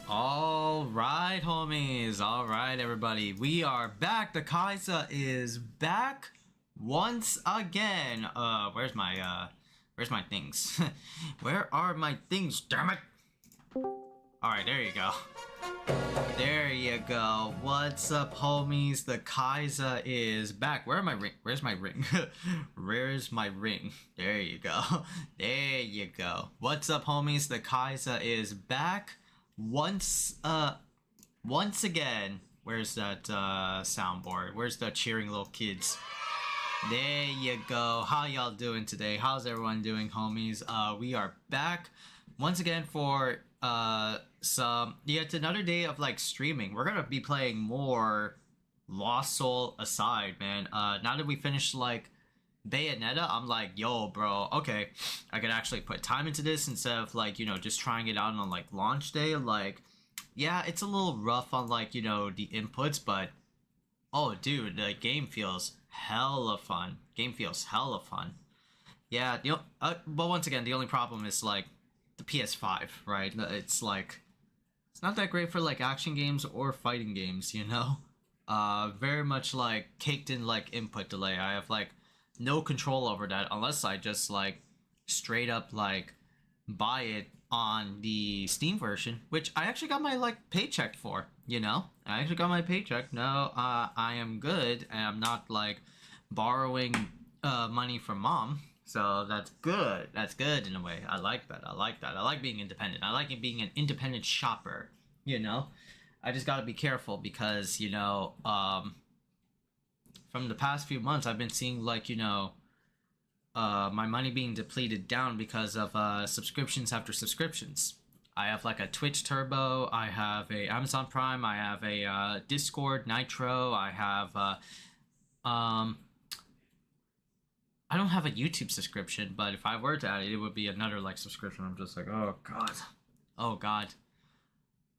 Alright, homies. Alright, everybody. We are back. The Khaiza is back once again. Where's my things? Where are my things? Damn it! Alright, there you go. There you go. What's up, homies? The Khaiza is back. Where are my ring? Where's my ring? Where's my ring? There you go. There you go. What's up, homies? The Khaiza is back. Once again. Where's that soundboard? Where's the cheering little kids? There you go. How y'all doing today? How's everyone doing, homies? We are back once again for yet another day of like streaming. We're gonna be playing more Lost Soul Aside, man. Now that we finished like Bayonetta, I'm like, yo, bro, okay, I could actually put time into this instead of like, you know, just trying it out on like launch day. Like, yeah, it's a little rough on like, you know, the inputs, but oh, dude, the game feels hella fun. Game feels hella fun. Yeah, but once again, the only problem is like the PS5, right? It's like, it's not that great for like action games or fighting games, you know? Very much like caked in like input delay. I have like no control over that unless I just like straight up like buy it on the Steam version, which I actually got my like paycheck for, you know? I actually got my paycheck. No, I am good and I'm not like borrowing money from mom. So that's good. That's good in a way. I like that. I like that. I like being independent. I like being an independent shopper, you know? I just gotta be careful because, you know, from the past few months, I've been seeing like, you know, my money being depleted down because of subscriptions after subscriptions. I have like a Twitch Turbo, I have a Amazon Prime, I have a Discord Nitro, I have I don't have a YouTube subscription, but if I were to add it, it would be another like subscription. I'm just like, oh god. Oh god.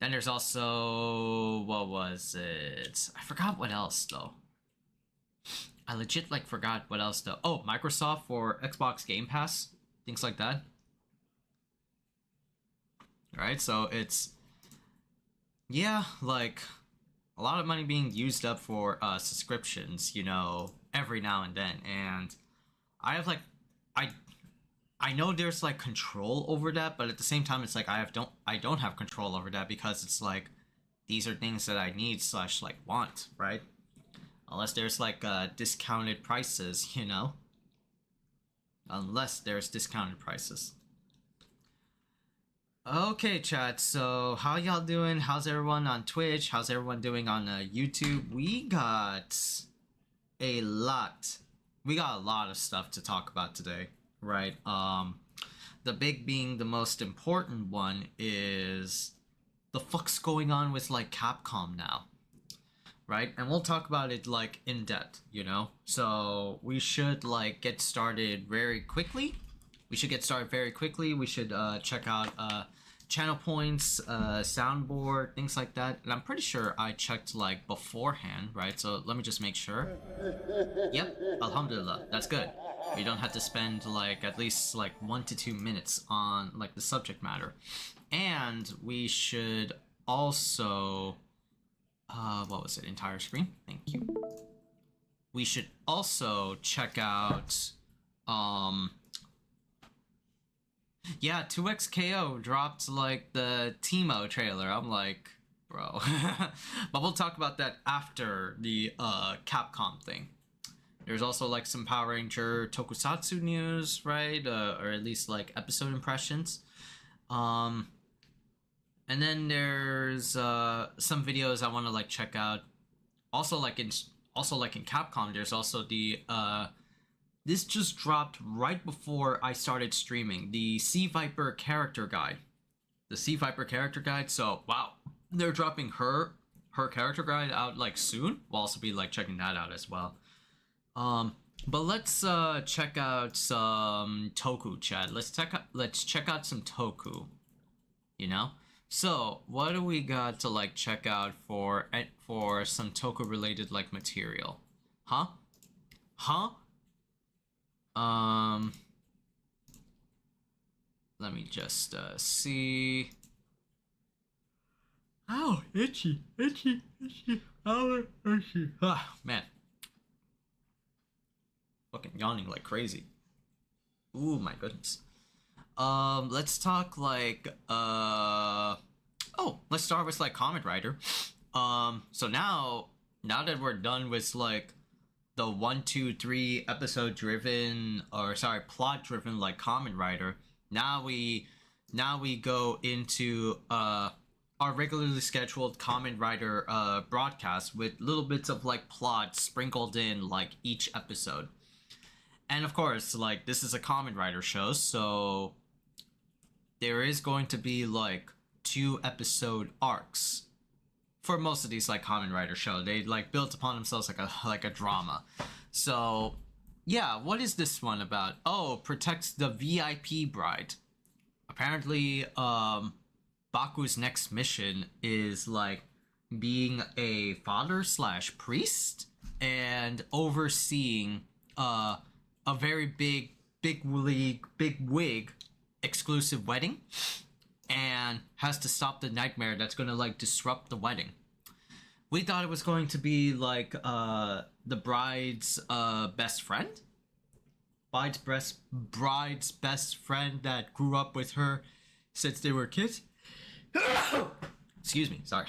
Then there's also, what was it? I forgot what else though. I legit like forgot what else though. Oh, Microsoft for Xbox Game Pass, things like that. Alright, so it's, yeah, like a lot of money being used up for subscriptions, you know, every now and then. And I have like, I know there's like control over that, but at the same time it's like I don't have control over that because it's like these are things that I need slash like want, right? Unless there's like discounted prices, you know? Unless there's discounted prices. Okay, chat, so how y'all doing? How's everyone on Twitch? How's everyone doing on YouTube? We got a lot of stuff to talk about today, right? The big being the most important one is the fuck's going on with like Capcom now, right? And we'll talk about it like in depth, you know? So we should like get started very quickly. We should check out channel points, soundboard, things like that. And I'm pretty sure I checked like beforehand, right? So let me just make sure. Yep, alhamdulillah, that's good. We don't have to spend like at least like 1 to 2 minutes on like the subject matter. And we should also, what was it? Entire screen, thank you. We should also check out, yeah, 2XKO dropped like the Teemo trailer. I'm like, bro. But we'll talk about that after the Capcom thing. There's also like some Power Ranger Tokusatsu news, right? Or at least like episode impressions. And then there's some videos I want to like check out. Also like in Capcom, there's also the this just dropped right before I started streaming, the Sea Viper character guide. The Sea Viper character guide. So wow, they're dropping her character guide out like soon. We'll also be like checking that out as well. But let's check out some Toku, chat. Let's check out some Toku. You know? So what do we got to like check out for some Toku related like material? Huh? Let me just see. Ow, itchy, itchy, itchy, ow, itchy. Ah, man. Fucking yawning like crazy. Ooh, my goodness. Let's talk like, oh, let's start with like Kamen Rider. So now that we're done with like the 1, 2, 3 episode driven, or sorry, plot driven like Kamen Rider, now we go into our regularly scheduled Kamen Rider broadcast with little bits of like plot sprinkled in like each episode. And of course, like this is a Kamen Rider show, so there is going to be like 2 episode arcs for most of these like Kamen Rider show. They like built upon themselves like a drama. So yeah, what is this one about? Oh, protects the VIP bride. Apparently, Baku's next mission is like being a father slash priest and overseeing a very big wig exclusive wedding, and has to stop the nightmare that's gonna like disrupt the wedding. We thought it was going to be like the bride's best friend, bride's best friend that grew up with her since they were kids. Excuse me, sorry.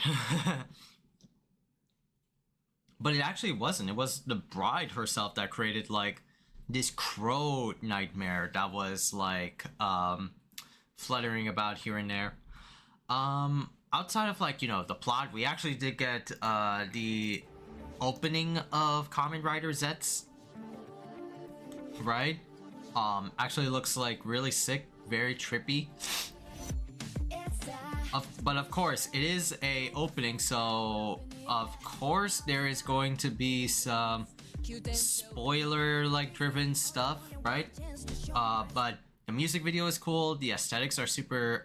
But it actually wasn't. It was the bride herself that created like this crow nightmare that was like fluttering about here and there. Outside of like, you know, the plot, we actually did get the opening of Kamen Rider Zets, right? Actually looks like really sick, very trippy. But of course, it is a opening, so of course there is going to be some spoiler like driven stuff, right? But the music video is cool. The aesthetics are super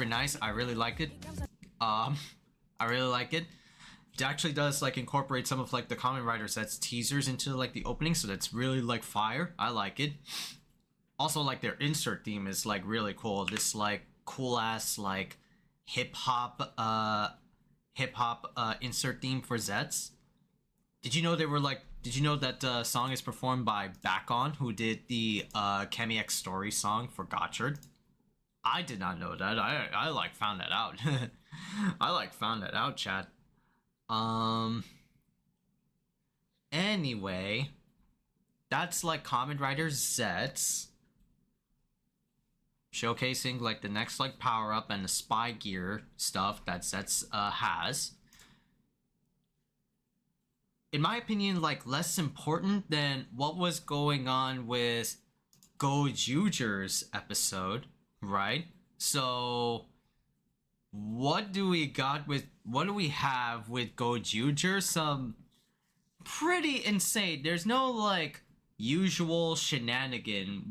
nice. I really like it. I really like it. It actually does like incorporate some of like the Kamen Rider Zets teasers into like the opening, so that's really like fire. I like it. Also, like their insert theme is like really cool. This like cool ass like hip hop insert theme for Zets. Did you know they were like? Did you know that song is performed by Backon, who did the Kemi X Story song for Gotchard? I did not know that. I like found that out. I like found that out, chat. Anyway, that's like Kamen Rider Zets, showcasing like the next like power up and the spy gear stuff that Zets has. In my opinion, like less important than what was going on with Go Juger's episode, right? So what do we have with Go Juger? Some pretty insane. There's no like usual shenanigan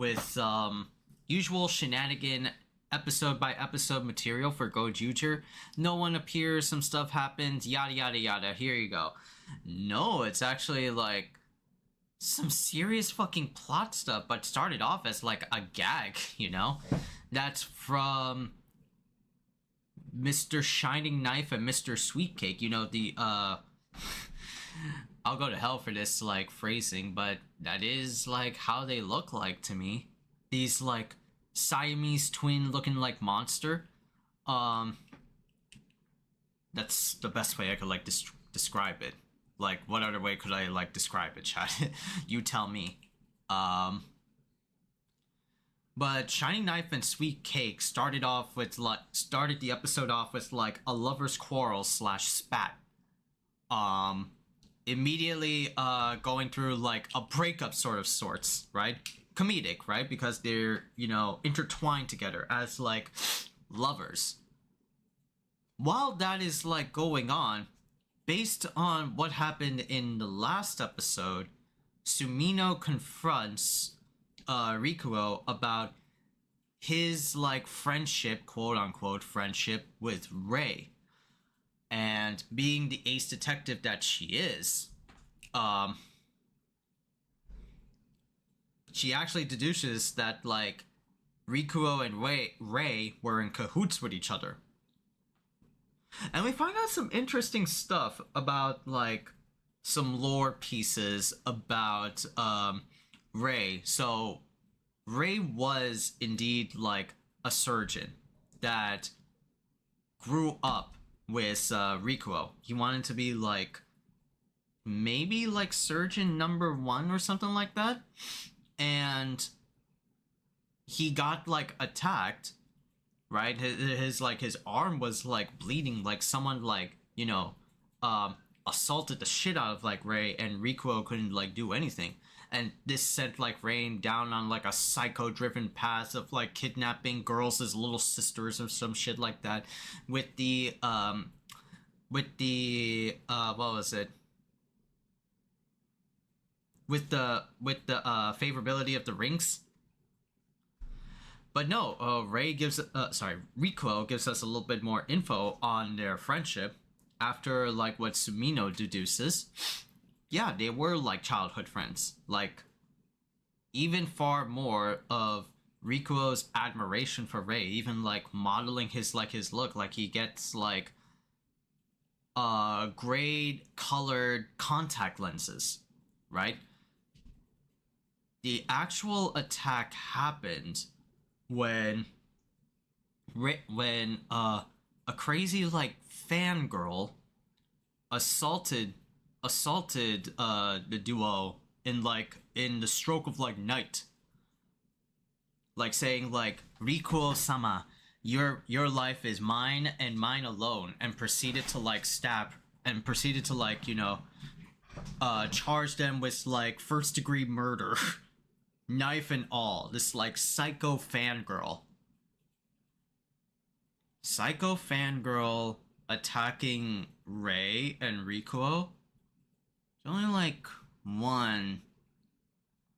episode by episode material for Go Juger. No one appears, some stuff happens, yada yada yada. Here you go. No, it's actually like some serious fucking plot stuff, but started off as like a gag, you know? That's from Mr. Shining Knife and Mr. Sweet Cake. You know, the I'll go to hell for this like phrasing, but that is like how they look like to me. These like Siamese twin looking like monster. That's the best way I could like describe it. Like, what other way could I like describe it, chat? You tell me. But Shining Knife and Sweet Cake started the episode off with like a lover's quarrel / spat. Immediately going through like a breakup sorts, right? Comedic, right? Because they're, you know, intertwined together as like lovers. While that is like going on, based on what happened in the last episode, Sumino confronts Rikuo about his like friendship, quote unquote friendship, with Rei. And being the ace detective that she is, she actually deduces that like Rikuo and Rei were in cahoots with each other. And we find out some interesting stuff about like some lore pieces about Ray. So Ray was indeed like a surgeon that grew up with Rikuo. He wanted to be like maybe like surgeon number one or something like that. And he got like attacked, right? His arm was like bleeding, like someone like, assaulted the shit out of like Ray, and Rikuo couldn't like do anything. And this sent like Rain down on like a psycho-driven path of like kidnapping girls as little sisters or some shit like that, with the what was it? With the favorability of the rings. But no, Rikuo gives us a little bit more info on their friendship after like what Sumino deduces. Yeah, they were like childhood friends. Like even far more of Rikuo's admiration for Rei, even like modeling his look, like he gets like gray colored contact lenses, right? The actual attack happened when a crazy like fangirl assaulted the duo in the stroke of like night, like saying like Rikuo sama, your life is mine and mine alone, and proceeded to like stab and proceeded to like charge them with like first degree murder knife and all. This like psycho fangirl attacking Rei and Rikuo. There's only like one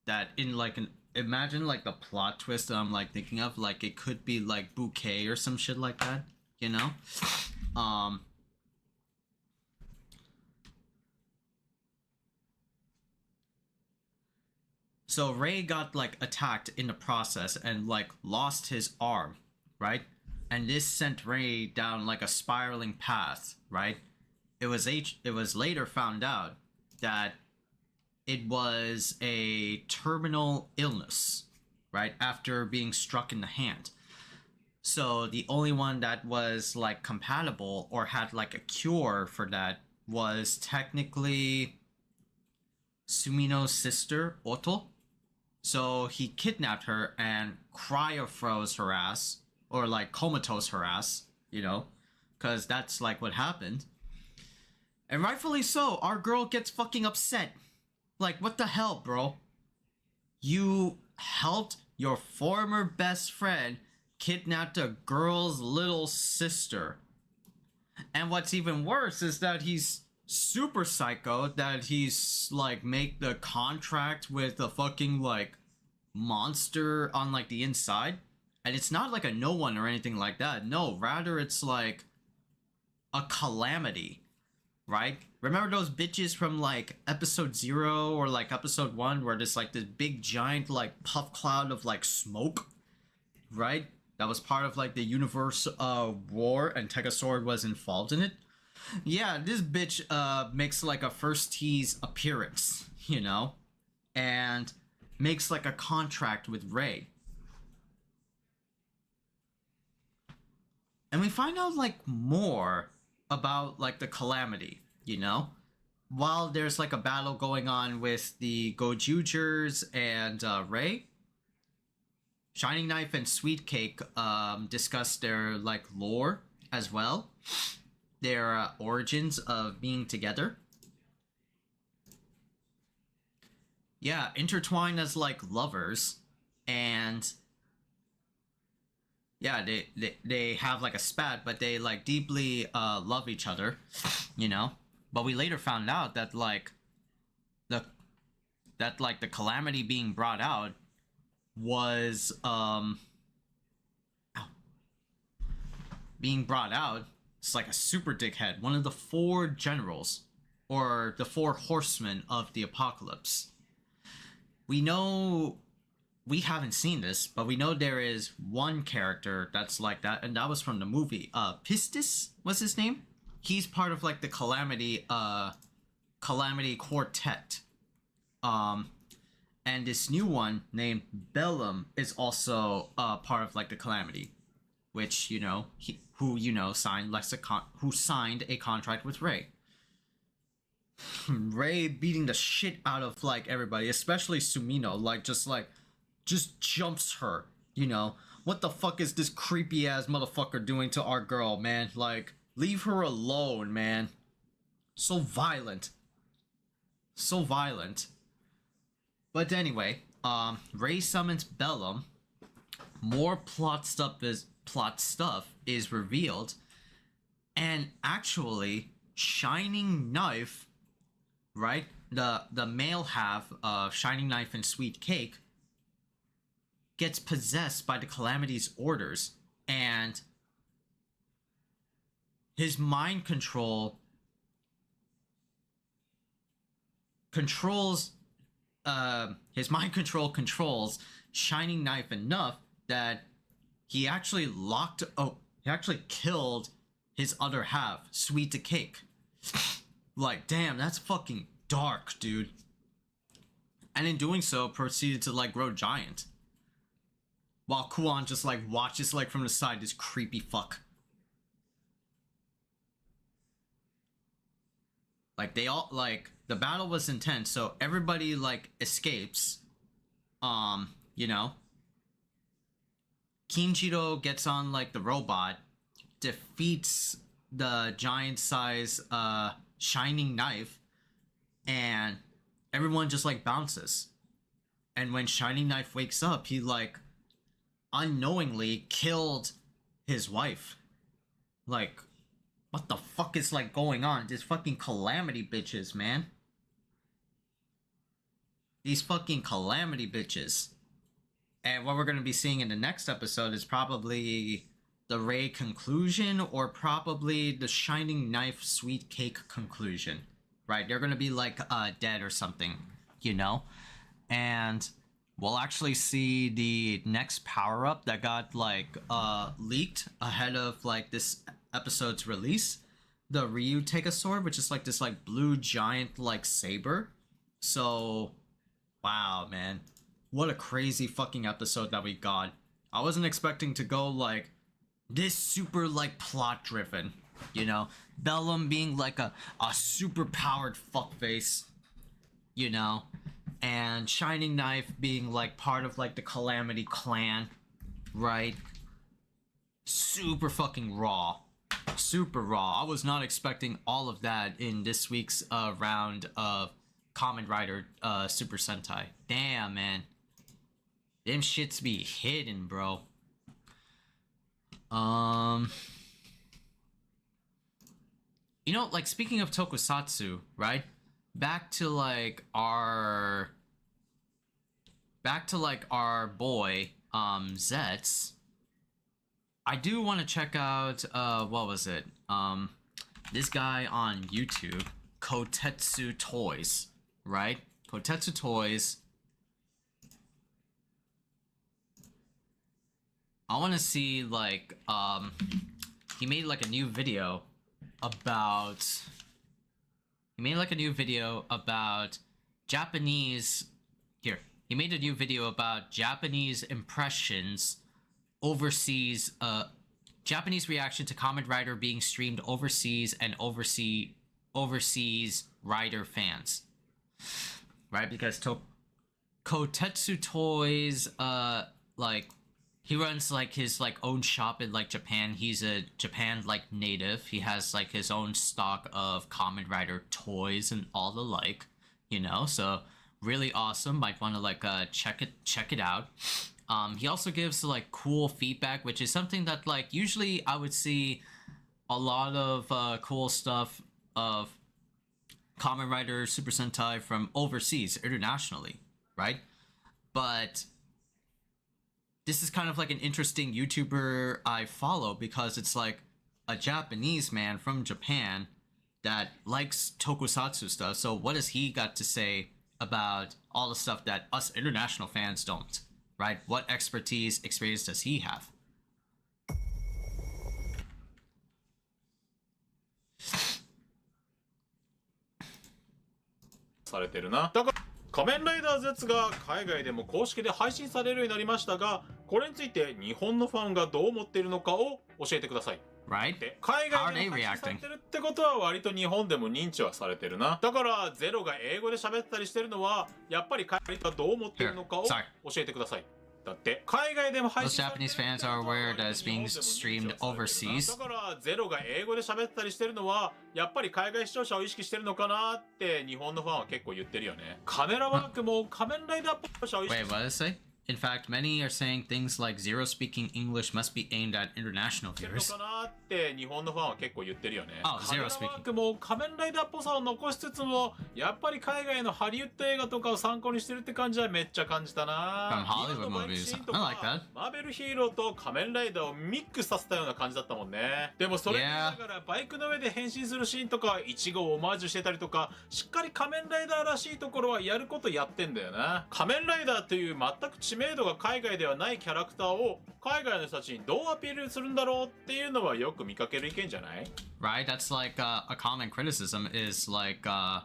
that in like an imagine like the plot twist that I'm like thinking of, like it could be like Bouquet or some shit like that, you know? So Ray got like attacked in the process and like lost his arm, right? And this sent Ray down like a spiraling path, right? It was later found out that it was a terminal illness, right? After being struck in the hand. So the only one that was like compatible or had like a cure for that was technically Sumino's sister, Oto. So he kidnapped her and cryo-froze her ass, or like comatose her ass, because that's like what happened. And rightfully so, our girl gets fucking upset. Like, what the hell, bro? You helped your former best friend kidnap a girl's little sister. And what's even worse is that he's super psycho, that he's like make the contract with a fucking like monster on like the inside. And it's not like a no one or anything like that. No, rather it's like a calamity, right? Remember those bitches from like episode 0 or like episode 1 where there's like this big giant like puff cloud of like smoke, right? That was part of like the universe war, and Tegasword was involved in it. Yeah, this bitch makes like a first tease appearance, and makes like a contract with Ray. And we find out like more about like the calamity, while there's like a battle going on with the Gojujers and Ray. Shining Knife and Sweet Cake discuss their like lore as well, their origins of being together. Yeah, intertwined as like lovers, and yeah, they have like a spat, but they like deeply love each other, But we later found out that like the calamity being brought out was it's like a super dickhead, one of the 4 generals, or the 4 horsemen of the apocalypse. We know we haven't seen this, but we know there is one character that's like that, and that was from the movie. Pistis was his name. He's part of like the Calamity Quartet. And this new one named Bellum is also part of like the Calamity, which signed a contract with Ray. Ray beating the shit out of like everybody, especially Sumino, just jumps her. What the fuck is this creepy ass motherfucker doing to our girl, man? Like, leave her alone, man. So violent. So violent. But anyway, Ray summons Bellum. More plot stuff is revealed, and actually, Shining Knife, right? The male half of Shining Knife and Sweet Cake gets possessed by the Calamity's orders, and his mind control controls Shining Knife enough that he actually killed his other half, Sweet Cake. Like, damn, that's fucking dark, dude. And in doing so, proceeded to like grow giant. While Kuon just like watches like from the side, this creepy fuck. Like, they all like, the battle was intense, so everybody like escapes. Kinjiro gets on like the robot, defeats the giant size Shining Knife, and everyone just like bounces. And when Shining Knife wakes up, he like unknowingly killed his wife. Like, what the fuck is like going on? These fucking Calamity bitches, man. These fucking Calamity bitches. And what we're going to be seeing in the next episode is probably the Ray conclusion, or probably the Shining Knife Sweet Cake conclusion. Right? They're going to be like dead or something, And we'll actually see the next power-up that got like leaked ahead of like this episode's release. The Ryu Take a Sword, which is like this like blue giant like saber. So, wow, man. What a crazy fucking episode that we got. I wasn't expecting to go like this super like plot driven, Bellum being like a super powered fuckface, and Shining Knife being like part of like the Calamity clan, right? Super fucking raw. Super raw. I was not expecting all of that in this week's round of Kamen Rider Super Sentai. Damn, man. Them shits be hidden, bro. Like, speaking of tokusatsu, right? Back to like our boy, Zets. I do want to check out, what was it? This guy on YouTube, Kotetsu Toys, right? Kotetsu Toys. I want to see, like, he made, like, a new video about... Japanese... Here. He made a new video about Japanese impressions overseas, Japanese reaction to Kamen Rider being streamed overseas and overseas Rider fans. Right? Because Kotetsu Toys, like, he runs, like, his, like, own shop in, like, Japan. He's a Japan, like, native. He has, like, his own stock of Kamen Rider toys and all the like, so really awesome. Might want to, like, check it out. He also gives, like, cool feedback, which is something that, like, usually I would see a lot of cool stuff of Kamen Rider Super Sentai from overseas, internationally, right? But this is kind of like an interesting YouTuber I follow, because it's like a Japanese man from Japan that likes tokusatsu stuff. So what has he got to say about all the stuff that us international fans don't, right? What expertise, experience does he have? されてるな。だから仮面ライダー Z が海外でも公式で配信されるようになりましたが、これについて日本のファンがどう思っているのかを教えてください。Right? で、海外でも配信されてるってことは割と日本でも認知はされてるな。だからゼロが英語で喋ったりしてるのはやっぱり海外がどう思っているのかを教えてください。だって海外でも配信されてる Most Japanese fans are aware that it's being streamed overseas. だからゼロが英語で喋ったりしてるのはやっぱり海外視聴者を意識してるのかなって日本のファンは結構言ってるよね。カメラワークも仮面ライダーっぽい視聴者を意識 Wait, what did it say? In fact, many are saying things like Zero speaking English must be aimed at international してるの viewers. かなって日本のファンは結構言ってるよね。あカメラワークも仮面ライダーっぽさを残しつつもやっぱり海外のハリウッド映画とかを参考にしてるって感じはめっちゃ感じたな。 From Hollywood movies. I like that. マーベルヒーローと仮面ライダーをミックスさせたような感じだったもんね。でもそれにだからバイクの上で変身するシーンとかイチゴをオマージュしてたりとかしっかり仮面ライダーらしいところはやることやってんだよな。仮面ライダーという全く知名度が海外ではないキャラクターを海外の人たちにどうアピールするんだろうっていうのはよく見かける意見じゃない？ Right? That's like a common criticism is like how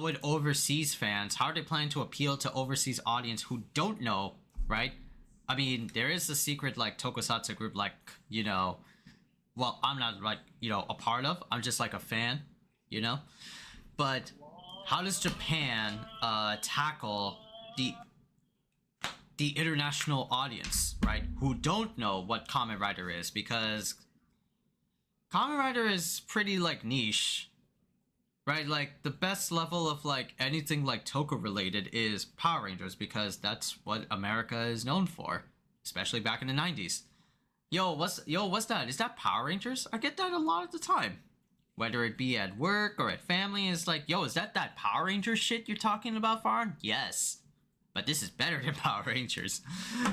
would overseas fans, how are they planning to appeal to overseas audience who don't know, right? I mean, there is a secret like tokusatsu group like, you know, well, I'm not like, you know, a part of. I'm just like a fan, you know? But how does Japan tackle the international audience, right? Who don't know what Kamen Rider is, because Kamen Rider is pretty like niche, right? Like the best level of like anything like Toku related is Power Rangers, because that's what America is known for, especially back in the 90s. What's that? Is that Power Rangers? I get that a lot of the time. Whether it be at work or at family, it's like, yo, is that Power Rangers shit you're talking about, Faran? Yes. But this is better than Power Rangers.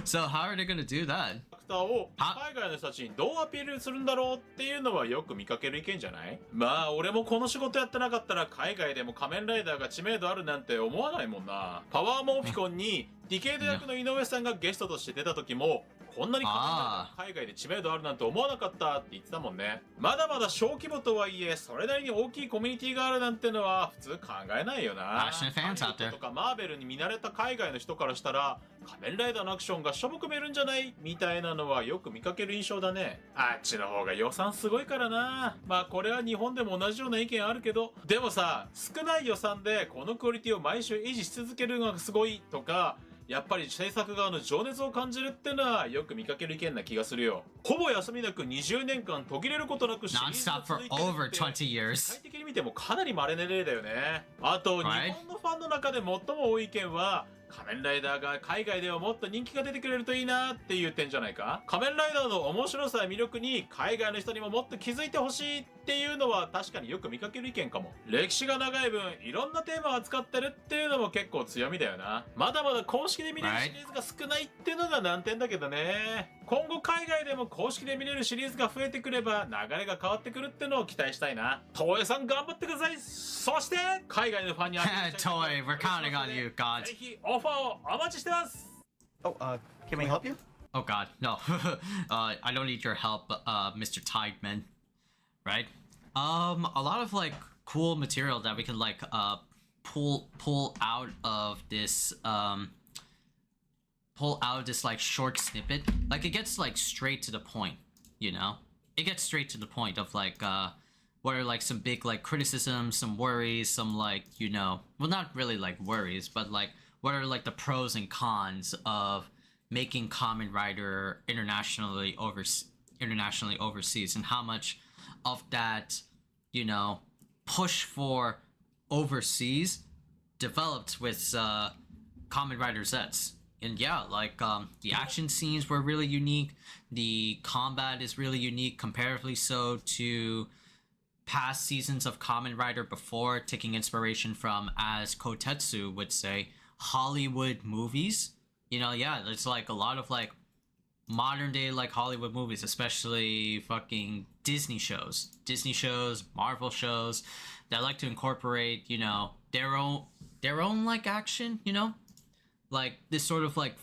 So how are they gonna do that? を海外の人たちにどうアピールするんだろうっていうのはよく見かける意見じゃない？まあ俺もこの仕事やってなかったら海外でも仮面ライダーが知名度あるなんて思わないもんな。パワーモーフィコンにディケイド役の井上さんがゲストとして出た時もこんなに仮面ライダーが海外で知名度あるなんて思わなかったって言ってたもんね。まだまだ小規模とはいえそれなりに大きいコミュニティがあるなんてのは普通考えないよな。ハリウッドとかマーベルに見慣れた海外の人からしたら仮面ライダーのアクションがしょぼく見えるんじゃないみたいなのはよく見かける印象だね。あっちの方が予算すごいからな。まあこれは日本でも同じような意見あるけど、でもさ、少ない予算でこのクオリティを毎週維持し続けるのがすごいとか、やっぱり制作側の情熱を感じるってのはよく見かける意見な気がするよ。ほぼ休みなく20年間途切れることなくシリーズが続いてるって世界的に見てもかなり稀な例だよね。あと、日本のファンの中で最も多い意見は仮面ライダーが海外ではもっと人気が出てくれるといいなっていう点じゃないか。仮面ライダーの面白さや魅力に海外の人にももっと気づいてほしいっていうのは確かによく見かける意見かも。歴史が長い分いろんなテーマを扱ってるっていうのも結構強みだよな。まだまだ公式で見れるシリーズが少ないっていうのが難点だけどね。今後海外でも公式で見れるシリーズが増えてくれば流れが変わってくるってのを期待したいな。東映さん頑張ってください。そして海外のファンにToei, we're counting on you, God. ぜひオファーをお待ちしてます。Oh, can we help you? Oh God, no. I don't need your help, Mr. Tideman. Right? A lot of like cool material that we can like pull out of this like short snippet. Like it gets like straight to the point, you know? It gets straight to the point of like what are like some big like criticisms, some worries, some like, you know, well not really like worries, but like what are like the pros and cons of making Kamen Rider internationally overseas, and how much of that, you know, push for overseas developed with Kamen Rider Zets. And yeah, like the action scenes were really unique. The combat is really unique, comparatively so to past seasons of Kamen Rider before, taking inspiration from, as Kotetsu would say, Hollywood movies. You know, yeah, there's like a lot of like modern day like Hollywood movies, especially fucking Disney shows, Marvel shows that like to incorporate, you know, their own like action, you know, like this sort of like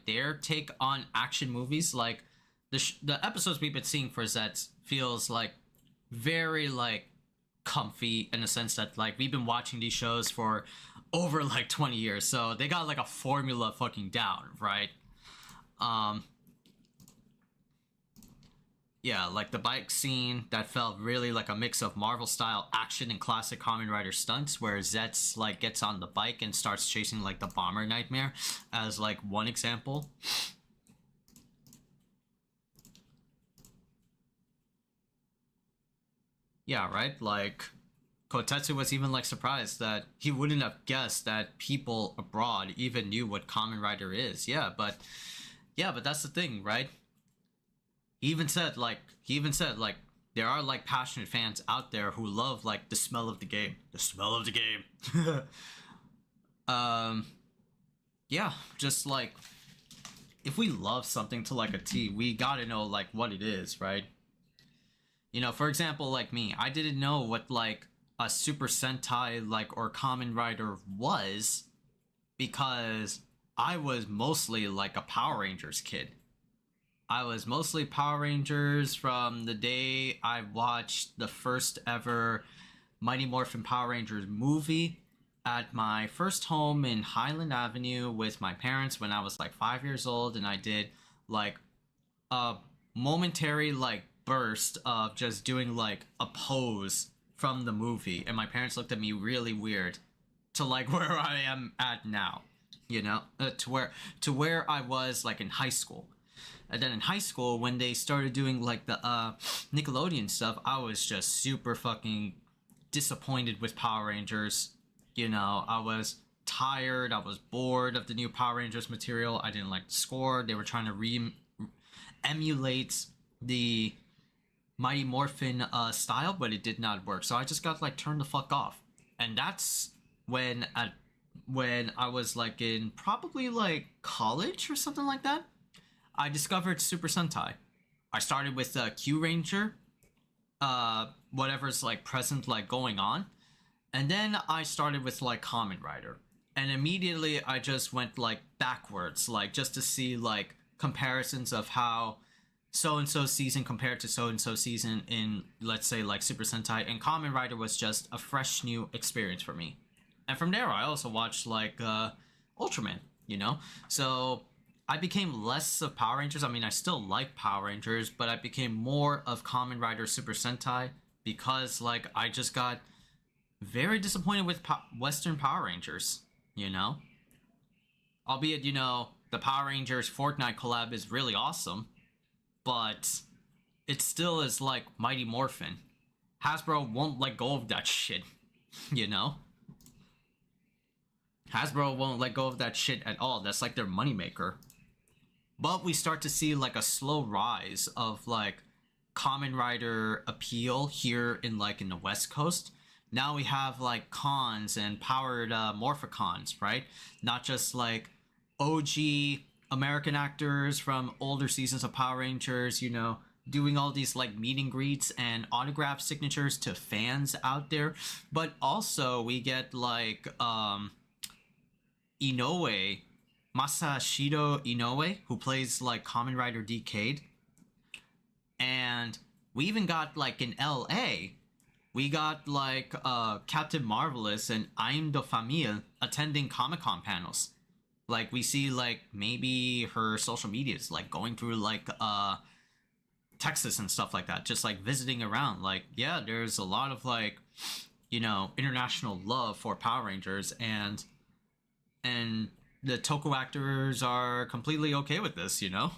their take on action movies. Like the episodes we've been seeing for Zets feels like very like comfy in the sense that like we've been watching these shows for over like 20 years, so they got like a formula fucking down, right? um yeah, like the bike scene that felt really like a mix of Marvel style action and classic Kamen Rider stunts, where Zets like gets on the bike and starts chasing like the bomber nightmare as like one example. Yeah, right? Like Kotetsu was even like surprised that he wouldn't have guessed that people abroad even knew what Kamen Rider is. Yeah, but that's the thing, right? He even said like there are like passionate fans out there who love like the smell of the game. The smell of the game. um yeah, just like if we love something to like a T, we gotta know like what it is, right? You know, for example, like me, I didn't know what like a Super Sentai like or Kamen Rider was because I was mostly like a Power Rangers kid. I was mostly Power Rangers from the day I watched the first ever Mighty Morphin Power Rangers movie at my first home in Highland Avenue with my parents when I was like 5 years old, and I did like a momentary like burst of just doing like a pose from the movie, and my parents looked at me really weird to like where I am at now, you know, to where I was like in high school. And then in high school, when they started doing like the Nickelodeon stuff, I was just super fucking disappointed with Power Rangers. You know, I was tired, I was bored of the new Power Rangers material. I didn't like the score. They were trying to emulate the Mighty Morphin style, but it did not work. So I just got like turned the fuck off. And that's when I was like in probably like college or something like that, I discovered Super Sentai. I started with Q Ranger, whatever's like present, like going on, and then I started with like Kamen Rider, and immediately I just went like backwards, like just to see like comparisons of how so and so season compared to so and so season in, let's say, like Super Sentai, and Kamen Rider was just a fresh new experience for me. And from there, I also watched like Ultraman, you know, so I became less of Power Rangers. I mean, I still like Power Rangers, but I became more of Kamen Rider Super Sentai because, like, I just got very disappointed with Western Power Rangers, you know? Albeit, you know, the Power Rangers Fortnite collab is really awesome, but it still is like Mighty Morphin. Hasbro won't let go of that shit, you know? Hasbro won't let go of that shit at all. That's like their moneymaker. But we start to see like a slow rise of like Kamen Rider appeal here in like in the West Coast. Now we have like cons and powered Morphicons, right? Not just like OG American actors from older seasons of Power Rangers, you know, doing all these like meet and greets and autograph signatures to fans out there. But also we get like Inoue, Masashiro Inoue, who plays like Kamen Rider Decade. And we even got like in LA, we got like Captain Marvelous and I'm the Famille attending Comic-Con panels. Like we see like maybe her social medias like going through like Texas and stuff like that, just like visiting around. Like, yeah, there's a lot of like, you know, international love for Power Rangers, and the Toko actors are completely okay with this, you know?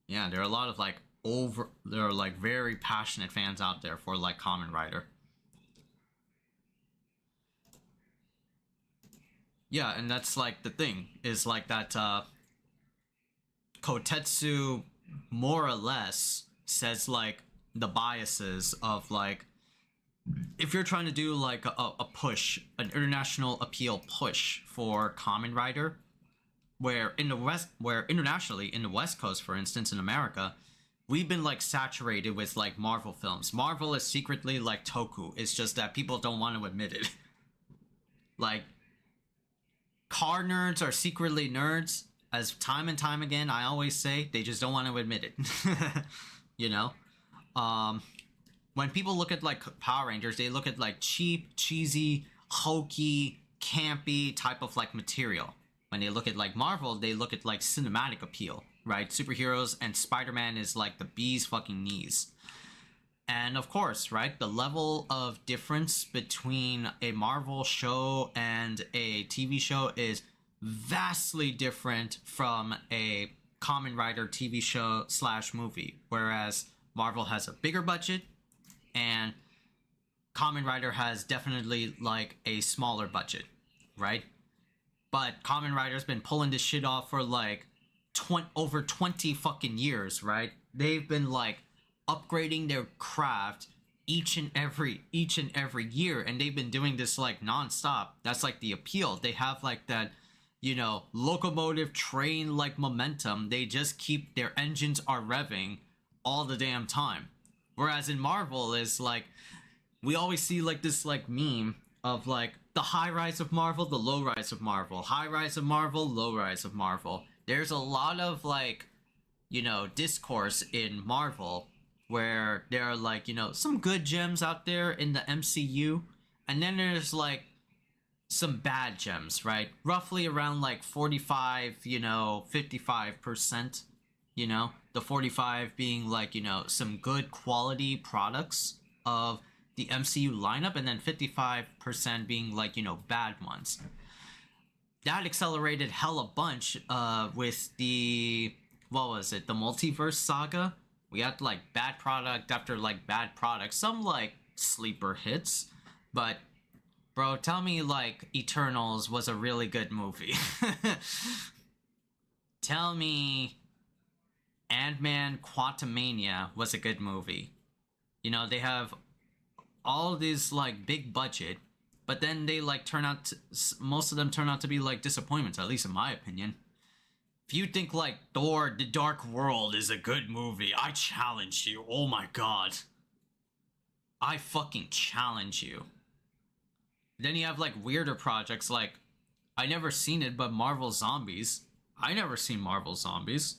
Yeah, there are a lot of like there are like very passionate fans out there for like Kamen Rider. Yeah, and that's like the thing, is like that Kotetsu more or less says like the biases of like, if you're trying to do like a push, an international appeal push for Kamen Rider, where in the West, where internationally in the West Coast, for instance, in America, we've been like saturated with like Marvel films. Marvel is secretly like Toku. It's just that people don't want to admit it. Like, car nerds are secretly nerds. As time and time again, I always say, they just don't want to admit it. You know? When people look at like Power Rangers, they look at like cheap, cheesy, hokey, campy type of like material. When they look at like Marvel, they look at like cinematic appeal, right? Superheroes, and Spider-Man is like the bee's fucking knees. And of course, right, the level of difference between a Marvel show and a TV show is vastly different from a Kamen Rider TV show / movie. Whereas Marvel has a bigger budget, and Kamen Rider has definitely like a smaller budget, right? But Kamen Rider's been pulling this shit off for like over 20 fucking years, right? They've been like upgrading their craft each and every year, and they've been doing this like nonstop. That's like the appeal. They have like that, you know, locomotive train like momentum. They just keep, their engines are revving all the damn time. Whereas in Marvel is like, we always see like this like meme of like the high rise of Marvel, the low rise of Marvel, high rise of Marvel, low rise of Marvel. There's a lot of like, you know, discourse in Marvel where there are like, you know, some good gems out there in the MCU, and then there's like some bad gems, right? Roughly around like 45, you know, 55%, you know, the 45 being like, you know, some good quality products of the MCU lineup, and then 55% being like, you know, bad ones. That accelerated hella bunch with the, what was it, the multiverse saga. We had like bad product after like bad product, some like sleeper hits, but bro, tell me like Eternals was a really good movie. Tell me Ant-Man Quantumania was a good movie. You know, they have all these like big budget, but then they like turn out to, most of them turn out to be like disappointments, at least in my opinion. If you think like Thor: The Dark World is a good movie, I challenge you. Oh my god. I fucking challenge you. Then you have like weirder projects like, I never seen it, but Marvel Zombies. I never seen Marvel Zombies.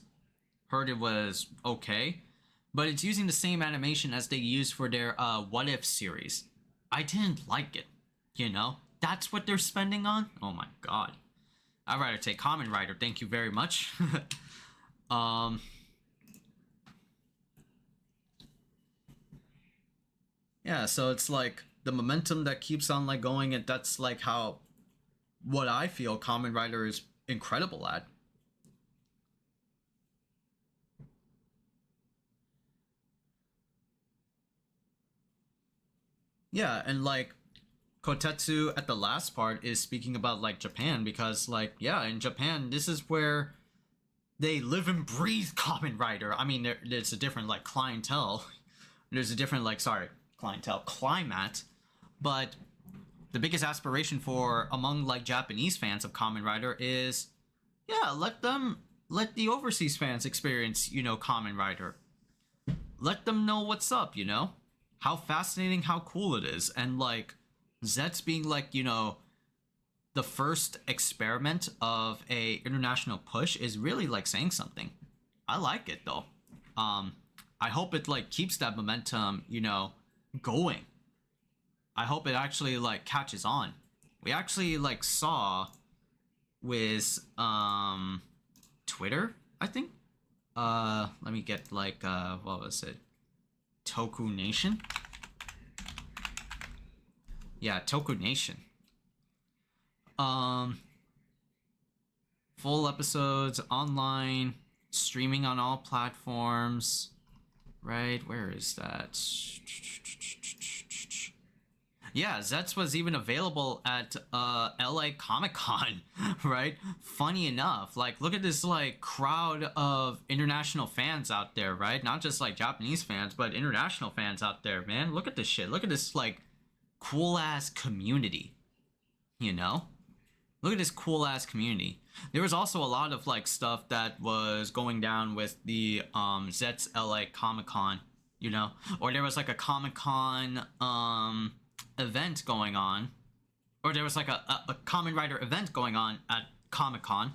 Heard it was okay, but it's using the same animation as they used for their What If series. I didn't like it, you know? That's what they're spending on? Oh my god. I'd rather take Kamen Rider, thank you very much. Yeah, so it's like the momentum that keeps on like going, and that's like how, what I feel Kamen Rider is incredible at. Yeah, and like Kotetsu at the last part is speaking about like Japan, because like, yeah, in Japan this is where they live and breathe Kamen Rider. I mean, there's a different like clientele. There's a different like, sorry, clientele, climate, but the biggest aspiration for among like Japanese fans of Kamen Rider is, yeah, let the overseas fans experience, you know, Kamen Rider. Let them know what's up, you know? How fascinating, how cool it is. And like Zets being like, you know, the first experiment of a international push is really like saying something. I like it though. I hope it like keeps that momentum, you know, going. I hope it actually like catches on. We actually like saw with Twitter, I think. Let me get like what was it? Toku Nation? Yeah, Toku Nation. Full episodes online, streaming on all platforms. Right, where is that? Yeah, Zets was even available at LA Comic-Con, right? Funny enough, like, look at this, like, crowd of international fans out there, right? Not just, like, Japanese fans, but international fans out there, man. Look at this shit. Look at this, like, cool-ass community, you know? Look at this cool ass community. There was also a lot of like stuff that was going down with the Zets LA Comic Con, you know, or there was like a Comic Con event going on, or there was like a Kamen Rider event going on at Comic Con.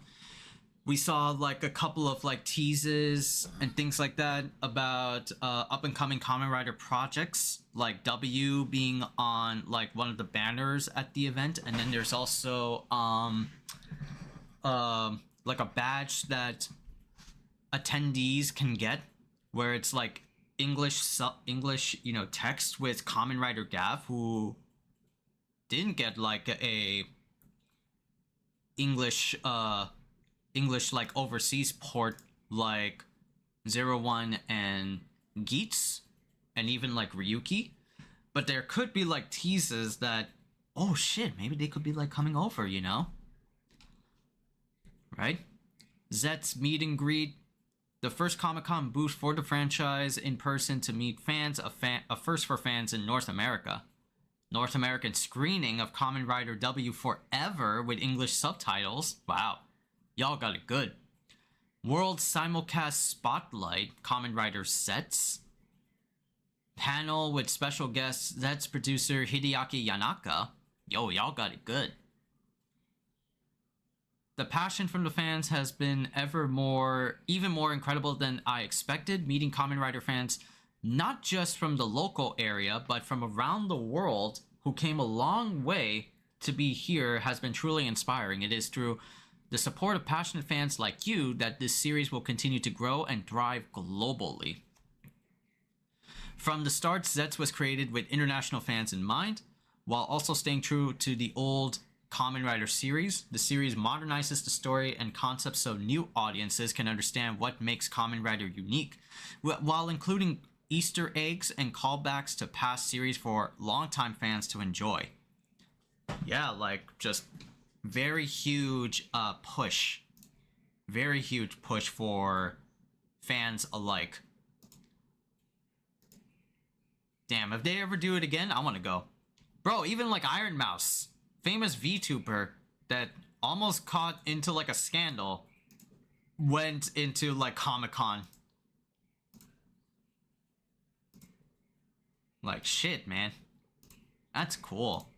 We saw like a couple of like teases and things like that about up and coming Kamen Rider projects, like W being on like one of the banners at the event, and then there's also like a badge that attendees can get, where it's like English, you know, text with Kamen Rider Gav, who didn't get like a English like overseas port like 01 and Geats and even like Ryuki, but there could be like teases that, oh shit, maybe they could be like coming over, you know, right? Zet's meet and greet, the first Comic-Con booth for the franchise in person to meet fans, a first for fans in North America. North American screening of Kamen Rider W Forever with English subtitles. Wow. Y'all got it good. World simulcast spotlight, Kamen Rider sets. Panel with special guests, that's producer Hideaki Yanaka. Yo, y'all got it good. The passion from the fans has been even more incredible than I expected. Meeting Kamen Rider fans, not just from the local area, but from around the world, who came a long way to be here, has been truly inspiring. It is through the support of passionate fans like you that this series will continue to grow and thrive globally. From the start, Zets was created with international fans in mind, while also staying true to the old Kamen Rider series. The series modernizes the story and concepts so new audiences can understand what makes Kamen Rider unique, while including Easter eggs and callbacks to past series for longtime fans to enjoy. Yeah, like just very huge push. Very huge push for fans alike. Damn, if they ever do it again, I want to go. Bro, even like Iron Mouse, famous VTuber that almost caught into like a scandal, went into like Comic-Con. Like shit, man. That's cool.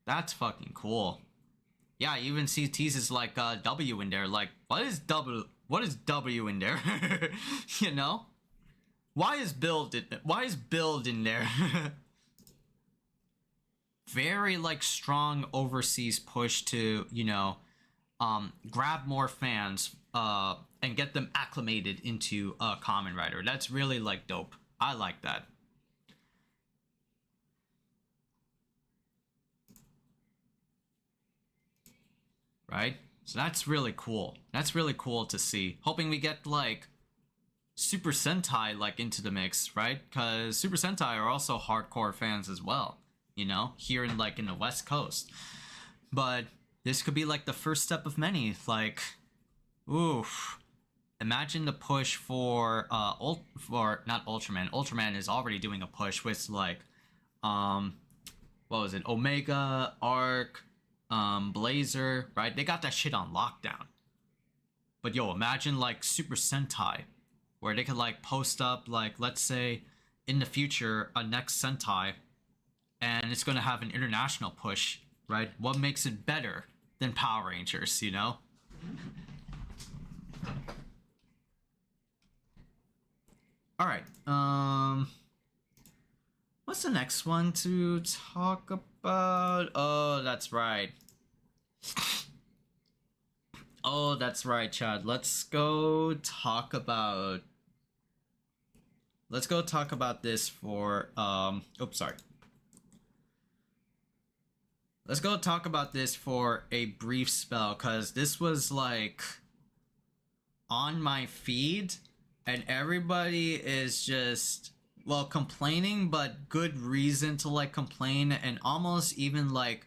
That's fucking cool. Yeah, I even see teases like W in there. Like, what is W in there? You know? Why is build in there? Very like strong overseas push to, you know, grab more fans and get them acclimated into Kamen Rider. That's really like dope. I like that. Right? So that's really cool. That's really cool to see. Hoping we get like Super Sentai like into the mix, right? Because Super Sentai are also hardcore fans as well, you know, here in like in the West Coast. But this could be like the first step of many. Like, oof. Imagine the push for not Ultraman. Ultraman is already doing a push with like what was it? Omega, Arc, Blazer, right? They got that shit on lockdown. But yo, imagine like Super Sentai, where they could like post up like, let's say in the future a next Sentai, and it's gonna have an international push, right? What makes it better than Power Rangers, you know? All right. What's the next one to talk about? Oh, that's right. Oh, that's right, Chad. Let's go talk about this for oops, sorry. Let's go talk about this for a brief spell, cuz this was like on my feed and everybody is just, well, complaining, but good reason to like complain, and almost even like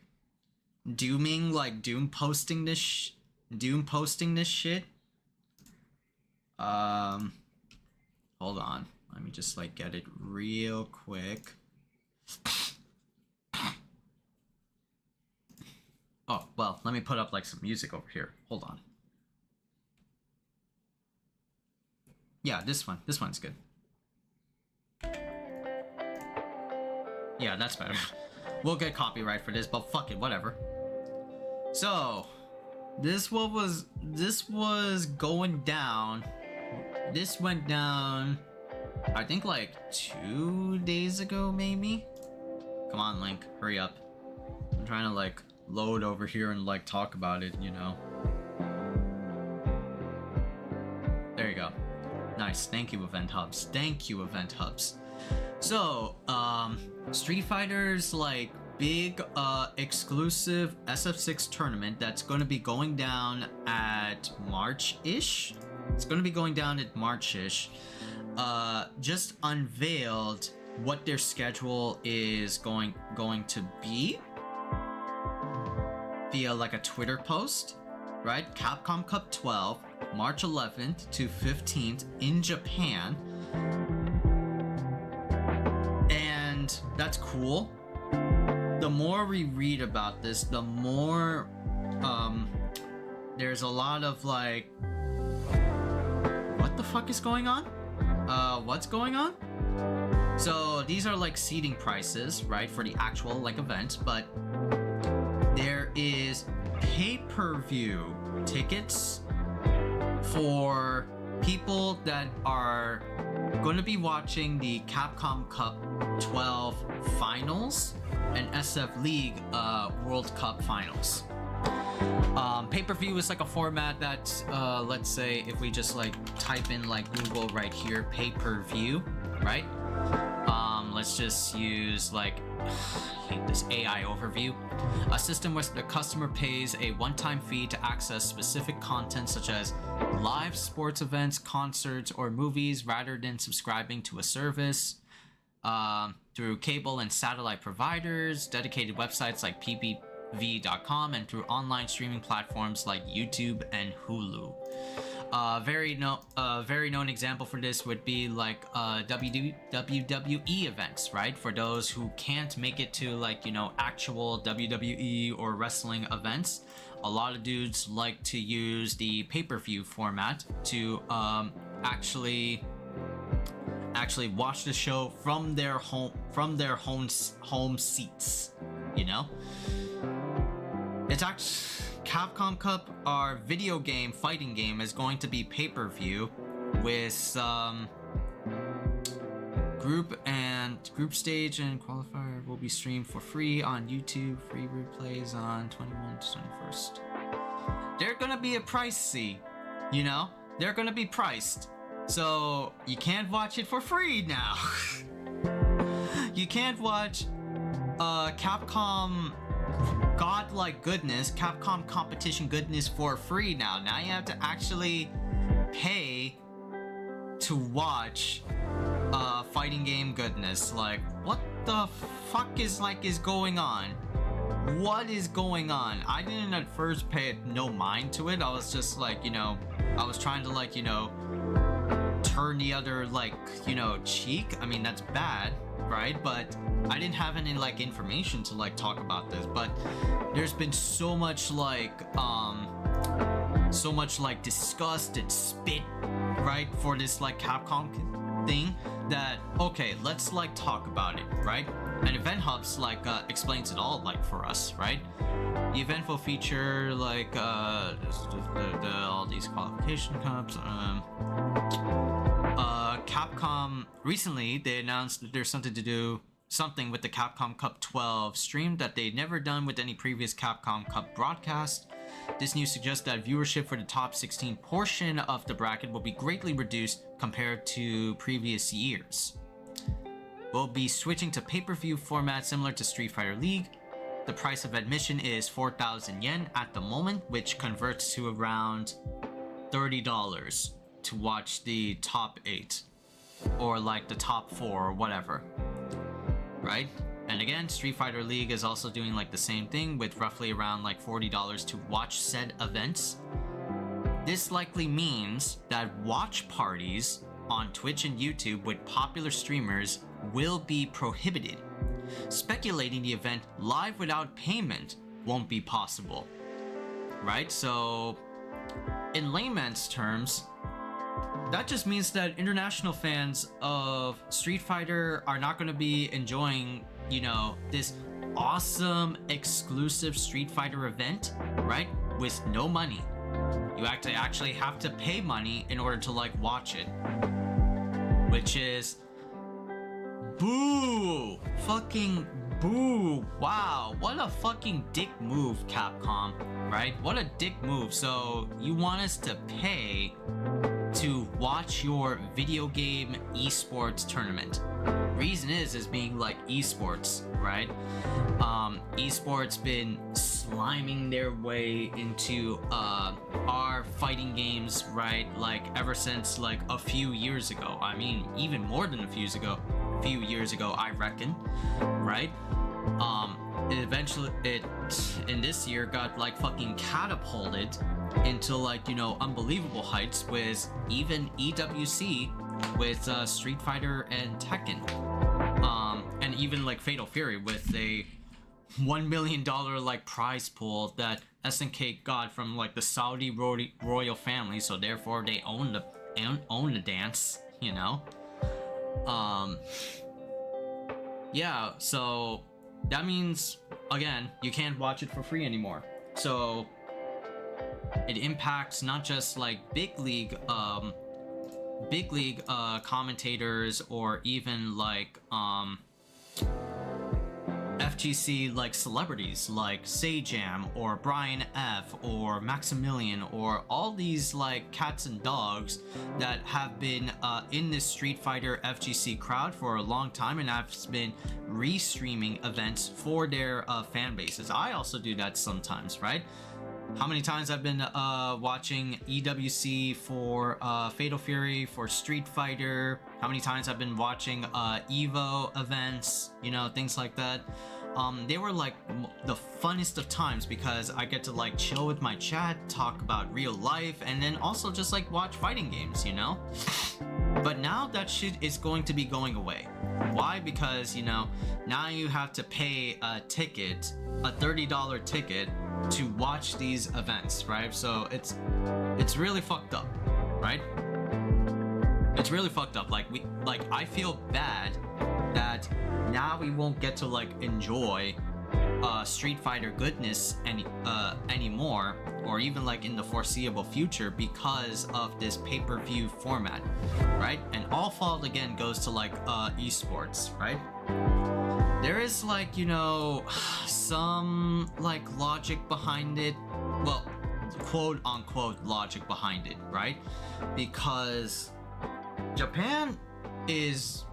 doom posting this shit. Hold on, let me just like get it real quick. Oh, well, let me put up like some music over here. Hold on. Yeah, this one's good. Yeah, that's better. We'll get copyright for this, but fuck it, whatever. So, this was going down. This went down, I think like 2 days ago, maybe? Come on, Link, hurry up. I'm trying to like load over here and like talk about it, you know. There you go. Nice, thank you, Event Hubs. Thank you, Event Hubs. So, Street Fighter's like big exclusive SF6 tournament that's going to be going down at March-ish. It's going to be going down at March-ish. Just unveiled what their schedule is going to be via like a Twitter post, right? Capcom Cup 12, March 11th to 15th in Japan. And that's cool. The more we read about this, the more there's a lot of like, what the fuck is going on? What's going on? So these are like seating prices, right, for the actual like event, but there is pay-per-view tickets for people that are going to be watching the Capcom Cup 12 finals and SF League World Cup finals. Pay-per-view is like a format that, let's say if we just like type in like Google right here, pay-per-view, right? Let's just use like, I hate this AI overview. A system where the customer pays a one-time fee to access specific content such as live sports events, concerts, or movies rather than subscribing to a service. Through cable and satellite providers, dedicated websites like ppv.com, and through online streaming platforms like YouTube and Hulu. Very known example for this would be like WWE events, right? For those who can't make it to like, you know, actual WWE or wrestling events, a lot of dudes like to use the pay-per-view format to actually watch the show from their home seats, you know. It's actually Capcom Cup, our video game fighting game, is going to be pay-per-view with group stage and qualifier will be streamed for free on YouTube. Free replays on 21 to 21st. They're gonna be pricey, you know. They're gonna be priced. So you can't watch it for free now. You can't watch Capcom godlike goodness, Capcom competition goodness for free now. Now you have to actually pay to watch fighting game goodness. Like, what the fuck is going on? What is going on? I didn't at first pay no mind to it. I was just like, you know, I was trying to like, you know, turn the other like, you know, cheek. I mean, that's bad, right? But I didn't have any like information to like talk about this. But there's been so much like disgust and spit, right, for this like Capcom thing, that okay, let's like talk about it, right? And Event Hubs like explains it all like for us, right? The event will feature like all these qualification cups. Capcom recently they announced that there's something with the Capcom Cup 12 stream that they'd never done with any previous Capcom Cup broadcast. This news suggests that viewership for the top 16 portion of the bracket will be greatly reduced compared to previous years. We'll be switching to pay-per-view format similar to Street Fighter League. The price of admission is 4,000 yen at the moment, which converts to around $30 to watch the top 8 or like the top 4 or whatever, right? And again, Street Fighter League is also doing like the same thing with roughly around like $40 to watch said events. This likely means that watch parties on Twitch and YouTube with popular streamers will be prohibited. Speculating the event live without payment won't be possible, right? So in layman's terms, that just means that international fans of Street Fighter are not going to be enjoying, you know, this awesome exclusive Street Fighter event, right? With no money. You actually have to pay money in order to like watch it, which is boo, fucking boo. Wow, what a fucking dick move, Capcom, right? What a dick move. So you want us to pay to watch your video game esports tournament. Reason is being like esports, right? Esports been sliming their way into our fighting games, right? Like ever since like a few years ago. I mean, even more than a few years ago, I reckon, right? It in this year got like fucking catapulted into like, you know, unbelievable heights with even EWC with Street Fighter and Tekken, and even like Fatal Fury with a $1 million like prize pool that SNK got from like the Saudi royal family, so therefore they own the dance, you know. Yeah, so that means again you can't watch it for free anymore. So it impacts not just like big league commentators or even like FGC like celebrities like Sajam or Brian F or Maximilian or all these like cats and dogs that have been in this Street Fighter FGC crowd for a long time and have been restreaming events for their fan bases. I also do that sometimes, right? How many times I've been watching EWC for Fatal Fury, for Street Fighter, how many times I've been watching Evo events, you know, things like that. They were like the funnest of times because I get to like chill with my chat, talk about real life, and then also just like watch fighting games, you know? But now that shit is going to be going away. Why? Because, you know, now you have to pay a ticket, a $30 ticket to watch these events, right? So it's really fucked up, right? It's really fucked up. Like I feel bad that now we won't get to like enjoy Street Fighter goodness anymore, or even like in the foreseeable future because of this pay-per-view format, right? And all fault again goes to like esports, right? There is like, you know, some like logic behind it, well, quote unquote logic behind it, right? Because Japan is,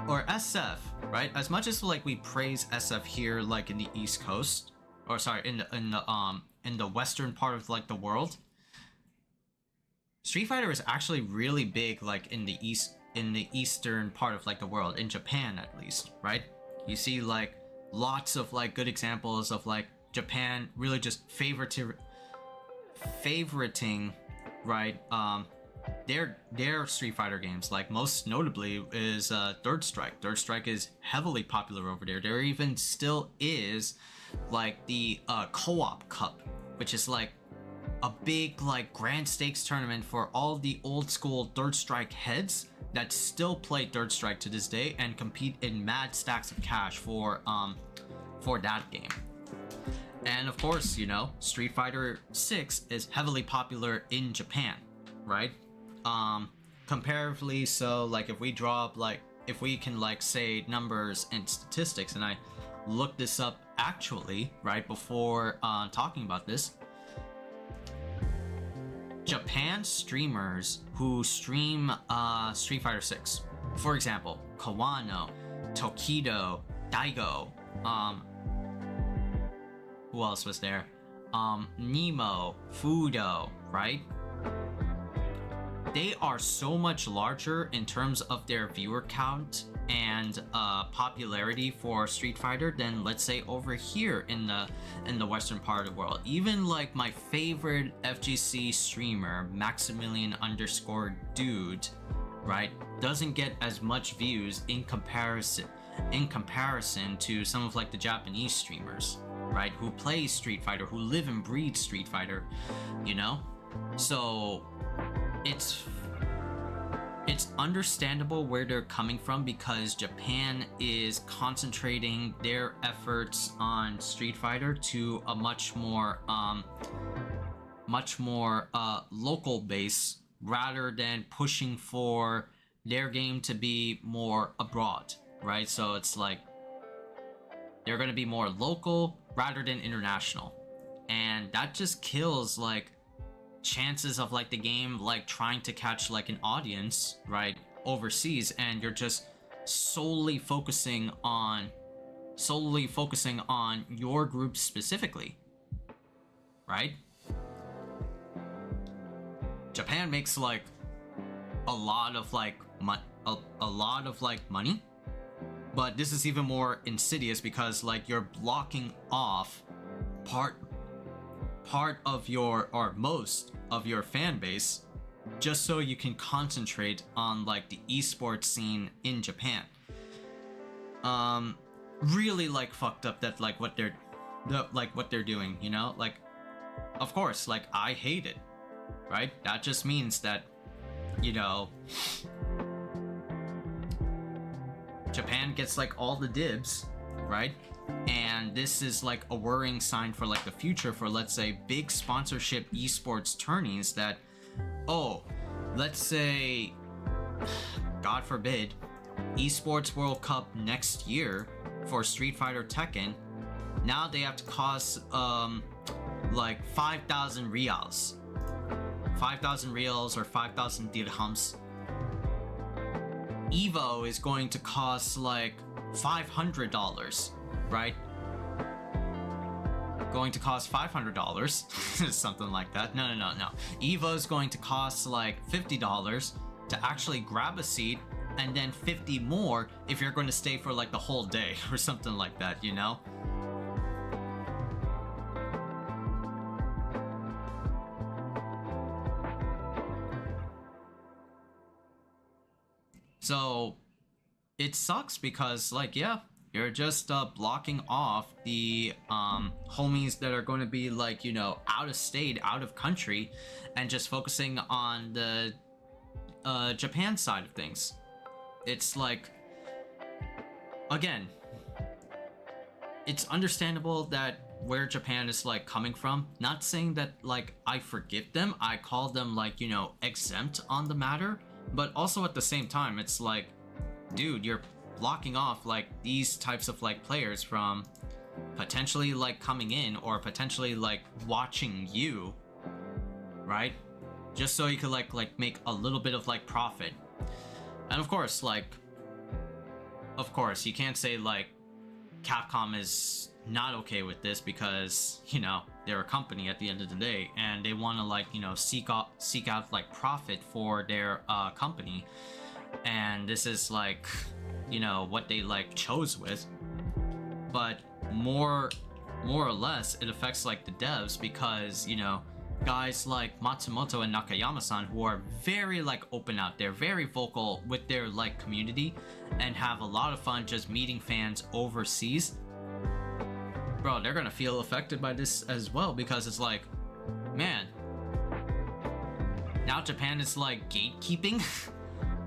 or SF, right? As much as like we praise SF here, like in the East Coast, or sorry, in the western part of like the world, Street Fighter is actually really big, like in the eastern part of like the world, in Japan at least, right? You see like lots of like good examples of like Japan really just favoriting, right? Their Street Fighter games, like most notably is Third Strike. Third Strike is heavily popular over there. There even still is like the Co-op Cup, which is like a big like grand stakes tournament for all the old school Third Strike heads that still play Third Strike to this day and compete in mad stacks of cash for that game. And of course, you know, Street Fighter 6 is heavily popular in Japan, right? Comparatively, so like if we draw up like, if we can like say numbers and statistics, and I looked this up actually right before talking about this, Japan streamers who stream Street Fighter 6, for example, Kawano, Tokido, Daigo, who else was there? Nemo, Fudo, right? They are so much larger in terms of their viewer count and popularity for Street Fighter than, let's say, over here in the western part of the world. Even like my favorite FGC streamer, Maximilian_dude, right, doesn't get as much views in comparison to some of like the Japanese streamers, right? Who play Street Fighter, who live and breathe Street Fighter, you know? So it's understandable where they're coming from, because Japan is concentrating their efforts on Street Fighter to a much more local base, rather than pushing for their game to be more abroad, right? So it's like they're going to be more local rather than international, and that just kills like chances of like the game like trying to catch like an audience, right, overseas, and you're just solely focusing on your group specifically, right? Japan makes like a lot of like money, but this is even more insidious, because like you're blocking off part of your, or most of your fan base, just so you can concentrate on like the esports scene in Japan. Really like fucked up that like what they're doing, you know? Like, of course, like I hate it, right? That just means that, you know, Japan gets like all the dibs, right? And this is like a worrying sign for like the future for, let's say, big sponsorship esports tourneys that, oh, let's say, God forbid, esports World Cup next year for Street Fighter Tekken, now they have to cost like 5,000 reals. 5,000 reals or 5,000 dirhams. Evo is going to cost like $500, right? Going to cost $500, something like that. No. Evo is going to cost like $50 to actually grab a seat, and then 50 more if you're going to stay for like the whole day or something like that, you know? So it sucks because, like, yeah, you're just blocking off the homies that are going to be like, you know, out of state, out of country, and just focusing on the Japan side of things. It's like, again, it's understandable that where Japan is like coming from. Not saying that like I forgive them, I call them like, you know, exempt on the matter, but also at the same time, it's like, dude, you're blocking off like these types of like players from potentially like coming in or potentially like watching you, right? Just so you could like make a little bit of like profit. And of course, you can't say like Capcom is not okay with this, because, you know, they're a company at the end of the day, and they want to like, you know, seek out like profit for their company, and this is like, you know, what they like chose with. But more or less it affects like the devs, because, you know, guys like Matsumoto and Nakayama-san, who are very like open out there, very vocal with their like community, and have a lot of fun just meeting fans overseas, bro, they're gonna feel affected by this as well, because it's like, man, now Japan is like gatekeeping.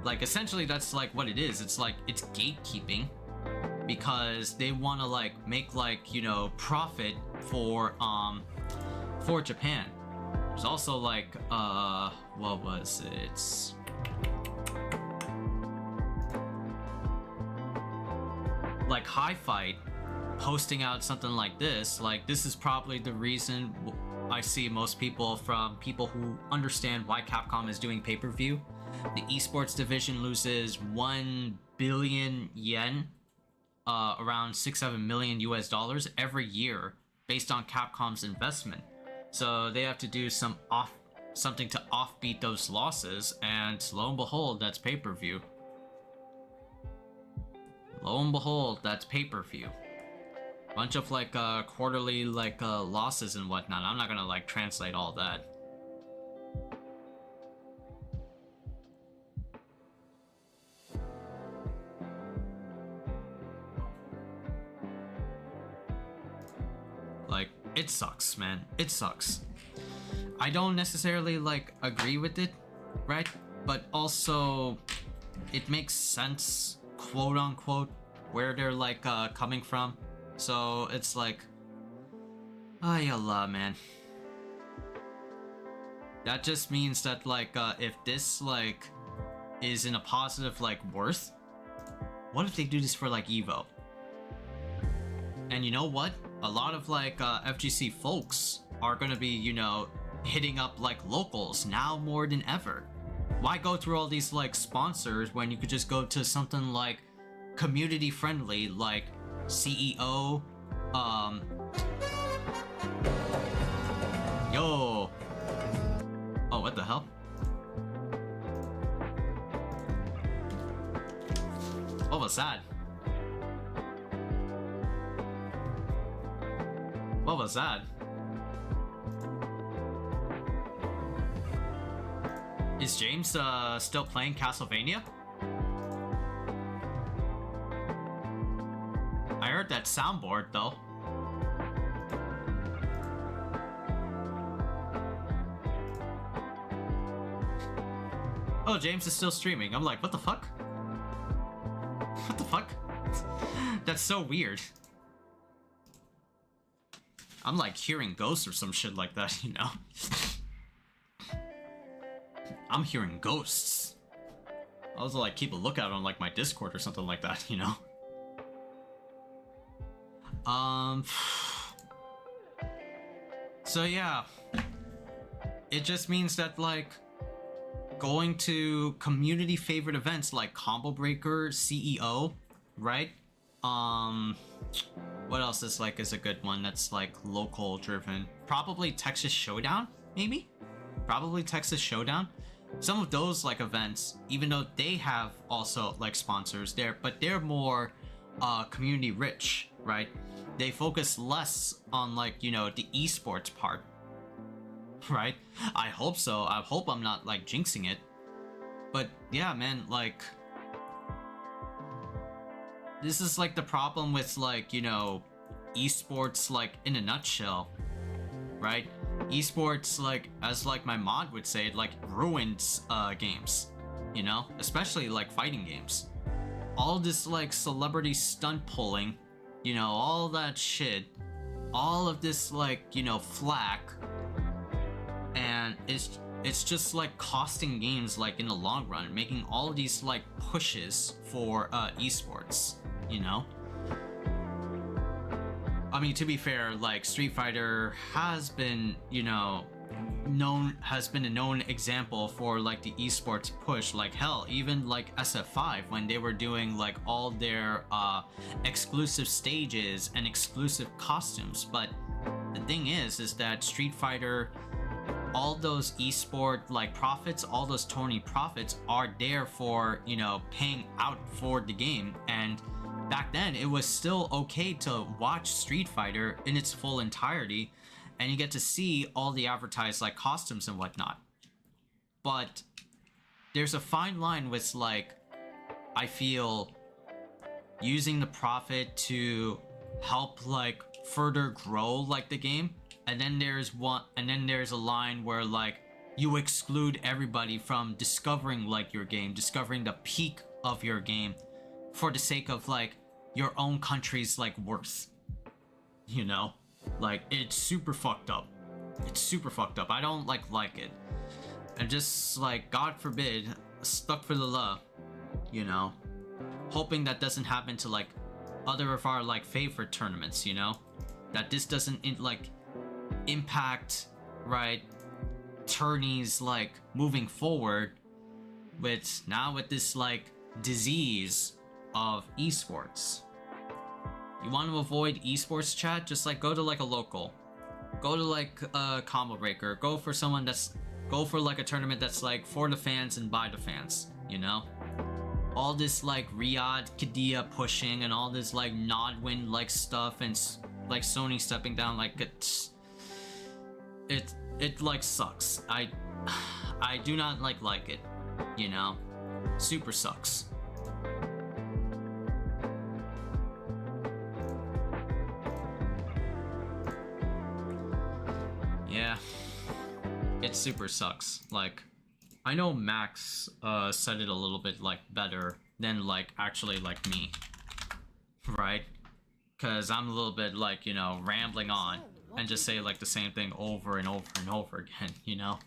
Like, essentially that's like what it is. It's like, it's gatekeeping because they want to like make like, you know, profit for Japan. There's also like what was it? Like High Fight posting out something like this. Like, this is probably the reason I see most people who understand why Capcom is doing pay-per-view. The esports division loses 1 billion yen, around 6-7 million US dollars every year based on Capcom's investment. So they have to do something to offbeat those losses, and lo and behold, that's pay-per-view. Lo and behold, that's pay-per-view. Bunch of like quarterly like losses and whatnot. I'm not gonna like translate all that. Like, it sucks, man. It sucks. I don't necessarily like agree with it, right? But also it makes sense, quote unquote, where they're like coming from. So it's like, ay Allah, man. That just means that like if this like is in a positive like worth, what if they do this for like Evo? And you know what? A lot of like FGC folks are gonna be, you know, hitting up like locals now more than ever. Why go through all these like sponsors when you could just go to something like community friendly, like CEO, yo. Oh, what the hell? What was that? What was that? Is James still playing Castlevania? I heard that soundboard though. Oh, James is still streaming. I'm like, what the fuck? What the fuck? That's so weird. I'm like hearing ghosts or some shit like that, you know? I'm hearing ghosts. I was like, keep a lookout on like my Discord or something like that, you know? So yeah. It just means that like going to community favorite events like Combo Breaker, CEO, right? What else is like is a good one that's like local driven? Probably Texas Showdown, maybe? Probably Texas Showdown. Some of those like events, even though they have also like sponsors there, but they're more community rich, right? They focus less on like, you know, the esports part, right? I hope so. I hope I'm not like jinxing it. But yeah, man, like this is like the problem with like, you know, esports like in a nutshell, right? Esports, like as like my mod would say, it like ruins games, you know, especially like fighting games. All this like celebrity stunt pulling, you know, all that shit, all of this like, you know, flack, and it's just like costing games like in the long run, making all of these like pushes for esports, you know. I mean, to be fair, like Street Fighter has been, you know, has been a known example for like the esports push. Like hell, even like SF5 when they were doing like all their exclusive stages and exclusive costumes. But the thing is that Street Fighter, all those esport like profits, all those tourney profits are there for, you know, paying out for the game. And back then it was still okay to watch Street Fighter in its full entirety, and you get to see all the advertised like costumes and whatnot. But there's a fine line with like, I feel, using the profit to help like further grow like the game, and then there's a line where like you exclude everybody from discovering like your game, discovering the peak of your game for the sake of like your own country's like worth, you know. Like it's super fucked up. It's super fucked up. I don't like it. And just like, God forbid, stuck for the love, you know, hoping that doesn't happen to like other of our like favorite tournaments, you know, that this doesn't like impact, right, tourneys like moving forward with this like disease of esports. You want to avoid esports chat? Just like go to like a local, go to like a Combo Breaker, go for like a tournament that's like for the fans and by the fans, you know. All this like Riyadh Qadiyah pushing and all this like Nodwin like stuff and like Sony stepping down, like it like sucks. I do not like it, you know. Super sucks. Yeah. It super sucks. Like, I know Max said it a little bit like better than like actually like me, right? Because I'm a little bit like, you know, rambling on and just say like the same thing over and over and over again, you know?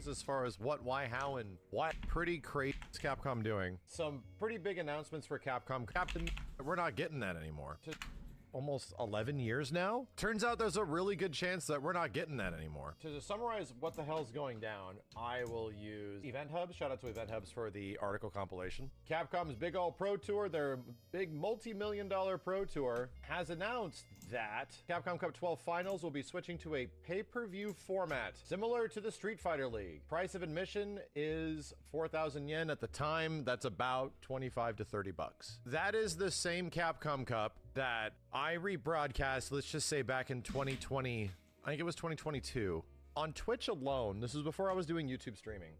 As far as what, why, how, and what. Pretty crazy is Capcom doing. Some pretty big announcements for Capcom. Captain, we're not getting that anymore. Almost 11 years now? Turns out there's a really good chance that we're not getting that anymore. To summarize what the hell's going down, I will use Event Hubs. Shout out to Event Hubs for the article compilation. Capcom's Big All Pro Tour, their big multi-million-dollar pro tour, has announced that Capcom Cup 12 finals will be switching to a pay-per-view format, similar to the Street Fighter League. Price of admission is 4,000 yen at the time. That's about 25 to 30 bucks. That is the same Capcom Cup that I rebroadcast, let's just say back in 2020, I think it was 2022, on Twitch alone. This was before I was doing YouTube streaming.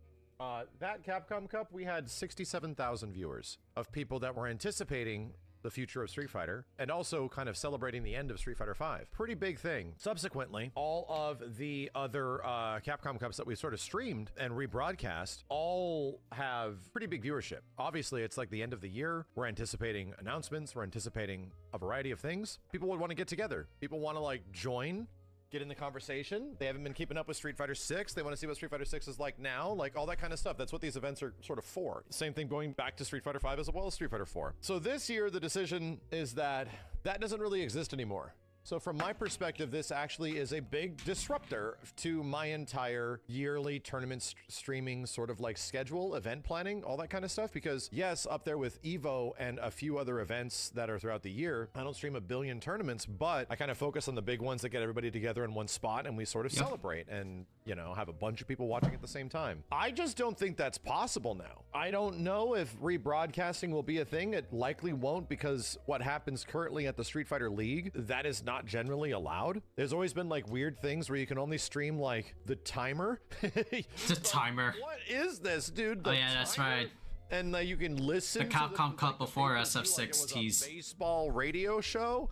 That Capcom Cup, we had 67,000 viewers of people that were anticipating the future of Street Fighter, and also kind of celebrating the end of Street Fighter V. Pretty big thing. Subsequently, all of the other Capcom Cups that we sort of streamed and rebroadcast all have pretty big viewership. Obviously, it's like the end of the year. We're anticipating announcements. We're anticipating a variety of things. People would want to get together. People want to like join, get in the conversation. They haven't been keeping up with Street Fighter 6. They want to see what Street Fighter 6 is like now, like all that kind of stuff. That's what these events are sort of for. Same thing going back to Street Fighter 5 as well as Street Fighter 4. So this year, the decision is that that doesn't really exist anymore. So from my perspective, this actually is a big disruptor to my entire yearly tournament streaming sort of like schedule, event planning, all that kind of stuff. Because yes, up there with Evo and a few other events that are throughout the year, I don't stream a billion tournaments, but I kind of focus on the big ones that get everybody together in one spot and we sort of celebrate and, you know, have a bunch of people watching at the same time. I just don't think that's possible now. I don't know if rebroadcasting will be a thing. It likely won't, because what happens currently at the Street Fighter League, that is not generally allowed. There's always been like weird things where you can only stream like the timer. The timer. What is this, dude? Oh yeah, that's right. And you can listen the Capcom Cup before SF6 tease. Baseball radio show.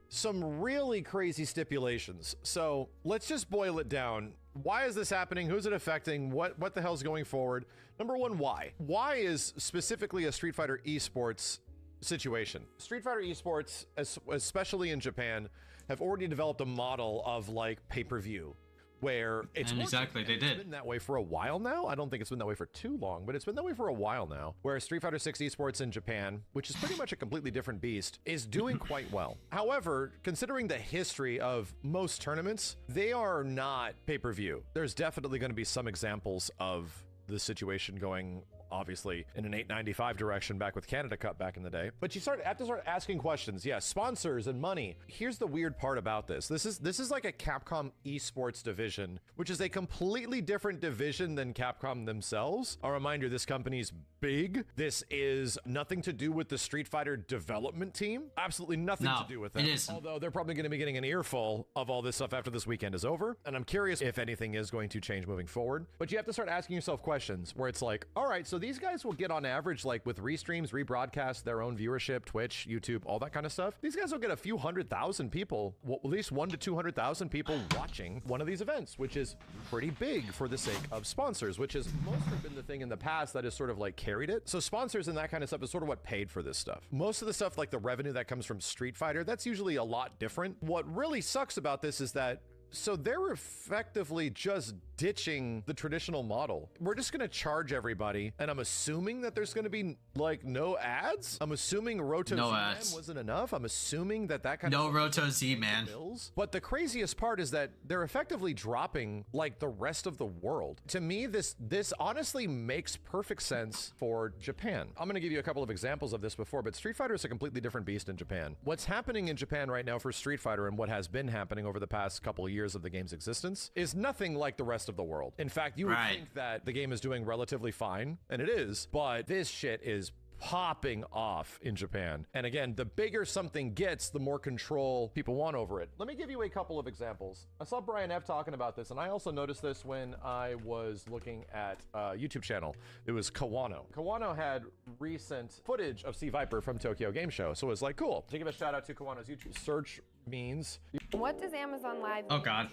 Some really crazy stipulations. So let's just boil it down. Why is this happening? Who's it affecting? What the hell's going forward? Number one, why? Why is specifically a Street Fighter esports situation? Street Fighter esports, especially in Japan, have already developed a model of like pay-per-view, where it's exactly they did. It's been that way for a while now. I don't think it's been that way for too long, but it's been that way for a while now, where Street Fighter 6 esports in Japan, which is pretty much a completely different beast, is doing quite well. However, considering the history of most tournaments, they are not pay-per-view. There's definitely going to be some examples of the situation going obviously in an 895 direction back with Canada Cup back in the day. But you have to start asking questions. Yeah, sponsors and money. Here's the weird part about this. This is like a Capcom esports division, which is a completely different division than Capcom themselves. A reminder, this company's big. This is nothing to do with the Street Fighter development team. Absolutely nothing to do with it. Although they're probably going to be getting an earful of all this stuff after this weekend is over. And I'm curious if anything is going to change moving forward. But you have to start asking yourself questions where it's like, all right, so these guys will get on average, like with restreams, rebroadcasts, their own viewership, Twitch, YouTube, all that kind of stuff. These guys will get a few 100,000 people, well, at least 100 to 200,000 people watching one of these events, which is pretty big for the sake of sponsors, which has mostly been the thing in the past that has sort of like carried it. So sponsors and that kind of stuff is sort of what paid for this stuff. Most of the stuff, like the revenue that comes from Street Fighter, that's usually a lot different. What really sucks about this is that so they're effectively just ditching the traditional model. We're just gonna charge everybody, and I'm assuming that there's gonna be like no ads. I'm assuming Roto Z-Man wasn't enough. I'm assuming that kind of Roto Z-Man. But the craziest part is that they're effectively dropping like the rest of the world. To me, this honestly makes perfect sense for Japan. I'm gonna give you a couple of examples of this before, but Street Fighter is a completely different beast in Japan. What's happening in Japan right now for Street Fighter, and what has been happening over the past couple of years of the game's existence, is nothing like the rest of the world. In fact, you would think that the game is doing relatively fine, and it is, but this shit is popping off in Japan. And again, the bigger something gets, the more control people want over it. Let me give you a couple of examples. I saw Brian F talking about this, and I also noticed this when I was looking at a YouTube channel. It was Kawano. Kawano had recent footage of C. Viper from Tokyo Game Show, so it was like, cool. To give a shout out to Kawano's YouTube. Search means... What does Amazon Live Oh god.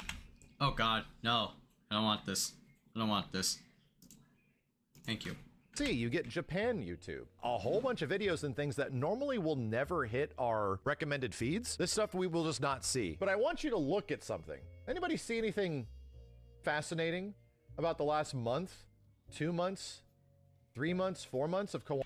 Oh god. No. I don't want this. I don't want this. Thank you. See, you get Japan YouTube. A whole bunch of videos and things that normally will never hit our recommended feeds. This stuff we will just not see. But I want you to look at something. Anybody see anything fascinating about the last month, 2 months, 3 months, 4 months of Kawano?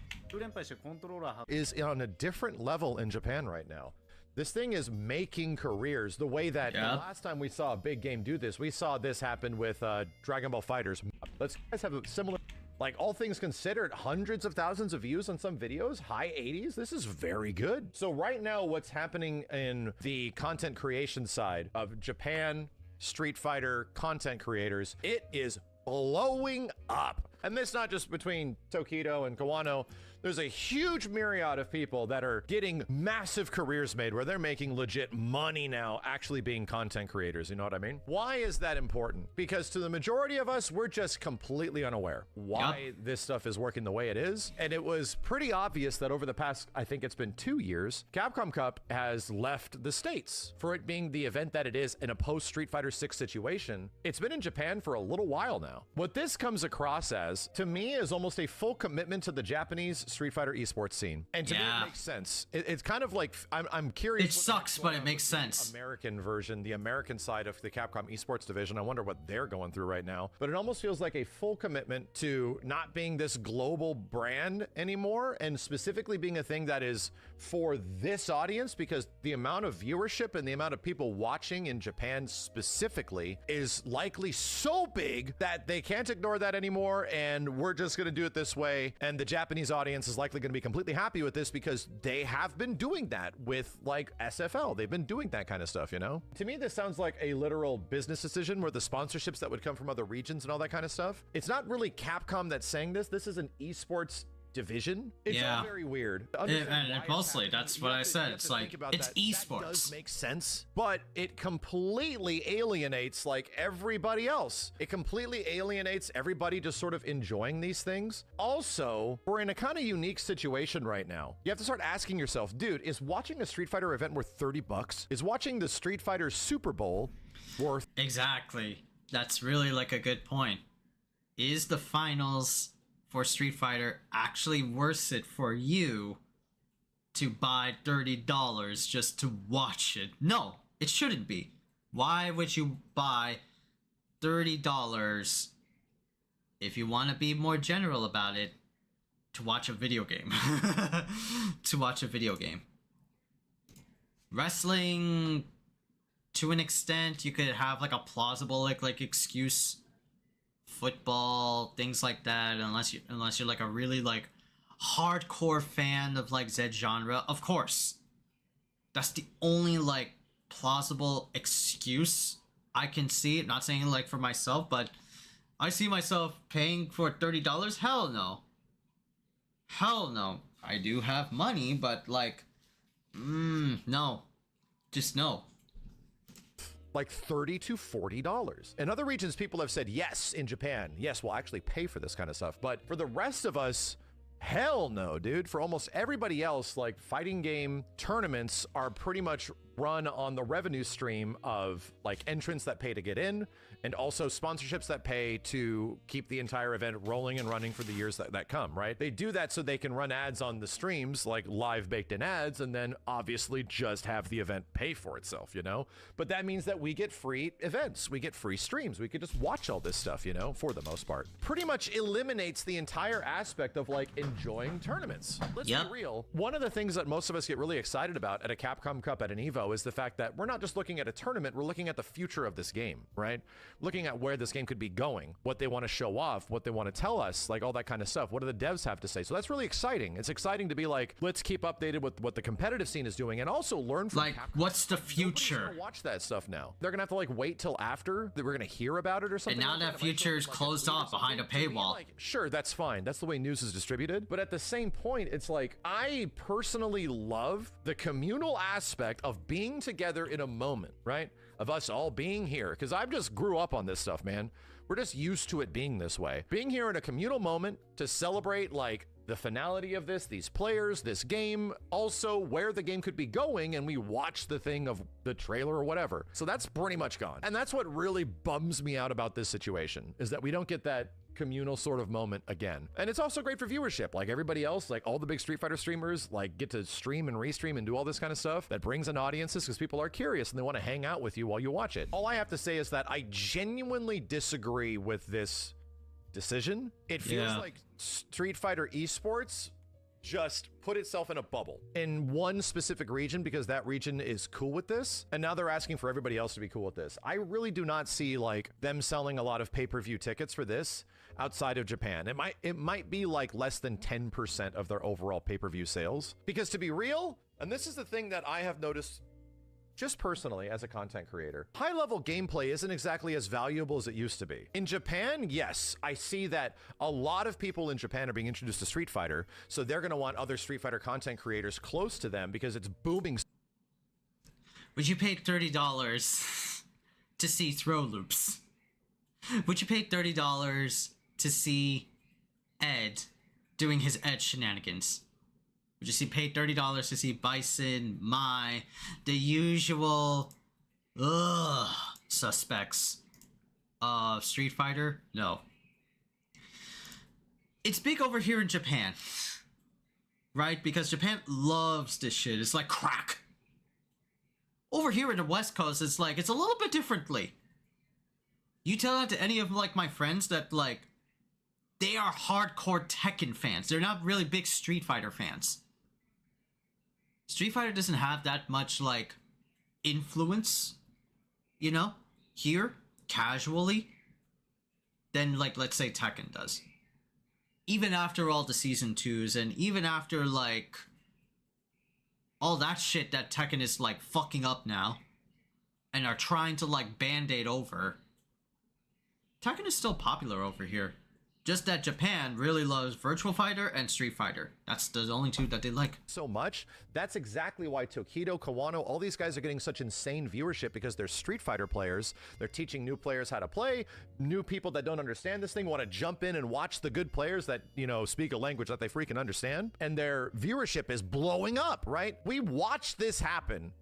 Is on a different level in Japan right now. This thing is making careers the way that the last time we saw a big game do this, we saw this happen with Dragon Ball FighterZ. Let's guys have a similar... Like, all things considered, hundreds of thousands of views on some videos, high 80s. This is very good. So right now, what's happening in the content creation side of Japan, Street Fighter content creators, it is blowing up. And this not just between Tokido and Kawano. There's a huge myriad of people that are getting massive careers made where they're making legit money now actually being content creators, you know what I mean? Why is that important? Because to the majority of us, we're just completely unaware why this stuff is working the way it is. And it was pretty obvious that over the past, I think it's been 2 years, Capcom Cup has left the States. For it being the event that it is in a post Street Fighter 6 situation, it's been in Japan for a little while now. What this comes across as, to me, is almost a full commitment to the Japanese Street Fighter esports scene. And to me, it makes sense. It's kind of like, I'm curious. It sucks, but it makes sense. American version, the American side of the Capcom esports division. I wonder what they're going through right now. But it almost feels like a full commitment to not being this global brand anymore, and specifically being a thing that is for this audience, because the amount of viewership and the amount of people watching in Japan specifically is likely so big that they can't ignore that anymore, and we're just going to do it this way. And the Japanese audience is likely going to be completely happy with this because they have been doing that with like SFL. They've been doing that kind of stuff, you know? To me, this sounds like a literal business decision where the sponsorships that would come from other regions and all that kind of stuff. It's not really Capcom that's saying this. This is an esports division. It's all very weird. And mostly, that's what I said. It's like, it's esports. That does make sense, but it completely alienates like everybody else. It completely alienates everybody just sort of enjoying these things. Also, we're in a kind of unique situation right now. You have to start asking yourself, dude, is watching a Street Fighter event worth 30 bucks? Is watching the Street Fighter Super Bowl worth... Exactly. That's really like a good point. Is the finals for Street Fighter actually worth it for you to buy $30 just to watch it? No, it shouldn't be. Why would you buy $30 if you want to be more general about it to watch a video game? To watch a video game. Wrestling, to an extent, you could have like a plausible like excuse. Football, things like that, unless you're like a really like hardcore fan of like Z genre, of course. That's the only like plausible excuse I can see. Not saying like for myself, but I see myself paying for $30. Hell no. Hell no. I do have money, but like, no. Just no. Like $30 to $40. In other regions, people have said, yes, in Japan, yes, we'll actually pay for this kind of stuff. But for the rest of us, hell no, dude. For almost everybody else, like fighting game tournaments are pretty much run on the revenue stream of like entrants that pay to get in, and also sponsorships that pay to keep the entire event rolling and running for the years that come, right? They do that so they can run ads on the streams, like live baked in ads, and then obviously just have the event pay for itself, you know? But that means that we get free events, we get free streams, we could just watch all this stuff, you know, for the most part. Pretty much eliminates the entire aspect of like enjoying tournaments. Let's be real. One of the things that most of us get really excited about at a Capcom Cup, at an EVO, info is the fact that we're not just looking at a tournament, we're looking at the future of this game, right? Looking at where this game could be going, what they want to show off, what they want to tell us, like all that kind of stuff. What do the devs have to say? So that's really exciting. It's exciting to be like, let's keep updated with what the competitive scene is doing and also learn from Like, Capcom. what's the Nobody's future? gonna watch that stuff now. They're gonna have to like wait till after that we're gonna hear about it or something. And now like that future is Like, closed or off behind a something. To me, paywall. like, sure, that's fine. That's the way news is distributed. But at the same point, it's like, I personally love the communal aspect of being together in a moment, right? Of us all being here. Because I've just grew up on this stuff, man. We're just used to it being this way. Being here in a communal moment to celebrate like the finality of this, these players, this game, also where the game could be going, and we watch the thing of the trailer or whatever. So that's pretty much gone. And that's what really bums me out about this situation, is that we don't get that communal sort of moment again. And it's also great for viewership. Like everybody else, like all the big Street Fighter streamers, like get to stream and restream and do all this kind of stuff that brings in audiences because people are curious and they want to hang out with you while you watch it. All I have to say is that I genuinely disagree with this decision. It feels like Street Fighter esports just put itself in a bubble in one specific region because that region is cool with this, and now they're asking for everybody else to be cool with this. I really do not see like them selling a lot of pay-per-view tickets for this outside of Japan. It might be like less than 10% of their overall pay-per-view sales, because to be real, and this is the thing that I have noticed just personally as a content creator, high-level gameplay isn't exactly as valuable as it used to be. In Japan, yes, I see that a lot of people in Japan are being introduced to Street Fighter, so they're going to want other Street Fighter content creators close to them because it's booming. Would you pay $30 to see throw loops? Would you pay $30 to see Ed doing his Ed shenanigans? Would you pay $30 to see Bison, Mai, the usual suspects of Street Fighter? No. It's big over here in Japan, right? Because Japan loves this shit. It's like crack. Over here in the West Coast, it's like, it's a little bit differently. You tell that to any of like my friends that like, they are hardcore Tekken fans. They're not really big Street Fighter fans. Street Fighter doesn't have that much like influence, you know, here casually than like, let's say Tekken does. Even after all the season 2s and even after like all that shit that Tekken is like fucking up now and are trying to like band-aid over, Tekken is still popular over here. Just that Japan really loves Virtual Fighter and Street Fighter. That's the only two that they like. So much. That's exactly why Tokido, Kawano, all these guys are getting such insane viewership, because they're Street Fighter players. They're teaching new players how to play. New people that don't understand this thing want to jump in and watch the good players that, you know, speak a language that they freaking understand. And their viewership is blowing up, right? We watched this happen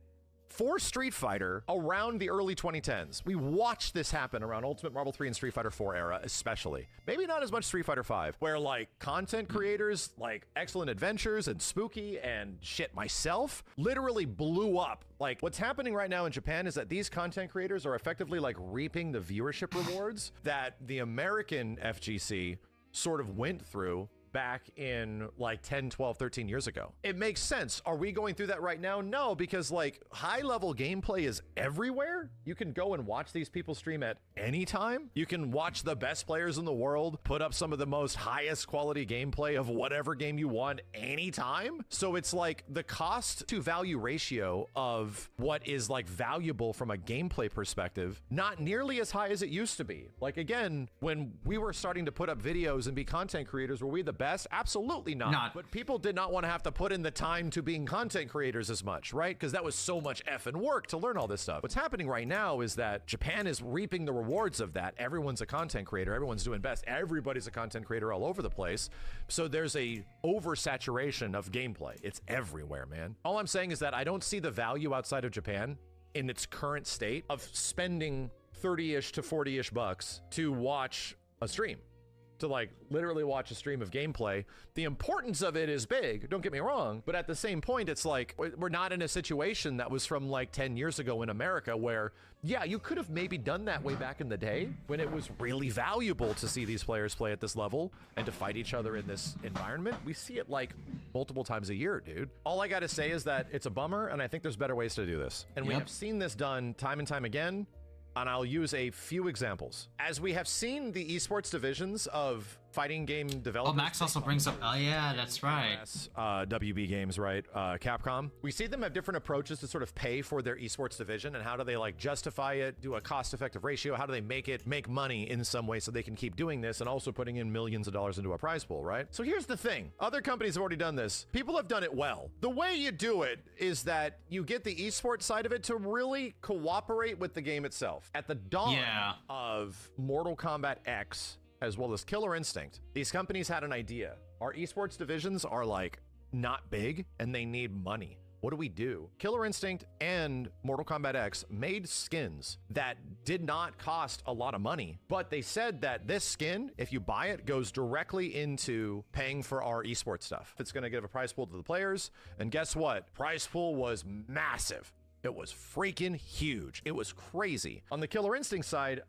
for Street Fighter around the early 2010s. We watched this happen around Ultimate Marvel 3 and Street Fighter 4 era, especially. Maybe not as much Street Fighter 5, where like content creators like Excellent Adventures and Spooky and shit myself literally blew up. Like what's happening right now in Japan is that these content creators are effectively like reaping the viewership rewards that the American FGC sort of went through back in like 10, 12, 13 years ago. It makes sense. Are we going through that right now? No, because like high level gameplay is everywhere. You can go and watch these people stream at any time. You can watch the best players in the world put up some of the most highest quality gameplay of whatever game you want anytime. So it's like the cost to value ratio of what is like valuable from a gameplay perspective, not nearly as high as it used to be. Like again, when we were starting to put up videos and be content creators, were we the best? Absolutely not. But people did not want to have to put in the time to being content creators as much, right? Because that was so much effing work to learn all this stuff. What's happening right now is that Japan is reaping the rewards of that. Everyone's a content creator. Everyone's doing best. Everybody's a content creator all over the place. So there's a oversaturation of gameplay. It's everywhere, man. All I'm saying is that I don't see the value outside of Japan in its current state of spending 30-ish to 40-ish bucks to watch a stream. to like literally watch a stream of gameplay. The importance of it is big, don't get me wrong, but at the same point, it's like we're not in a situation that was from like 10 years ago in America where, yeah, you could have maybe done that way back in the day when it was really valuable to see these players play at this level and to fight each other in this environment. We see it like multiple times a year, dude. All I gotta say is that it's a bummer, and I think there's better ways to do this. And we have seen this done time and time again, and I'll use a few examples. As we have seen the esports divisions of fighting game developers. Oh, Max also brings up. Oh yeah, that's right. WB Games, right? Capcom. We see them have different approaches to sort of pay for their esports division, and how do they like justify it, do a cost-effective ratio? How do they make money in some way so they can keep doing this and also putting in millions of dollars into a prize pool, right? So here's the thing: other companies have already done this. People have done it well. The way you do it is that you get the esports side of it to really cooperate with the game itself. At the dawn of Mortal Kombat X, as well as Killer Instinct, these companies had an idea. Our esports divisions are like not big and they need money. What do? Killer Instinct and Mortal Kombat X made skins that did not cost a lot of money, but they said that this skin, if you buy it, goes directly into paying for our esports stuff. It's gonna give a prize pool to the players, and guess what? Prize pool was massive. It was freaking huge. It was crazy. On the Killer Instinct side,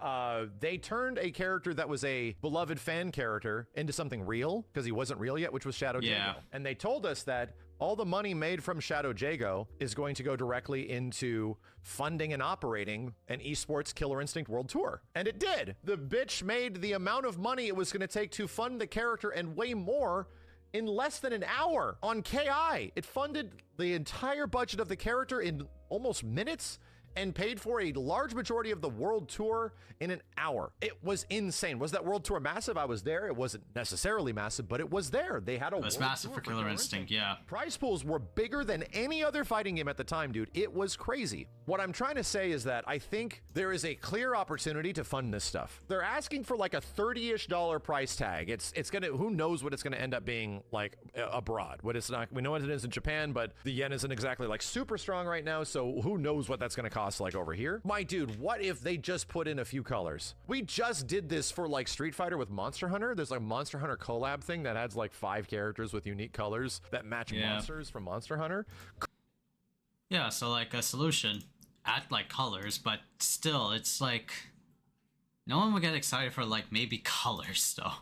they turned a character that was a beloved fan character into something real, because he wasn't real yet, which was Shadow Jago. And they told us that all the money made from Shadow Jago is going to go directly into funding and operating an esports Killer Instinct World Tour. And it did. The bitch made the amount of money it was going to take to fund the character and way more in less than an hour on KI. It funded the entire budget of the character in almost minutes and paid for a large majority of the world tour in an hour. It was insane. Was that world tour massive? I was there. It wasn't necessarily massive, but it was there. They had a. It was massive for Killer Instinct, yeah. Prize pools were bigger than any other fighting game at the time, dude. It was crazy. What I'm trying to say is that I think there is a clear opportunity to fund this stuff. They're asking for like a $30-ish price tag. It's gonna, who knows what it's gonna end up being like abroad. What it's not, we know what it is in Japan, but the yen isn't exactly like super strong right now, so who knows what that's gonna cost like over here. My dude, what if they just put in a few colors? We just did this for like Street Fighter with Monster Hunter. There's like a Monster Hunter collab thing that adds like 5 characters with unique colors that match monsters from Monster Hunter. Yeah, so like a solution, add like colors, but still, it's like no one would get excited for like maybe colors though.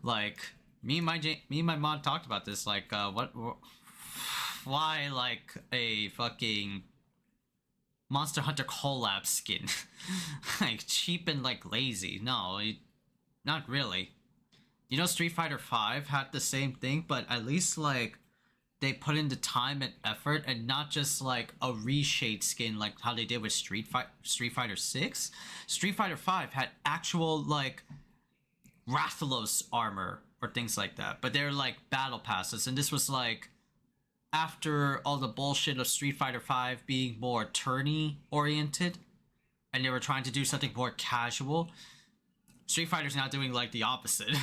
Like me and my mom talked about this. Like, why like a fucking Monster Hunter collab skin? Like cheap and like lazy. No, not really. You know, Street Fighter 5 had the same thing, but at least like they put in the time and effort, and not just like a reshade skin like how they did with Street Fighter 6. Street Fighter 5 had actual like Rathalos armor or things like that, but they're like battle passes, and this was like after all the bullshit of Street Fighter 5 being more tourney oriented, and they were trying to do something more casual. Street Fighter's now doing like the opposite.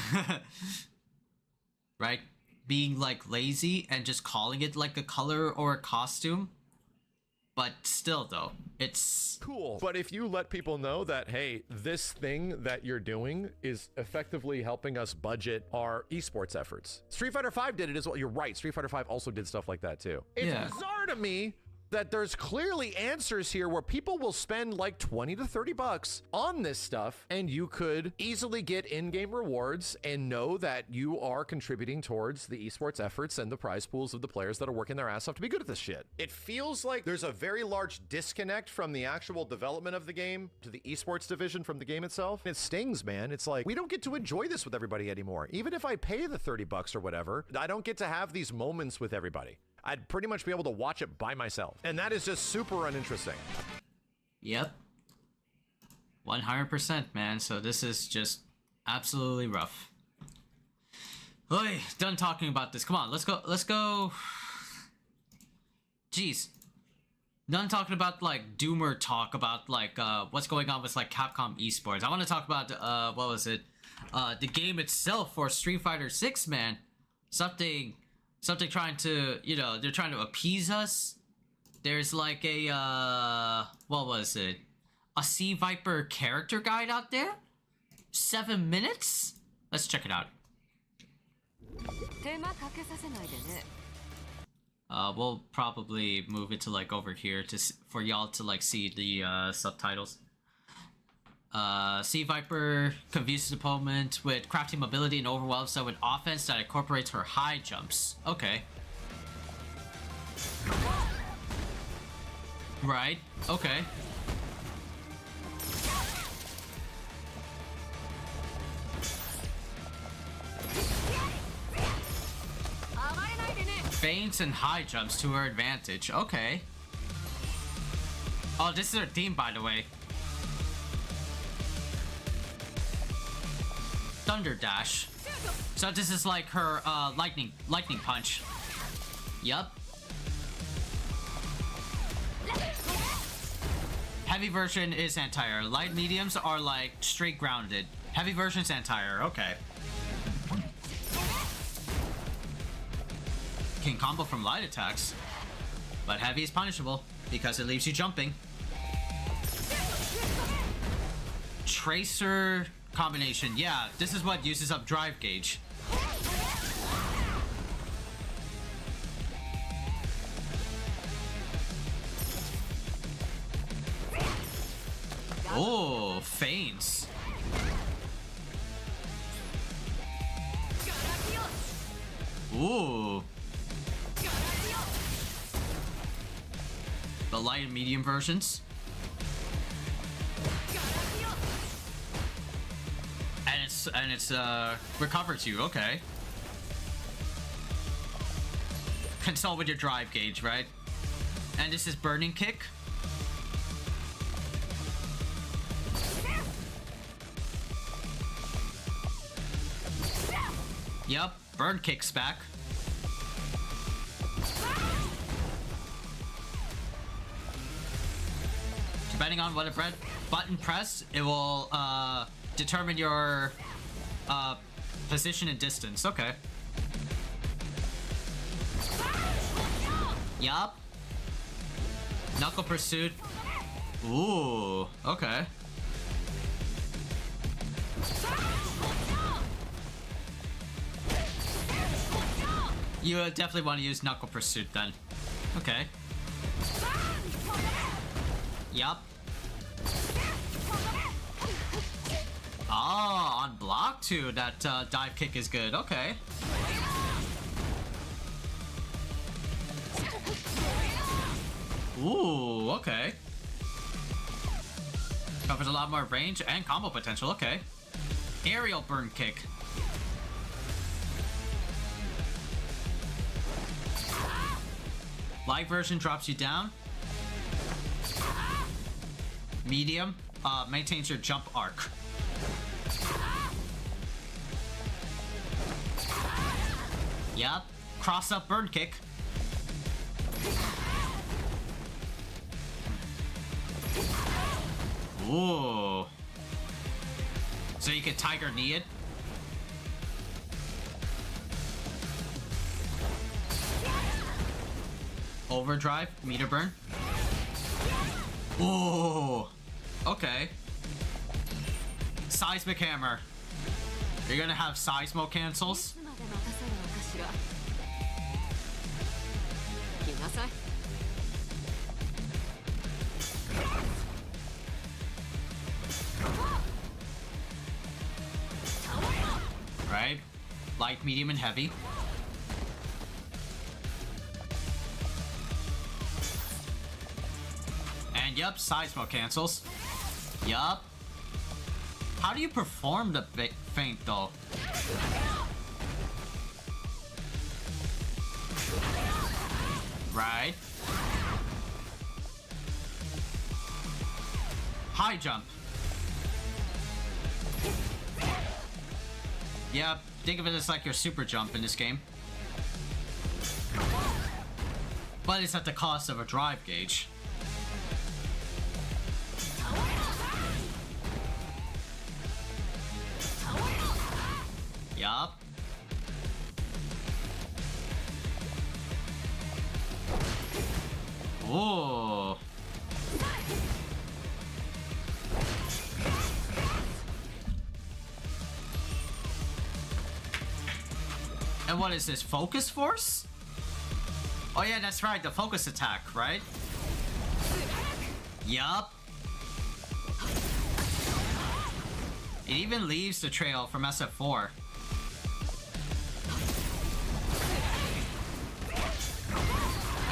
Right? Being like lazy and just calling it like a color or a costume. But still though, it's cool. But if you let people know that, hey, this thing that you're doing is effectively helping us budget our esports efforts. Street Fighter 5 did it as well. You're right. Street Fighter 5 also did stuff like that too. It's bizarre to me that there's clearly answers here where people will spend like 20 to 30 bucks on this stuff, and you could easily get in-game rewards and know that you are contributing towards the esports efforts and the prize pools of the players that are working their ass off to be good at this shit. It feels like there's a very large disconnect from the actual development of the game to the esports division from the game itself. It stings, man. It's like, we don't get to enjoy this with everybody anymore. Even if I pay the 30 bucks or whatever, I don't get to have these moments with everybody. I'd pretty much be able to watch it by myself. And that is just super uninteresting. Yep. 100%, man. So this is just absolutely rough. Oy, done talking about this. Come on, let's go. Jeez. Done talking about like doomer talk about like what's going on with like Capcom esports. I want to talk about what was it? The game itself for Street Fighter 6, man. Something trying to, you know, they're trying to appease us. There's like a, what was it? A Sea Viper character guide out there? 7 minutes? Let's check it out. We'll probably move it to like over here for y'all to like see the subtitles. Sea Viper confuses opponent with crafty mobility and overwhelms them with offense that incorporates her high jumps. Okay. Right. Okay. Feints and high jumps to her advantage. Okay. Oh, this is her theme, by the way. Thunder Dash. So this is like her lightning punch. Yup. Heavy version is anti-air. Light mediums are like straight grounded. Heavy version's anti-air. Okay. Can combo from light attacks, but heavy is punishable because it leaves you jumping. Tracer combination. Yeah, this is what uses up drive gauge. Oh, feints. Ooh. The light and medium versions. And it's recovers you, okay. Consult with your drive gauge, right? And this is burning kick. Yep, burn kick's back. Depending on what a button press, it will determine your position and distance. Okay. Yup. Knuckle pursuit. Ooh. Okay. You definitely want to use knuckle pursuit then. Okay. Yup. Oh, on block too, that dive kick is good. Okay. Ooh, okay. Covers a lot more range and combo potential. Okay. Aerial burn kick. Light version drops you down. Medium maintains your jump arc. Yep. Cross up burn kick. Ooh. So you can tiger knee it. Overdrive, meter burn. Ooh. Okay. Seismic hammer. You're gonna have seismo cancels. Right? Light, medium, and heavy. And yup, seismo cancels. Yup. How do you perform the feint though? Right. High jump. Yeah, think of it as like your super jump in this game. But it's at the cost of a drive gauge. Yup. Ooh. what is this? Focus Force? Oh yeah, that's right, the focus attack, right? Yup. It even leaves the trail from SF4.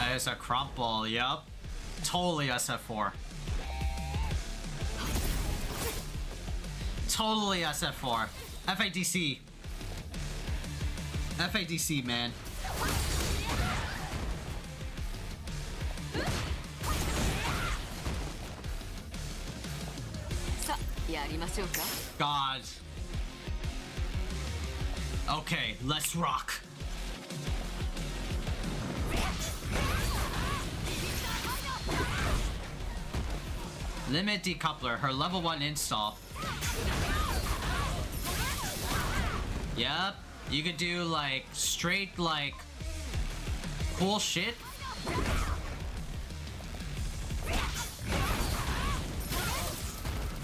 There's a crumple, yup. Totally SF4. Totally SF4. FADC. FADC, man. God. Okay, let's rock. Limit decoupler, her level 1 install. Yep, you could do like straight like cool shit.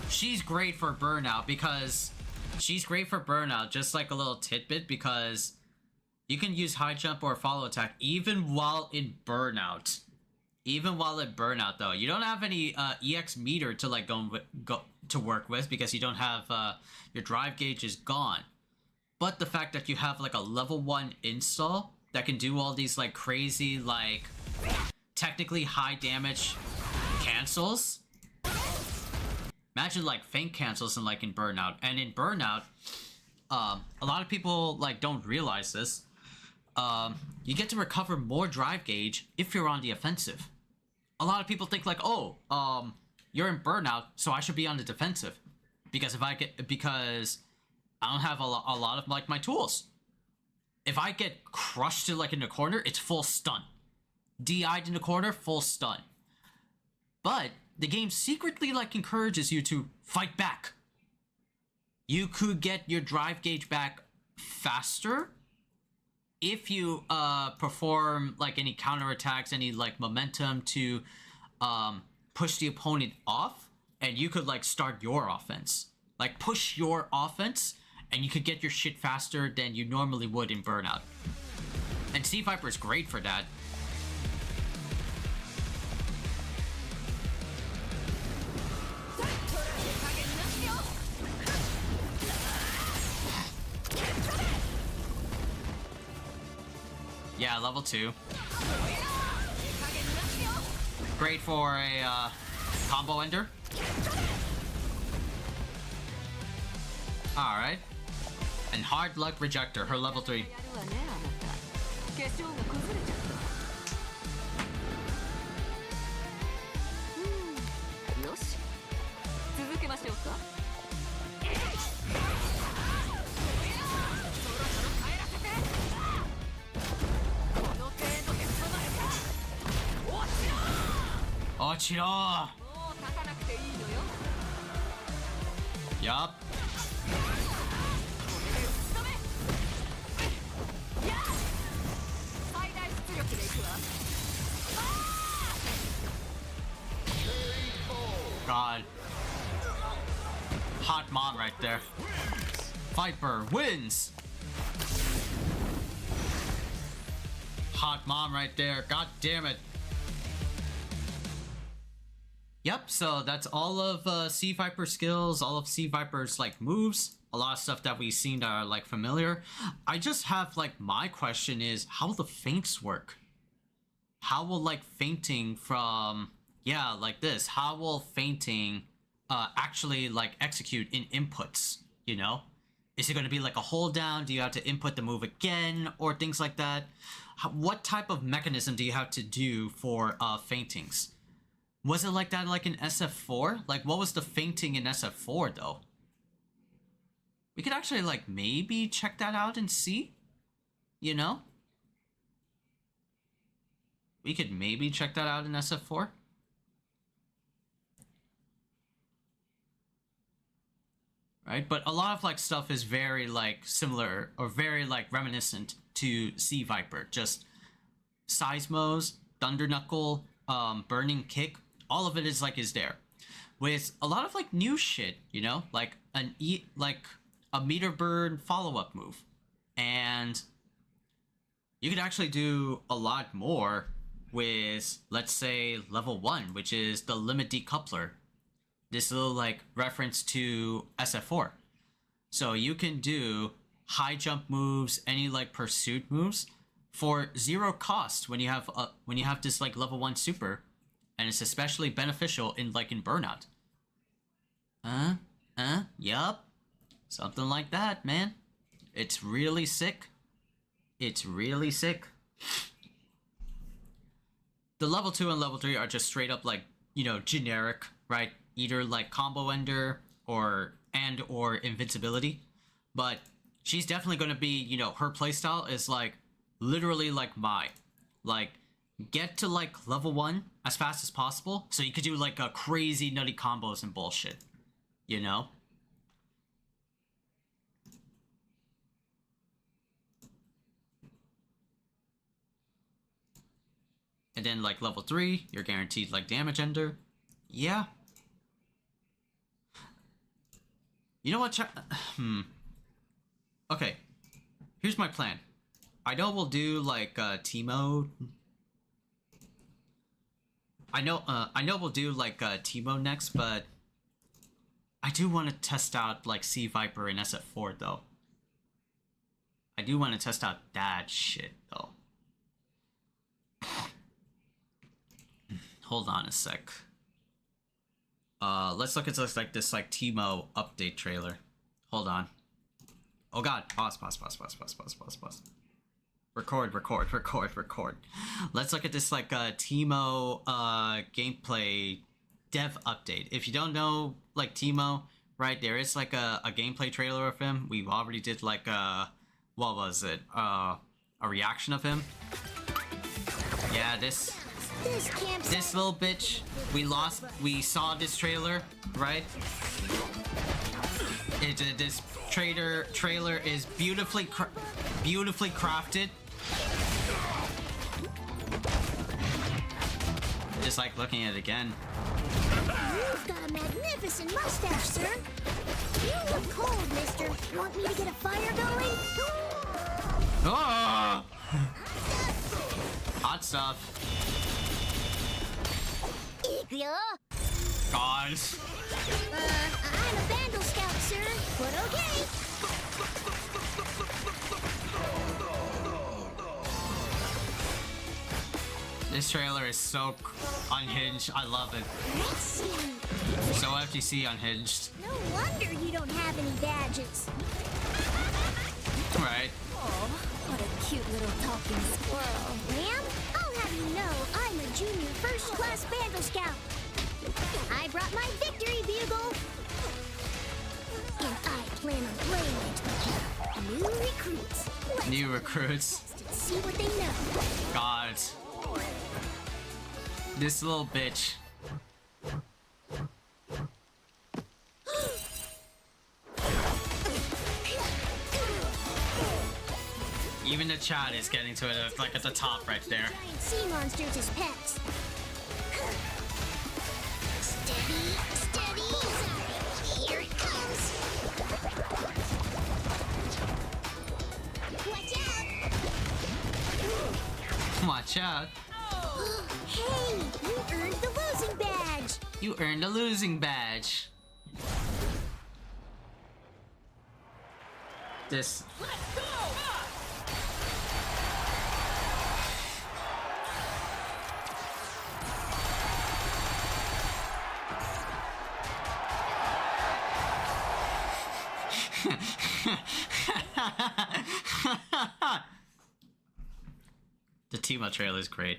She's great for burnout because just like a little tidbit, because you can use high jump or follow attack even while in burnout. Even while in burnout though, you don't have any EX meter to like go to work with because you don't have your drive gauge is gone. But the fact that you have like a level 1 install that can do all these like crazy like technically high damage cancels. Imagine like feint cancels in like in burnout. And in burnout, a lot of people like don't realize this. You get to recover more drive gauge if you're on the offensive. A lot of people think like, oh, you're in burnout, so I should be on the defensive because because I don't have a lot of like my tools. If I get crushed to like in the corner, it's full stun. DI'd in the corner, full stun. But the game secretly like encourages you to fight back. You could get your drive gauge back faster if you perform like any counterattacks, any like momentum to push the opponent off, and you could like start your offense. Like push your offense, and you could get your shit faster than you normally would in burnout. And Sea Viper is great for that. Yeah, level 2. Great for a combo ender. Alright. And Hard Luck Rejector, her level 3. Ochiro! Yup. God. Hot mom right there. Viper wins! Hot mom right there. God damn it. Yep, so that's all of Sea Viper skills, all of Sea Viper's like moves, a lot of stuff that we've seen that are like familiar. I just have like, my question is, how will the feints work? How will like feinting from, yeah, like this, how will feinting actually like execute in inputs, you know? Is it going to be like a hold down? Do you have to input the move again or things like that? What type of mechanism do you have to do for feintings? Was it like that like in SF4? Like what was the feinting in SF4 though? We could actually like maybe check that out and see, you know? We could maybe check that out in SF4. Right, but a lot of like stuff is very like similar or very like reminiscent to Sea Viper. Just Seismos, Thunder Knuckle, Burning Kick, all of it is like is there. With a lot of like new shit, you know, like a meter burn follow-up move. And you could actually do a lot more with, let's say, level 1, which is the limit decoupler. This little like reference to SF4. So you can do high jump moves, any like pursuit moves for 0 cost when you have this like level 1 super, and it's especially beneficial in burnout. Yup. Something like that, man. It's really sick. It's really sick. The level 2 and level 3 are just straight up like, generic, right? Either like combo ender or invincibility. But she's definitely going to be, her playstyle is like literally like like get to like level 1 as fast as possible so you could do like a crazy nutty combos and bullshit, And then like level 3, you're guaranteed like damage ender. Yeah. You know what? Okay. Here's my plan. I know we'll do like Teemo. I know we'll do like Teemo next, but I do want to test out like Sea Viper and SF4 though. I do want to test out that shit though. Hold on a sec. Let's look at this Teemo update trailer. Hold on. Oh god, pause. Record. Let's look at this like Teemo gameplay dev update. If you don't know like Teemo, right, there is like a gameplay trailer of him. We already did like what was it? A reaction of him. Yeah, this little bitch, we saw this trailer, right? This trailer is beautifully crafted. Just like looking at it again. You've got a magnificent mustache, sir. You look cold, mister. Want me to get a fire going? Oh! Hot stuff. God. I'm a Vandal Scout, sir, but okay. This trailer is so unhinged. I love it. Let's see. So FTC unhinged. No wonder you don't have any badges. Right. Oh, what a cute little talking squirrel. Ma'am, I'll have you know I'm a junior first-class Vandal Scout. I brought my victory bugle. And I plan on playing it. New recruits. New recruits. See what they know. God. This little bitch. Even the chat is getting to it, like at the top right there. Giant sea monsters as pets. Steady. Here it comes. Watch out. Hey, you earned the losing badge. You earned a losing badge. This. Let's go. The Teemo trailer is great.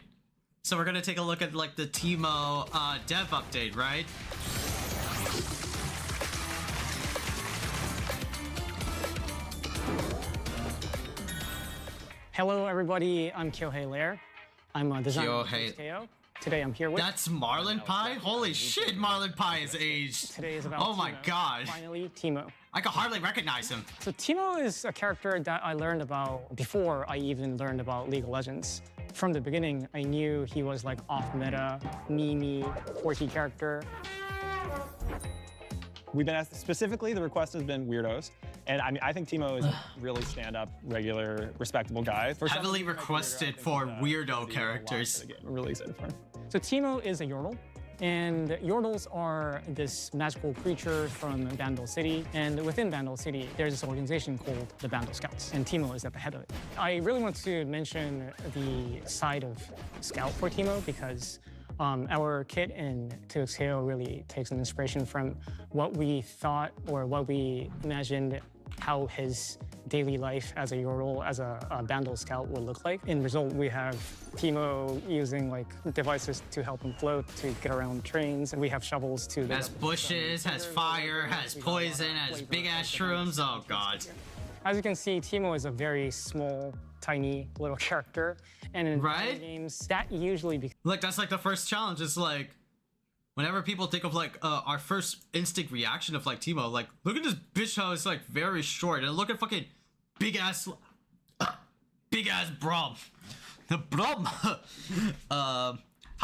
So we're gonna take a look at like the Teemo dev update, right? Hello, everybody. I'm Kyohei Lair. I'm a designer of KO. Today I'm here with... That's Marlin Pie? Holy shit, Marlin Pie is aged. Today is about Oh my Teemo. god. Finally, Teemo. I can hardly recognize him. So Teemo is a character that I learned about before I even learned about League of Legends. From the beginning, I knew he was like off-meta, meme-y, quirky character. We've been asked, specifically, the request has been weirdos. And I mean, I think Teemo is a really stand-up, regular, respectable guy. Heavily requested for weirdo characters. I'm really excited for him. So Teemo is a Yordle. And Yordles are this magical creature from Vandal City. And within Vandal City, there's this organization called the Vandal Scouts. And Teemo is at the head of it. I really want to mention the side of Scout for Teemo because our kit in Tuxedo really takes an inspiration from what we thought or what we imagined how his daily life as a Yordle, as a Vandal Scout would look like. In result, we have Teemo using like devices to help him float, to get around trains, and we have shovels to... Has bushes, has fire, has poison, has big-ass shrooms, oh god. As you can see, Teemo is a very small, tiny little character, and in right? games, that usually... Like, that's like the first challenge, it's like... Whenever people think of like our first instinct reaction of like Teemo, like look at this bitch how it's like very short, and look at fucking big ass Brom. The Brom. How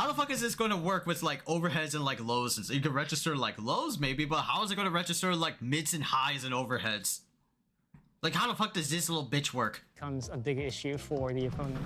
the fuck is this going to work with like overheads and like lows? You can register like lows maybe, but how is it going to register like mids and highs and overheads? Like how the fuck does this little bitch work? Becomes a big issue for the opponent.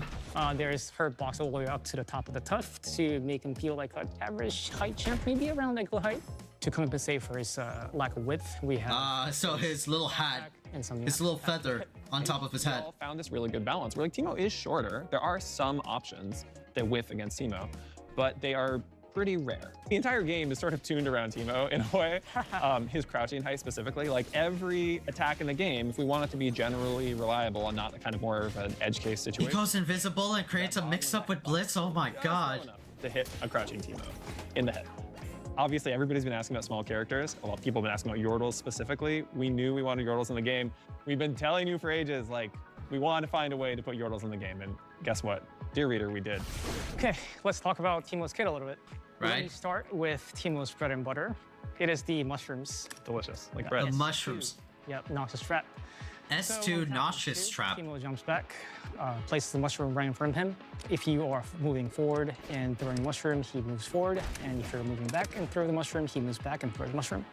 There's her box all the way up to the top of the tuft to make him feel like an average height champ, maybe around ankle height. To compensate for his lack of width, we have... so his little hat, his little feather on top of his head. We all found this really good balance. We're like, Teemo is shorter. There are some options that width against Teemo, but they are pretty rare. The entire game is sort of tuned around Teemo in a way. His crouching height specifically, like every attack in the game, if we want it to be generally reliable and not a kind of more of an edge case situation. He goes invisible and creates a mix-up with Blitz, oh my god. To hit a crouching Teemo in the head. Obviously, everybody's been asking about small characters. A lot of people have been asking about Yordles specifically. We knew we wanted Yordles in the game. We've been telling you for ages, like, we want to find a way to put Yordles in the game, and guess what? Dear reader, we did. Okay, let's talk about Teemo's kit a little bit. Right. We start with Teemo's bread and butter. It is the mushrooms. Delicious, like bread. The mushrooms. Yep, Noxus Trap. S2 Nauseous Trap. Teemo jumps back, places the mushroom right in front of him. If you are moving forward and throwing the mushroom, he moves forward. And if you're moving back and throw the mushroom, he moves back and throws the mushroom.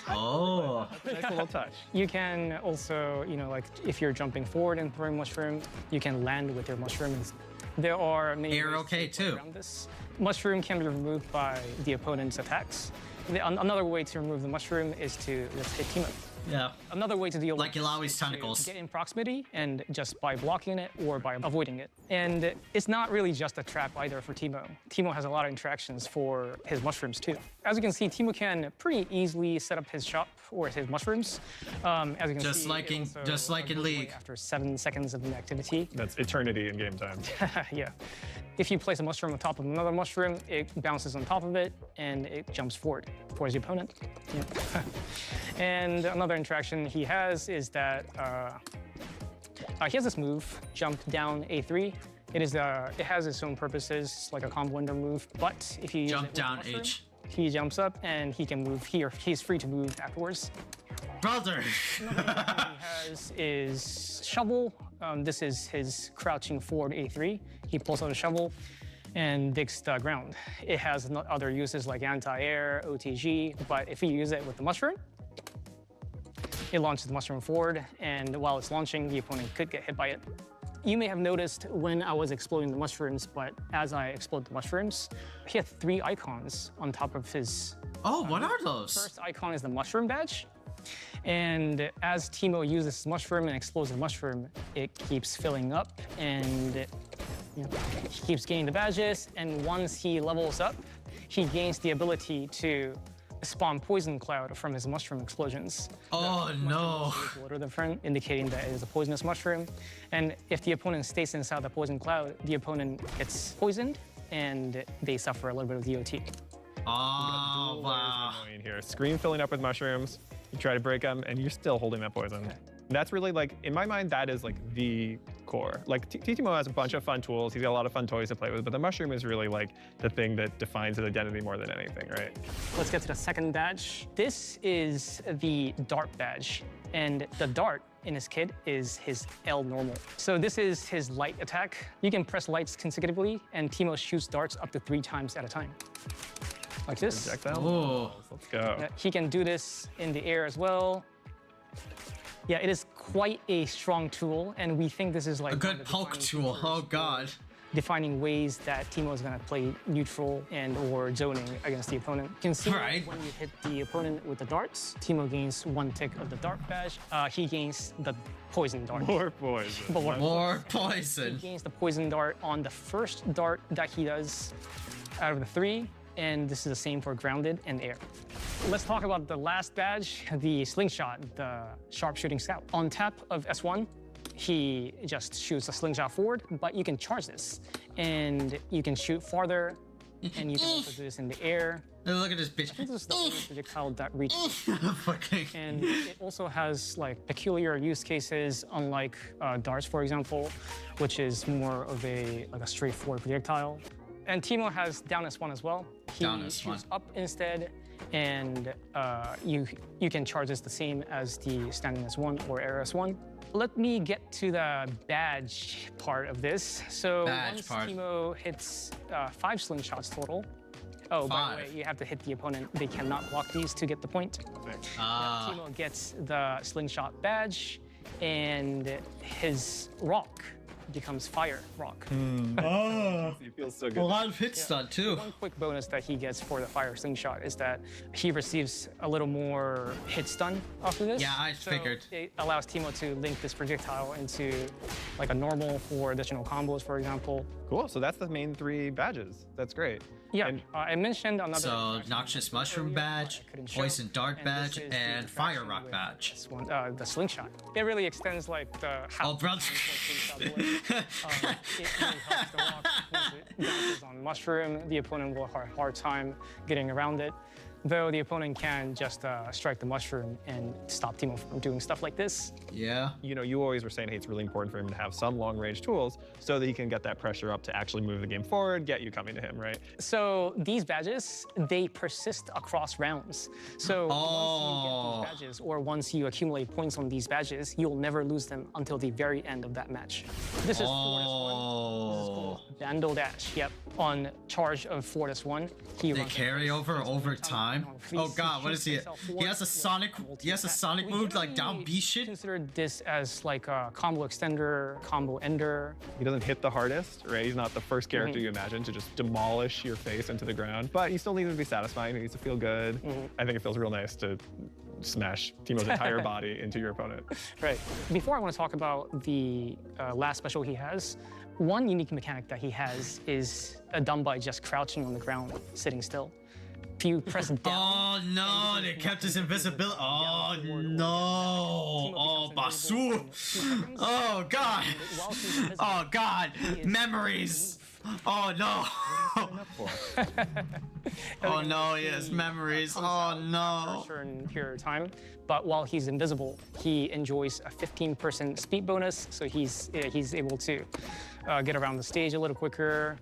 Oh. Nice little touch. You can also, you know, like if you're jumping forward and throwing mushroom, you can land with your mushrooms. There are many Air ways okay to play too. around this. Mushroom can be removed by the opponent's attacks. Another way to remove the mushroom is to just hit Teemo. Yeah. Another way to deal like with Ilawi's it is tentacles. to get in proximity and just by blocking it or by avoiding it. And it's not really just a trap either for Teemo. Teemo has a lot of interactions for his mushrooms too. As you can see, Teemo can pretty easily set up his shop or his mushrooms. As you can Just see, like in League. After 7 seconds of activity. That's eternity in game time. Yeah. If you place a mushroom on top of another mushroom, it bounces on top of it and it jumps forward towards the opponent. Yeah. And another interaction he has is that he has this move, jump down A3. It has its own purposes, like a combo window move. But if you jump down H, he jumps up and he can move here. He's free to move afterwards. Brother. Another thing he has is shovel. This is his crouching forward A3. He pulls out a shovel and digs the ground. It has other uses like anti-air, OTG, but if you use it with the mushroom, it launches the mushroom forward, and while it's launching, the opponent could get hit by it. You may have noticed when I was exploding the mushrooms, but as I explode the mushrooms, he had 3 icons on top of his... Oh, what are those? First icon is the mushroom badge. And as Teemo uses his mushroom and explodes the mushroom, it keeps filling up and he keeps gaining the badges. And once he levels up, he gains the ability to spawn poison cloud from his mushroom explosions. Oh no. A little different, indicating that it is a poisonous mushroom. And if the opponent stays inside the poison cloud, the opponent gets poisoned and they suffer a little bit of DOT. Oh, wow. Here. Screen filling up with mushrooms. You try to break them, and you're still holding that poison. That's really like, in my mind, that is like the core. Like Teemo has a bunch of fun tools. He's got a lot of fun toys to play with, but the mushroom is really like the thing that defines his identity more than anything, right? Let's get to the second badge. This is the dart badge, and the dart in his kit is his L normal. So this is his light attack. You can press lights consecutively, and Teemo shoots darts up to 3 times at a time. like this. Projectile. Oh. Let's go. He can do this in the air as well. Yeah, it is quite a strong tool, and we think this is like A one of good the poke defining tool. features Oh for god. defining ways that Teemo is going to play neutral and or zoning against the opponent. You can see Right. when you hit the opponent with the darts, Teemo gains 1 tick of the dart badge. He gains the poison dart. More poison. But what- More He poison. gains the poison dart on the first dart that he does out of the 3, and this is the same for grounded and air. Let's talk about the last badge, the slingshot, the sharpshooting scout. On tap of S1, he just shoots a slingshot forward, but you can charge this, and you can shoot farther, and you can also do this in the air. Look at this bitch. This is the only projectile that reaches. Fucking. And it also has like peculiar use cases, unlike darts, for example, which is more of a straightforward projectile. And Teemo has down S1 as well. He Down S1. shoots up instead, and you can charge this the same as the standing S1 or air S1. Let me get to the badge part of this. So Badge once part. Teemo hits 5 slingshots total. Oh, by the 5. way, you have to hit the opponent. They cannot block these to get the point. Ah. Teemo gets the slingshot badge, and his rock becomes fire rock. Oh. He feels so A good. lot of hit stun too. One quick bonus that he gets for the fire slingshot is that he receives a little more hit stun after this. Yeah, I So figured. it allows Teemo to link this projectile into like a normal for additional combos, for example. Cool. So that's the main 3 badges. That's great. Yeah, And I mentioned another. So interaction noxious earlier, mushroom but badge, I couldn't show. poison dart And badge, this is the and fire interaction rock with badge. this one, the slingshot. It really extends like the how Oh, brother. it really helps the rock. Once it bounces on mushroom, the opponent will have a hard time getting around it. Though the opponent can just strike the mushroom and stop Teemo from doing stuff like this. Yeah. you know, you always were saying, hey, it's really important for him to have some long-range tools so that he can get that pressure up to actually move the game forward, get you coming to him, right? So these badges, they persist across rounds. So once you get these badges, or once you accumulate points on these badges, you'll never lose them until the very end of that match. This is 4-1. This is called Vandal Dash. Yep. On charge of 4-1, he They runs carry over time. Oh god, what is he? He has a sonic. He has a sonic move like down B shit. Considered this as like a combo extender, combo ender. He doesn't hit the hardest, right? He's not the first character you imagine to just demolish your face into the ground, but he still needs to be satisfying. He needs to feel good. I think it feels real nice to smash Teemo's entire body into your opponent. Right. Before I want to talk about the last special he has, one unique mechanic that he has is done by just crouching on the ground, sitting still. If you press down. Oh no, they kept his invisibility. Oh no. Oh, Basu. Oh god. Oh god. Memories. Oh no. Oh no, yes, memories. Oh no. For a certain period of time, but while he's invisible, he enjoys a 15% speed bonus, so he's able to get around the stage a little quicker.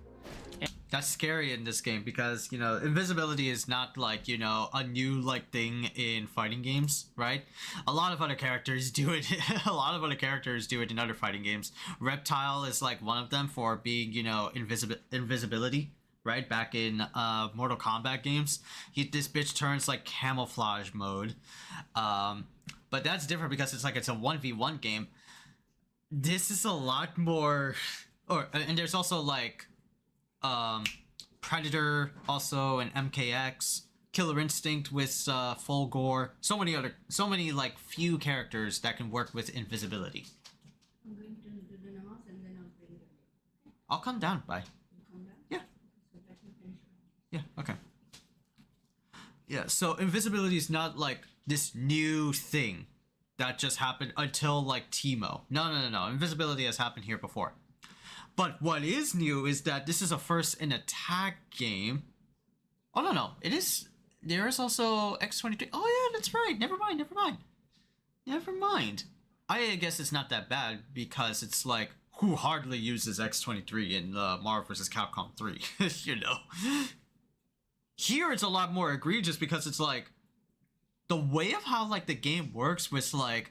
That's scary in this game because, you know, invisibility is not like, you know, a new like thing in fighting games, right? A lot of other characters do it. A lot of other characters do it in other fighting games. Reptile is like one of them for being, you know, invisibility, right? Back in Mortal Kombat games, this bitch turns like camouflage mode. But that's different because it's a 1v1 game. This is a lot more, and there's also like Predator, also an MKX, Killer Instinct with full gore. So many like few characters that can work with invisibility. I'm going to do the namaz and then I'll bring you. I'll come down. Bye. You come down? Yeah. So that you finish. Yeah. Okay. Yeah. So invisibility is not like this new thing that just happened until like Teemo. No. Invisibility has happened here before. But what is new is that this is a first in attack game. Oh no, it is. There is also X23. Oh yeah, that's right. Never mind. I guess it's not that bad because it's like who hardly uses X23 in Marvel vs. Capcom 3. You know. Here it's a lot more egregious because it's like the way of how like the game works with like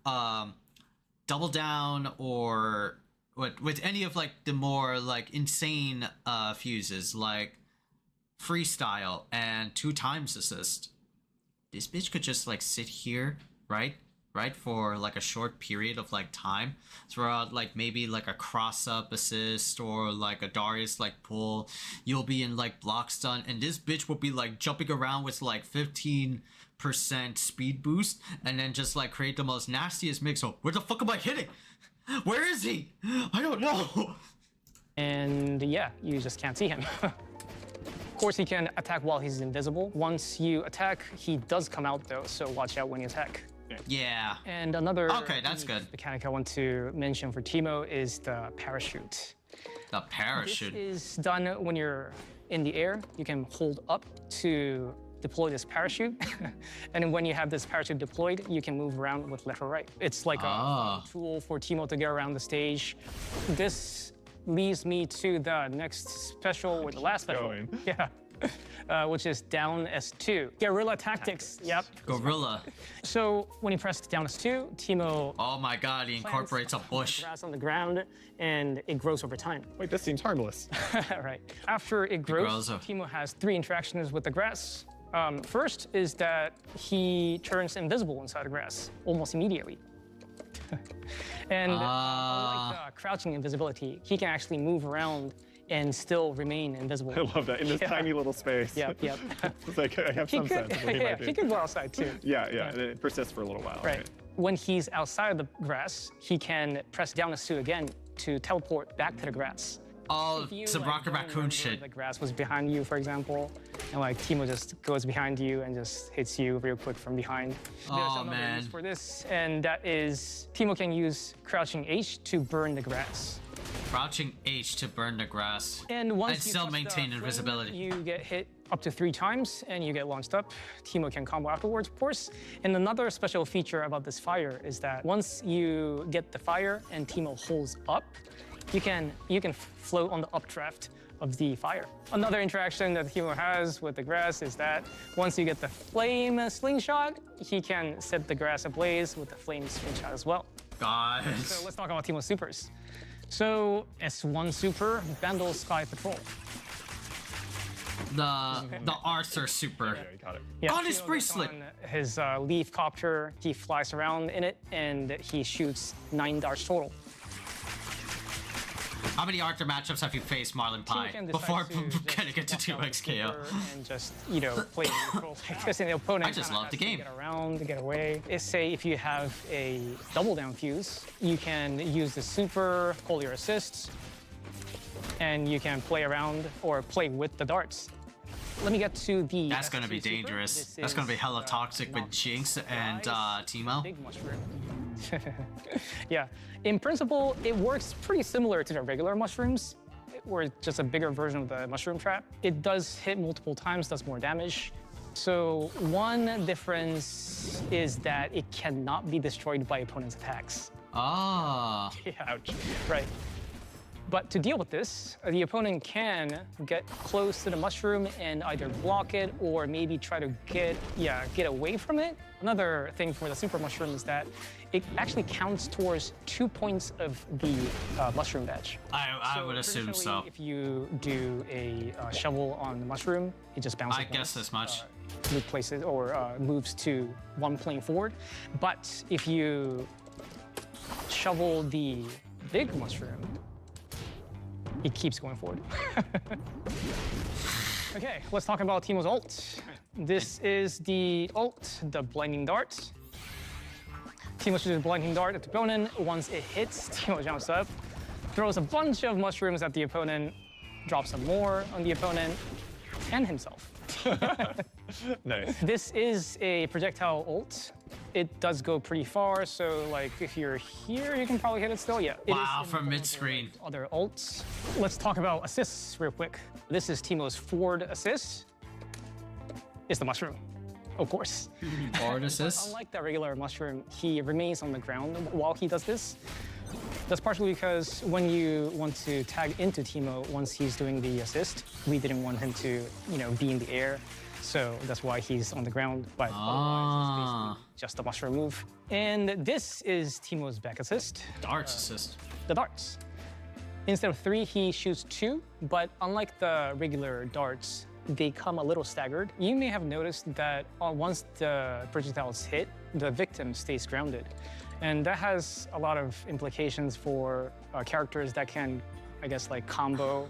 double down or with any of like the more like insane fuses, like freestyle, and 2 times assist. This bitch could just like sit here, right? Right, for like a short period of like time throughout like maybe like a cross up assist or like a Darius like pull. You'll be in like block stun, and this bitch will be like jumping around with like 15% speed boost and then just like create the most nastiest mix. Oh, where the fuck am I hitting? Where is he? I don't know. And yeah, you just can't see him. Of course, he can attack while he's invisible. Once you attack, he does come out though, so watch out when you attack. Yeah. And another that's good. mechanic I want to mention for Teemo is the parachute. The parachute. This is done when you're in the air. You can hold up to deploy this parachute. And when you have this parachute deployed, you can move around with left or right. It's like a tool for Teemo to get around the stage. This leads me to the next special, or the last special. Yeah. Which is down S2. Guerrilla tactics. Yep. Gorilla. So when you press down S2, Teemo. Oh my god, he incorporates a bush. Grass on the ground, and it grows over time. Wait, this seems harmless. Right. After it grows, Teemo has 3 interactions with the grass. First is that he turns invisible inside the grass almost immediately. And unlike crouching invisibility, he can actually move around and still remain invisible. I love that, in this tiny little space. Yep. It's like, I have some sense of what he might be. He could go outside too. Yeah, and it persists for a little while. Right. When he's outside of the grass, he can press down S2 again to teleport back to the grass. Oh, some Rocket Raccoon shit. The grass was behind you, for example, and like Teemo just goes behind you and just hits you real quick from behind. Oh man. Use for this, and that is Teemo can use crouching H to burn the grass. Crouching H to burn the grass. And once and you still touch maintain the invisibility. flame, you get hit up to 3 times and you get launched up. Teemo can combo afterwards, of course. And another special feature about this fire is that once you get the fire and Teemo holds up, you can float on the updraft of the fire. Another interaction that Teemo has with the grass is that once you get the flame slingshot, he can set the grass ablaze with the flame slingshot as well. God. So let's talk about Teemo's supers. So S1 super, Vandal Sky Patrol. The Arthur super. Yeah, you got it. Yeah, on his bracelet. On his leaf copter, he flies around in it and he shoots 9 darts total. How many Arthur matchups have you faced, Marlon Pie, before getting into 2x KO? And just, play neutral like this, and the opponent I just love the game. Get around, to get away. Say if you have a double down fuse, you can use the super, pull your assists, and you can play around or play with the darts. Let me get to the. That's gonna be dangerous. That's gonna be hella toxic with Jinx and Teemo. Big mushroom. Yeah, in principle, it works pretty similar to the regular mushrooms, or just a bigger version of the mushroom trap. It does hit multiple times, does more damage. So one difference is that it cannot be destroyed by opponent's attacks. Ah. Yeah, ouch. Right. But to deal with this, the opponent can get close to the mushroom and either block it or maybe try to get away from it. Another thing for the super mushroom is that it actually counts towards 2 points of the mushroom badge. I would assume so. If you do a shovel on the mushroom, it just bounces. I guess this much. Move places or moves to 1 plane forward. But if you shovel the big mushroom, it keeps going forward. Okay, let's talk about Teemo's ult. This is the ult, the Blinding Dart. Teemo shoots a Blinding Dart at the opponent. Once it hits, Teemo jumps up, throws a bunch of mushrooms at the opponent, drops some more on the opponent, and himself. Nice. This is a projectile ult. It does go pretty far, so like if you're here, you can probably hit it still. Yeah. Wow, from mid-screen. Other ults. Let's talk about assists real quick. This is Teemo's forward assist. It's the mushroom, of course. Forward assist. Unlike the regular mushroom, he remains on the ground while he does this. That's partially because when you want to tag into Teemo once he's doing the assist, we didn't want him to, be in the air. So that's why he's on the ground, but otherwise it's basically just a mushroom move. And this is Teemo's back assist. Darts assist. The darts. Instead of 3, he shoots 2, but unlike the regular darts, they come a little staggered. You may have noticed that once the projectiles hit, the victim stays grounded. And that has a lot of implications for characters that can, I guess, like combo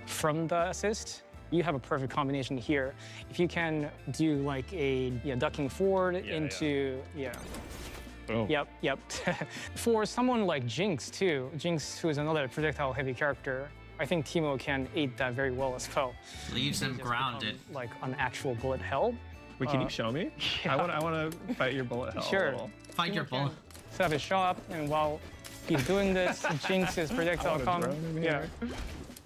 from the assist. You have a perfect combination here. If you can do like a ducking forward into, Boom. Yep. For someone like Jinx too, Jinx who is another projectile-heavy character, I think Teemo can aid that very well as well. Leaves him grounded. Like an actual bullet hell. Wait, can you show me? Yeah. I want to fight your bullet hell. Sure. A little. Fight your bullet. Set up his shop, and while he's doing this, Jinx is projectile combo.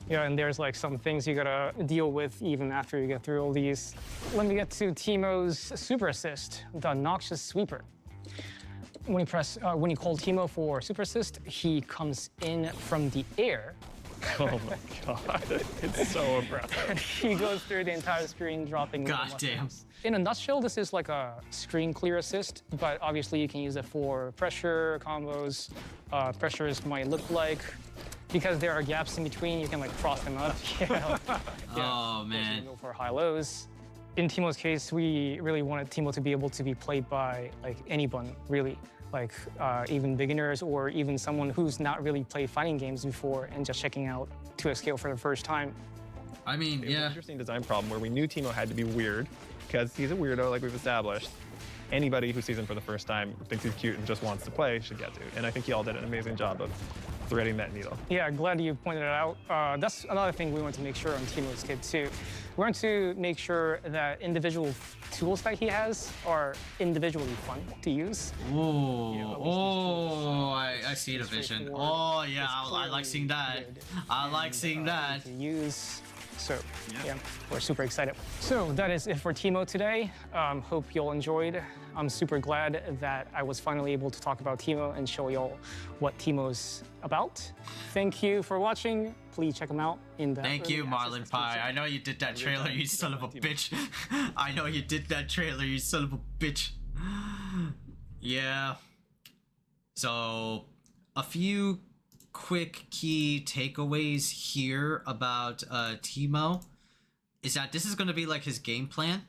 Yeah, and there's like some things you gotta deal with even after you get through all these. Let me get to Teemo's super assist, the Noxious Sweeper. When you call Teemo for super assist, he comes in from the air. Oh my god, it's so impressive. He goes through the entire screen, dropping. God damn. In a nutshell, this is like a screen clear assist, but obviously you can use it for pressure combos. Pressures might look like, because there are gaps in between, you can like cross them up. Oh man. Go for high lows. In Teemo's case, we really wanted Teemo to be able to be played by like anyone, really. Like even beginners or even someone who's not really played fighting games before and just checking out 2x scale for the first time. I mean, It was an yeah. interesting design problem where we knew Teemo had to be weird because he's a weirdo, like we've established. Anybody who sees him for the first time, thinks he's cute and just wants to play should get to. And I think y'all did an amazing job of threading that needle. Yeah, glad you pointed it out. That's another thing we want to make sure on Teemo's kit too. We want to make sure that individual tools that he has are individually fun to use. I see the vision. Oh yeah, I like seeing that. I like seeing that. To use. So yeah, we're super excited. So that is it for Teemo today. Hope y'all enjoyed. I'm super glad that I was finally able to talk about Teemo and show y'all what Teemo's about. Thank you for watching. Please check them out in the Thank you, early access Marlon Pie. exclusive. I know you did that trailer, you son of a bitch. I know you did that trailer, you son of a bitch. Yeah. So, a few quick key takeaways here about Teemo is that this is gonna be like his game plan,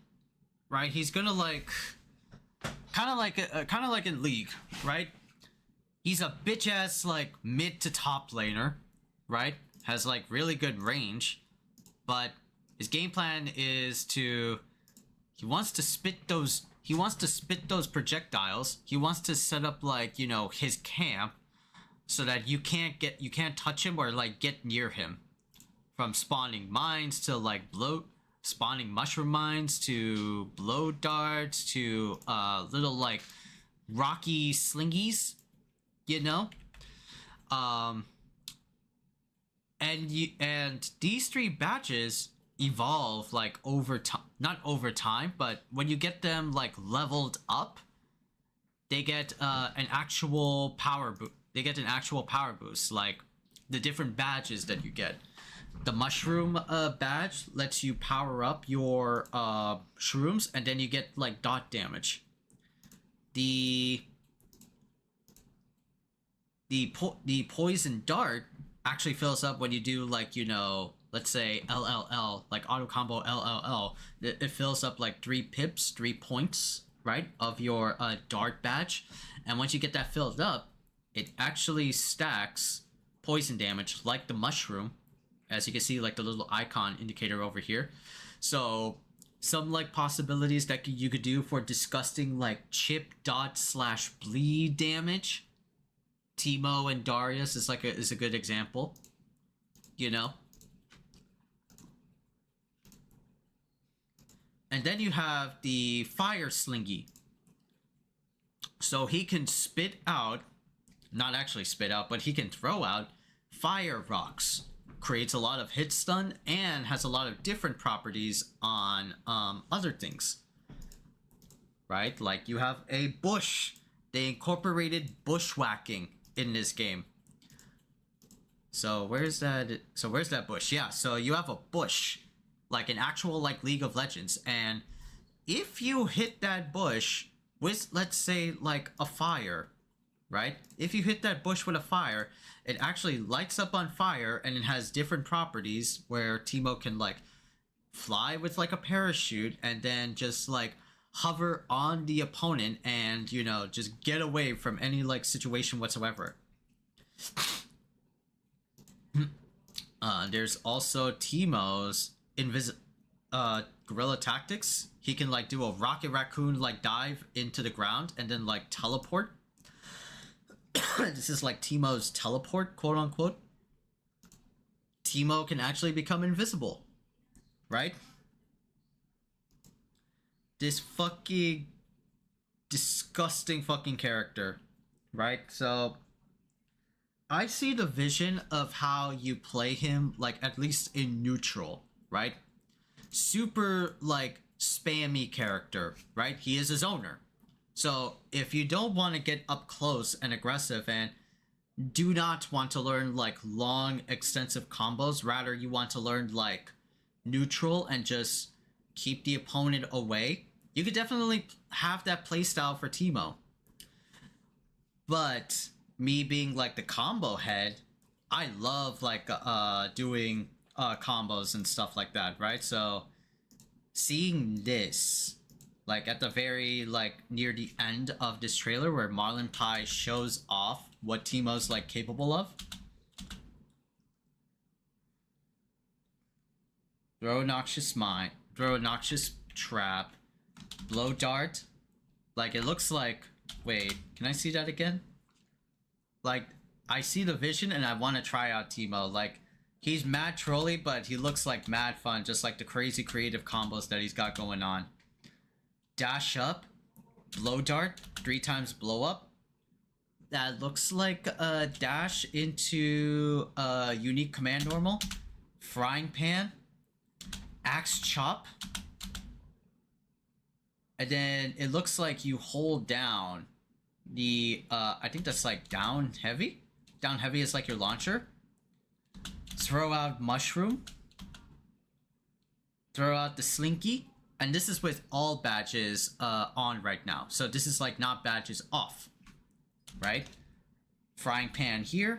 right? He's gonna like, kind of like in League, right? He's a bitch ass like mid to top laner, right? Has like really good range, but his game plan is he wants to spit those projectiles. He wants to set up like, you know, his camp so that you can't touch him or like get near him. From spawning mines to like spawning mushroom mines to blow darts to little like rocky slingies, you know? And these 3 badges evolve like over time, not over time, but when you get them like leveled up, they get an actual power boost. They get an actual power boost, like the different badges that you get. The mushroom badge lets you power up your shrooms, and then you get like dot damage. The poison dart actually fills up when you do like, you know, let's say LLL, like auto combo LLL. It fills up like 3 pips, 3 points, right, of your dart badge. And once you get that filled up, it actually stacks poison damage like the mushroom, as you can see like the little icon indicator over here. So some like possibilities that you could do for disgusting like chip dot / bleed damage. Teemo and Darius is a good example, you know. And then you have the fire slingy. So he can spit out, not actually spit out, but he can throw out fire rocks. Creates a lot of hit stun and has a lot of different properties on other things. Right? Like you have a bush. They incorporated bushwhacking in this game. So where's that bush? Yeah, so you have a bush, like an actual like League of Legends, and if you hit that bush with, let's say, like a fire, right? If you hit that bush with a fire, it actually lights up on fire, and it has different properties where Teemo can like fly with like a parachute and then just like hover on the opponent and, you know, just get away from any like situation whatsoever. There's also Teemo's guerrilla tactics. He can like do a rocket raccoon like dive into the ground and then like teleport. This is like Teemo's teleport, quote unquote. Teemo can actually become invisible, right? This fucking disgusting fucking character, right? So I see the vision of how you play him, like at least in neutral, right? Super like spammy character, right? He is his owner. So if you don't want to get up close and aggressive and do not want to learn like long extensive combos, rather you want to learn like neutral and just keep the opponent away, you could definitely have that playstyle for Teemo. But me being like the combo head, I love like doing combos and stuff like that, right? So seeing this like at the very like near the end of this trailer where Marlon Pai shows off what Teemo's like capable of. Throw a noxious mine, throw a noxious trap, blow dart. Like it looks like, wait, can I see that again? Like I see the vision and I want to try out Teemo. Like he's mad trolly, but he looks like mad fun, just like the crazy creative combos that he's got going on. Dash up, blow dart, 3 times blow up. That looks like a dash into a unique command normal. Frying pan, axe chop. And then it looks like you hold down the, I think that's like down heavy. Down heavy is like your launcher. Throw out mushroom. Throw out the slinky. And this is with all badges on right now. So this is like not badges off, right? Frying pan here.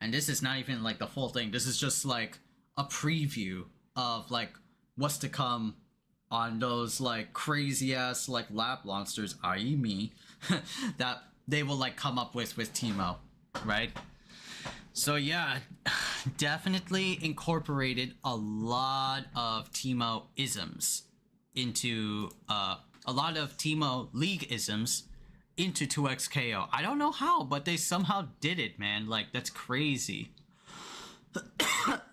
And this is not even like the full thing. This is just like a preview of like what's to come on those like crazy ass like lab monsters, i.e. me, that they will like come up with Teemo, right? So yeah, definitely incorporated a lot of Teemo isms into a lot of Teemo League isms into 2xKO. I don't know how, but they somehow did it, man. Like that's crazy.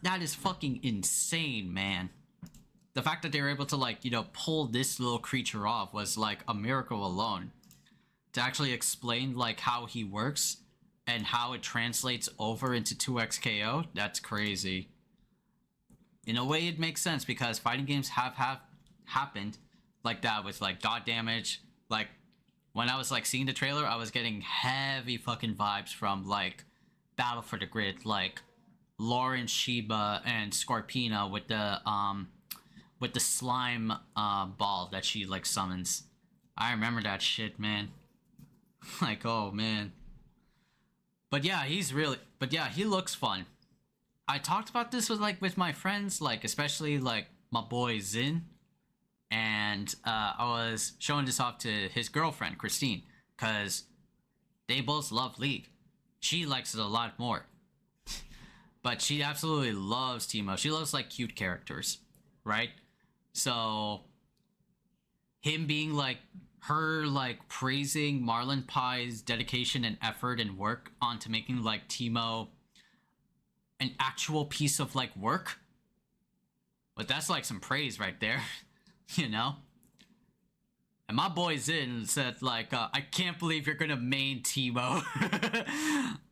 That is fucking insane, man. The fact that they were able to like, you know, pull this little creature off was like a miracle alone. To actually explain like how he works and how it translates over into 2xKO, that's crazy. In a way, it makes sense because fighting games have happened like that with like dot damage. Like when I was like seeing the trailer, I was getting heavy fucking vibes from like Battle for the Grid, like Lauren Shiba and Scorpina with the slime ball that she like summons. I remember that shit, man. Like, oh man. But yeah, he looks fun. I talked about this with my friends, like especially like my boy Zin, and I was showing this off to his girlfriend Christine, cause they both love League. She likes it a lot more, but she absolutely loves Teemo. She loves like cute characters, right? So him being like her like praising Marlon Pai's dedication and effort and work onto making like Teemo an actual piece of like work, but that's like some praise right there. You know? And my boy Zin said like, I can't believe you're gonna main Teemo.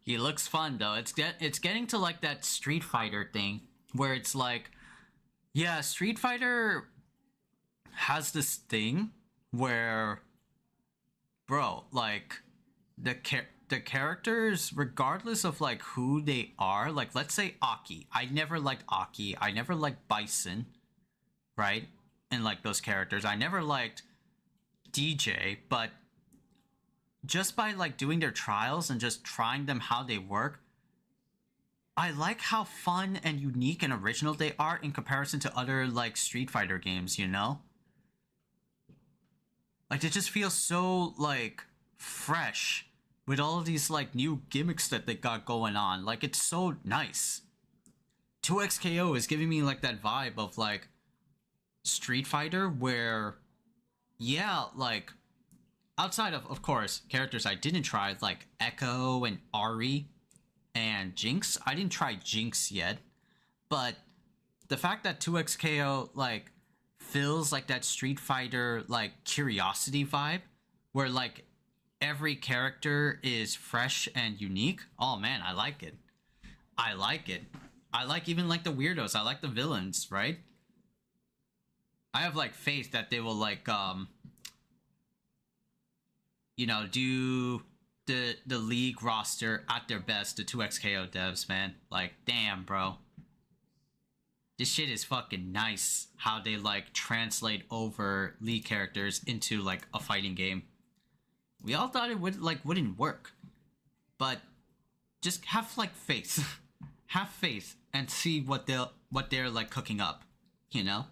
He looks fun though. It's getting to like that Street Fighter thing where it's like, yeah, Street Fighter has this thing where, bro, like the characters, regardless of like who they are, like let's say Aki. I never liked Aki. I never liked Bison, right? in like those characters. I never liked DJ, but just by like doing their trials and just trying them how they work, I like how fun and unique and original they are in comparison to other like Street Fighter games, you know? Like it just feels so like fresh with all of these like new gimmicks that they got going on. Like it's so nice. 2XKO is giving me like that vibe of like Street Fighter where, yeah, like outside of course, characters I didn't try like Echo and Ari and Jinx. I didn't try Jinx yet, but the fact that 2XKO like feels like that Street Fighter like curiosity vibe where like every character is fresh and unique. Oh man, I like it. I like it. I like even like the weirdos. I like the villains, right? I have like faith that they will like you know, do the league roster at their best, the 2XKO devs, man. Like, damn, bro. This shit is fucking nice how they like translate over league characters into like a fighting game. We all thought it wouldn't work. But just have like faith. Have faith and see what they're like cooking up, you know?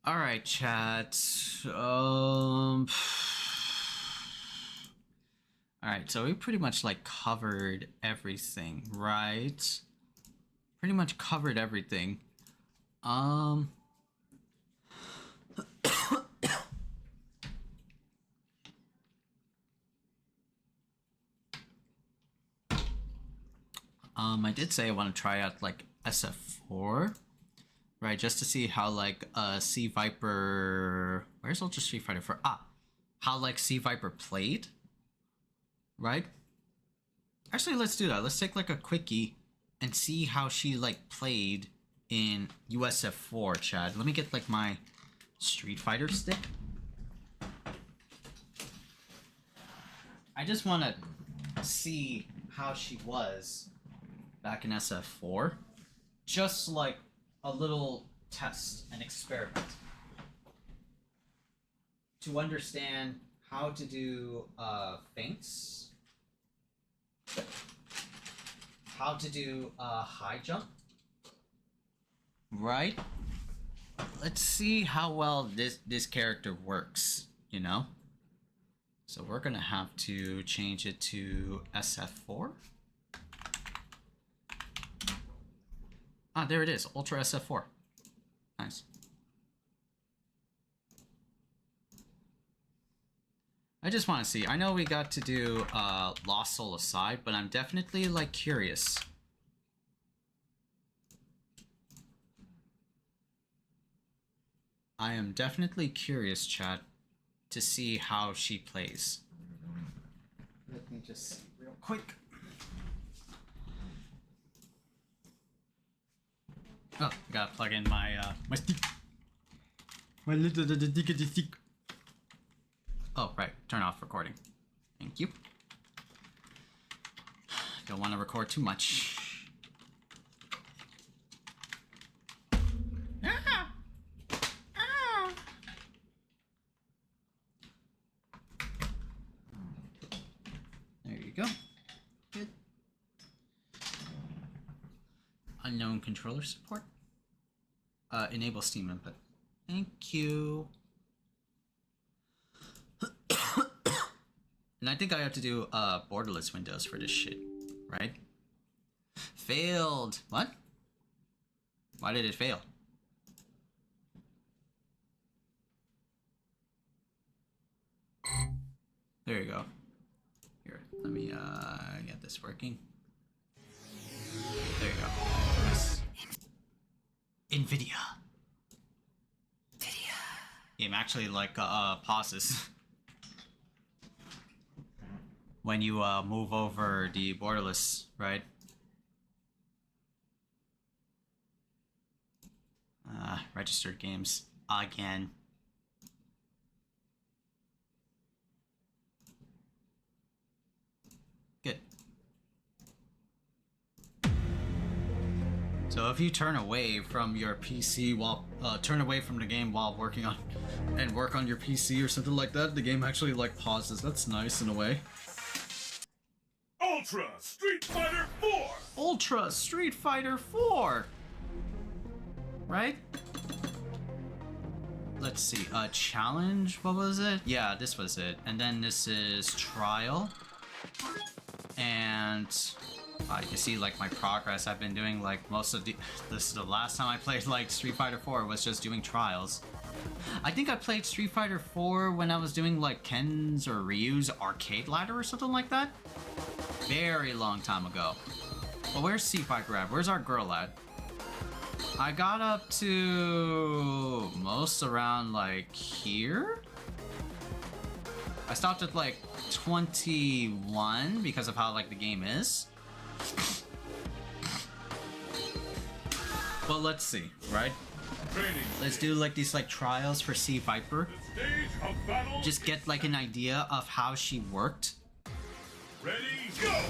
All right, chat. All right, so we pretty much like covered everything, right? Pretty much covered everything. I did say I want to try out like SF4. Right, just to see how like C Viper, where's Ultra Street Fighter 4? How like C Viper played, right? Actually, let's do that. Let's take like a quickie and see how she like played in USF4, Chad. Let me get like my Street Fighter stick. I just want to see how she was back in SF4, just like a little test, an experiment to understand how to do feints, how to do high jump, right? Let's see how well this character works, you know? So we're gonna have to change it to SF4. There it is, Ultra SF4. Nice. I just want to see. I know we got to do Lost Soul aside, but I'm definitely like curious. I am definitely curious, chat, to see how she plays. Let me just see real quick. Oh, I gotta plug in my my stick. My little stick. Oh, right. Turn off recording. Thank you. Don't want to record too much. Ah! Ah! There you go. Good. Unknown controller support. Enable Steam input. Thank you. And I think I have to do borderless windows for this shit, right? Failed. What? Why did it fail? There you go. Here, let me get this working. There you go. Yes. NVIDIA. Game actually like pauses when you move over the borderless, right? Registered games again. Good. So if you turn away from your PC while turn away from the game while working on and work on your PC or something like that, the game actually like pauses. That's nice in a way. Ultra Street Fighter 4! Ultra Street Fighter 4! Right? Let's see, challenge, what was it? Yeah, this was it. And then this is trial. And you can see like my progress. I've been doing like most of the, this is the last time I played like Street Fighter 4 was just doing trials. I think I played Street Fighter 4 when I was doing like Ken's or Ryu's arcade ladder or something like that. Very long time ago. But where's C-Fighter at? Where's our girl at? I got up to most around like here. I stopped at like 21 because of how like the game is. But let's see, right? Let's do like these like trials for C Viper. Just get like an idea of how she worked. Ready, go!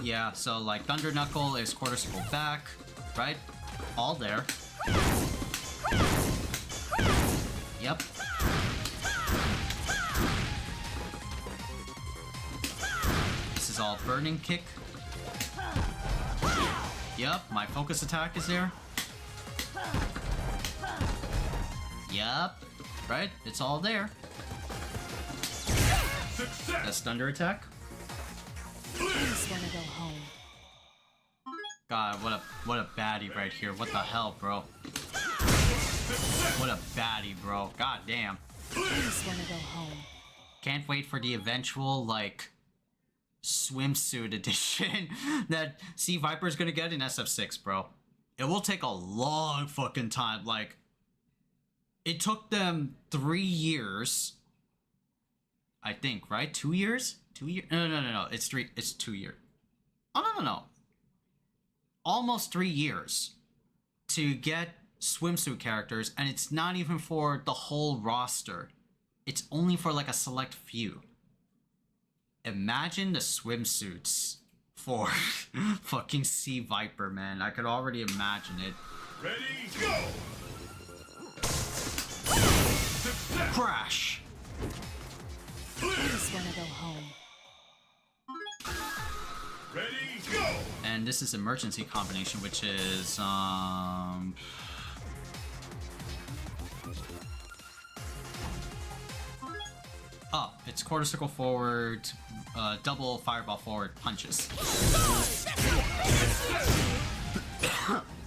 Yeah, so like Thunder Knuckle is quarter circle back, right? All there. Yep. This is all burning kick. Yep, my focus attack is there. Yep, right? It's all there. That's thunder attack. Please wanna go home. God, what a baddie right here. What the hell, bro? What a baddie, bro. God damn. Please wanna go home. Can't wait for the eventual, like, swimsuit edition that C Viper's gonna get in SF6, bro. It will take a long fucking time. Like, it took them 3 years. I think, right? 2 years? 2 years? No. It's 2 years. Oh, no. Almost 3 years to get swimsuit characters, and it's not even for the whole roster. It's only for like a select few. Imagine the swimsuits for fucking C Viper, man. I could already imagine it. Ready, go! Crash! Please wanna go home. Ready, go! And this is emergency combination, which is it's quarter circle forward, double fireball forward punches.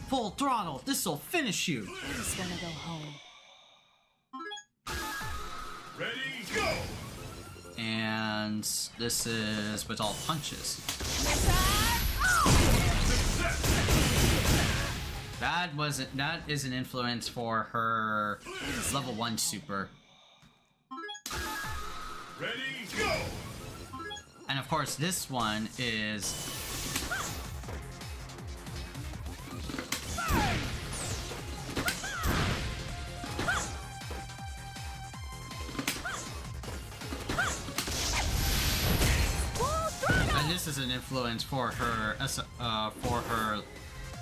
Full throttle, this'll finish you. Please wanna go home. Ready, go! And this is with all punches. That is an influence for her level 1 super. Ready, go! And of course this one is and this is an influence for her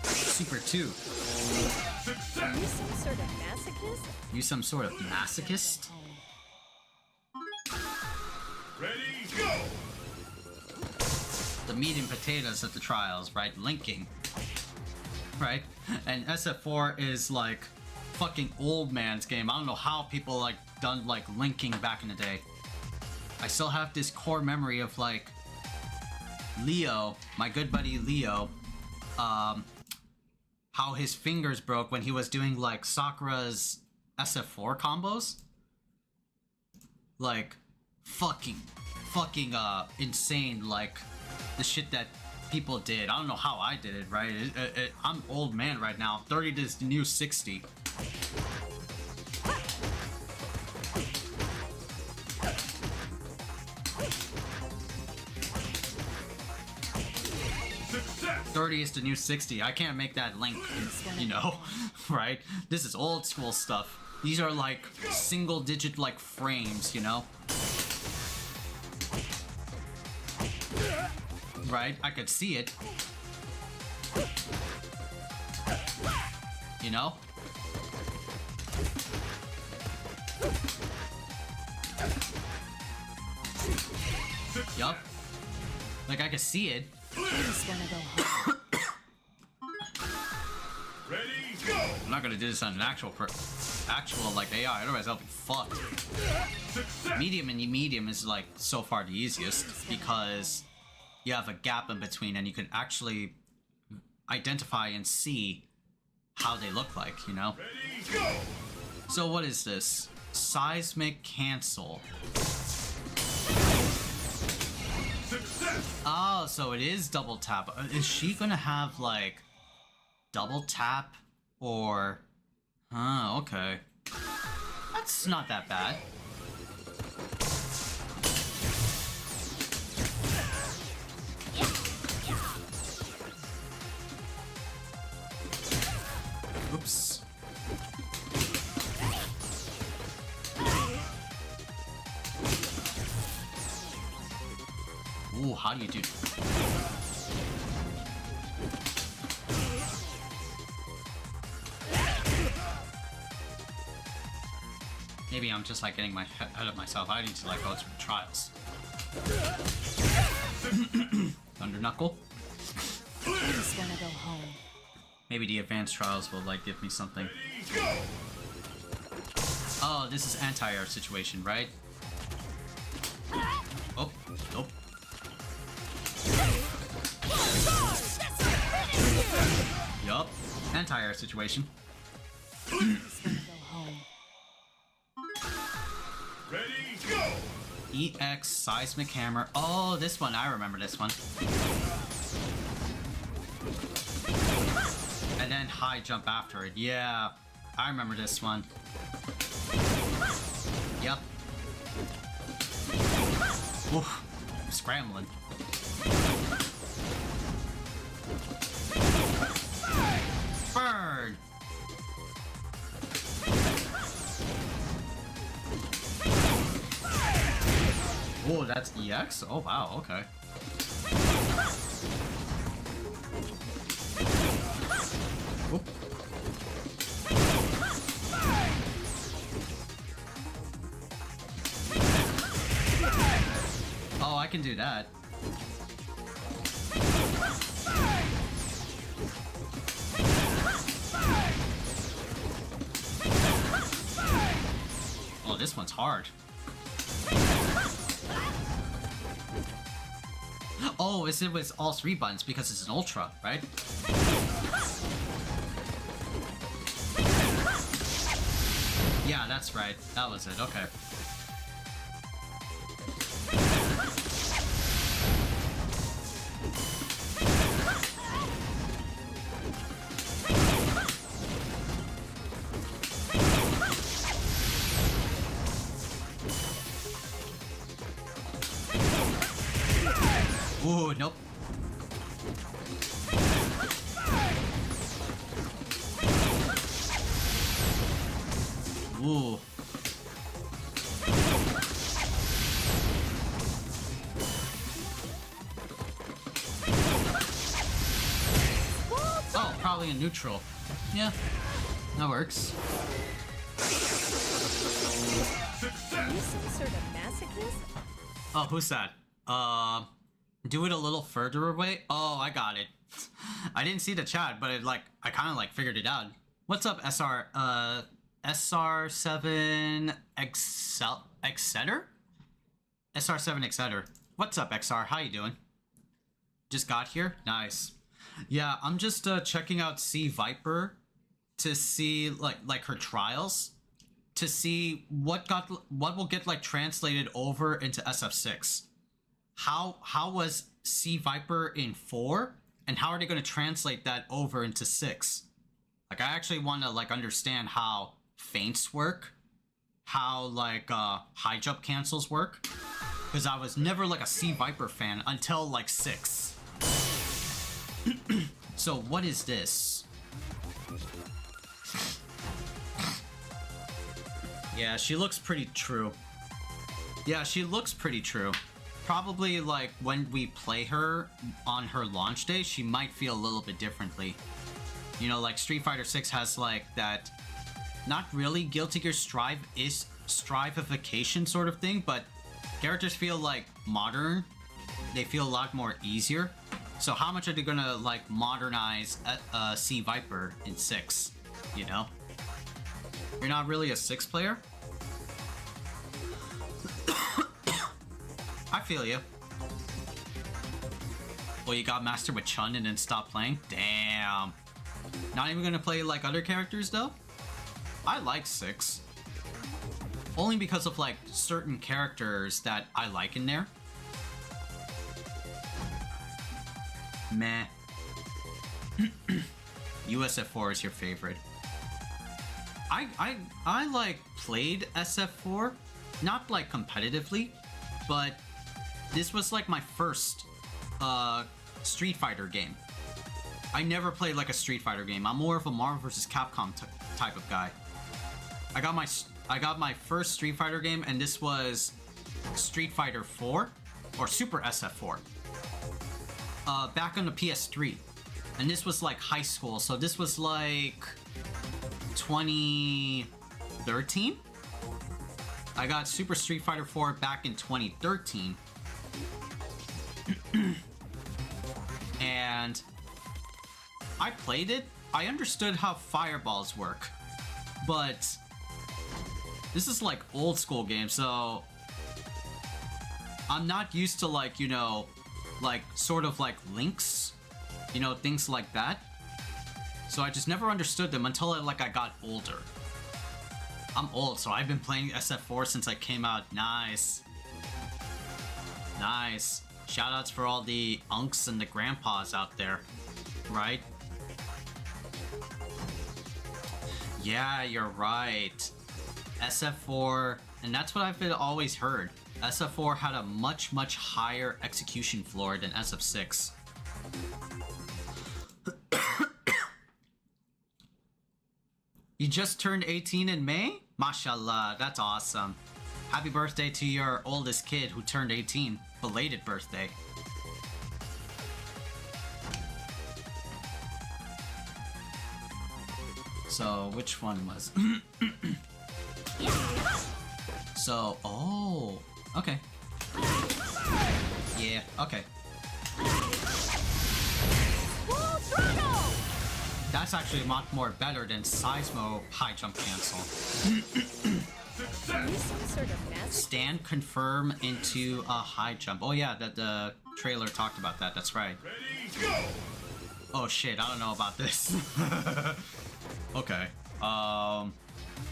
Super 2. Are you some sort of masochist? You some sort of masochist? Ready, go! The meat and potatoes of the trials, right? Linking. Right? And SF4 is like fucking old man's game. I don't know how people like done like linking back in the day. I still have this core memory of like Leo, my good buddy Leo, how his fingers broke when he was doing like Sakura's SF4 combos. Like fucking insane, like the shit that people did. I don't know how I did it, right? I'm old man right now. 30 to the new 60. Success! 30 is the new 60. I can't make that link, you know, right? This is old school stuff. These are like single digit like frames, you know? right? I could see it. You know? Yup. Like I could see it. Just wanna go home. Ready, go! I'm not gonna do this on an actual like AI, otherwise I'll be fucked. Success! Medium and medium is like so far the easiest because you have a gap in between and you can actually identify and see how they look like, you know? Ready, go! So what is this? Seismic cancel. Success! Oh, so it is double tap. Is she gonna have like double tap or... Huh, okay. That's not that bad. Oops. Ooh, how do you do? Maybe I'm just like getting my head of myself. I need to like go through the trials. Thunder Knuckle. Just wanna go home. Maybe the advanced trials will like give me something. Oh, this is anti-air situation, right? Oh, nope. Yup, anti-air situation. Just wanna go home. Ready, go! EX seismic hammer. Oh, this one. I remember this one. And then high jump after it. Yeah, I remember this one. Yep. Oof. Scrambling. Burn! Oh, that's EX? Oh, wow, okay. Oop. Oh, I can do that. Oh, this one's hard. Oh, is it with all three buttons because it's an ultra, right? Yeah, that's right. That was it. Okay. Ooh, nope. Ooh. Oh, probably a neutral. Yeah, that works. Are you some sort of masochist? Oh, who's that? Do it a little further away? Oh, I got it. I didn't see the chat, but it like I kind of like figured it out. What's up, SR? SR7 Exeter? SR7 Exeter. What's up, XR? How you doing? Just got here? Nice. Yeah, I'm just checking out C Viper to see like her trials to see what will get like translated over into SF6. How was C Viper in 4 and how are they going to translate that over into 6? Like I actually want to like understand how feints work, how like high jump cancels work, because I was never like a C Viper fan until like 6. So what is this? Yeah, she looks pretty true. Yeah, she looks pretty true. probably like when we play her on her launch day, she might feel a little bit differently. You know, like Street Fighter 6 has like that, not really Guilty Gear Strive is strivification sort of thing, but characters feel like modern. They feel a lot more easier. So how much are they gonna like modernize C Viper in 6? You know, you're not really a 6 player. I feel you. Well, you got mastered with Chun and then stopped playing? Damn. Not even gonna play like other characters though? I like 6. Only because of like certain characters that I like in there. Meh. USF4 is your favorite. I like played SF4, not like competitively, but this was like my first Street Fighter game. I never played like a Street Fighter game. I'm more of a Marvel vs. Capcom type of guy. I got my first Street Fighter game, and this was Street Fighter 4 or Super SF4. Back on the PS3, and this was like high school, so this was like 2013. I got Super Street Fighter 4 back in 2013. And I played it. I understood how fireballs work, but this is like old school game, so I'm not used to like, you know, like sort of like links, you know, things like that. So I just never understood them until I got older. I'm old, so I've been playing SF4 since I came out. Nice. Nice. Shoutouts for all the unks and the grandpas out there, right? Yeah, you're right. SF4, and that's what I've always heard. SF4 had a much, much higher execution floor than SF6. You just turned 18 in May? Mashallah, that's awesome. Happy birthday to your oldest kid who turned 18. Belated birthday. So, which one was... So, oh, okay. Yeah, okay. That's actually a lot more better than Seismo high jump cancel. Stand confirm into a high jump. Oh yeah, the trailer talked about that. That's right. Oh shit, I don't know about this. Okay.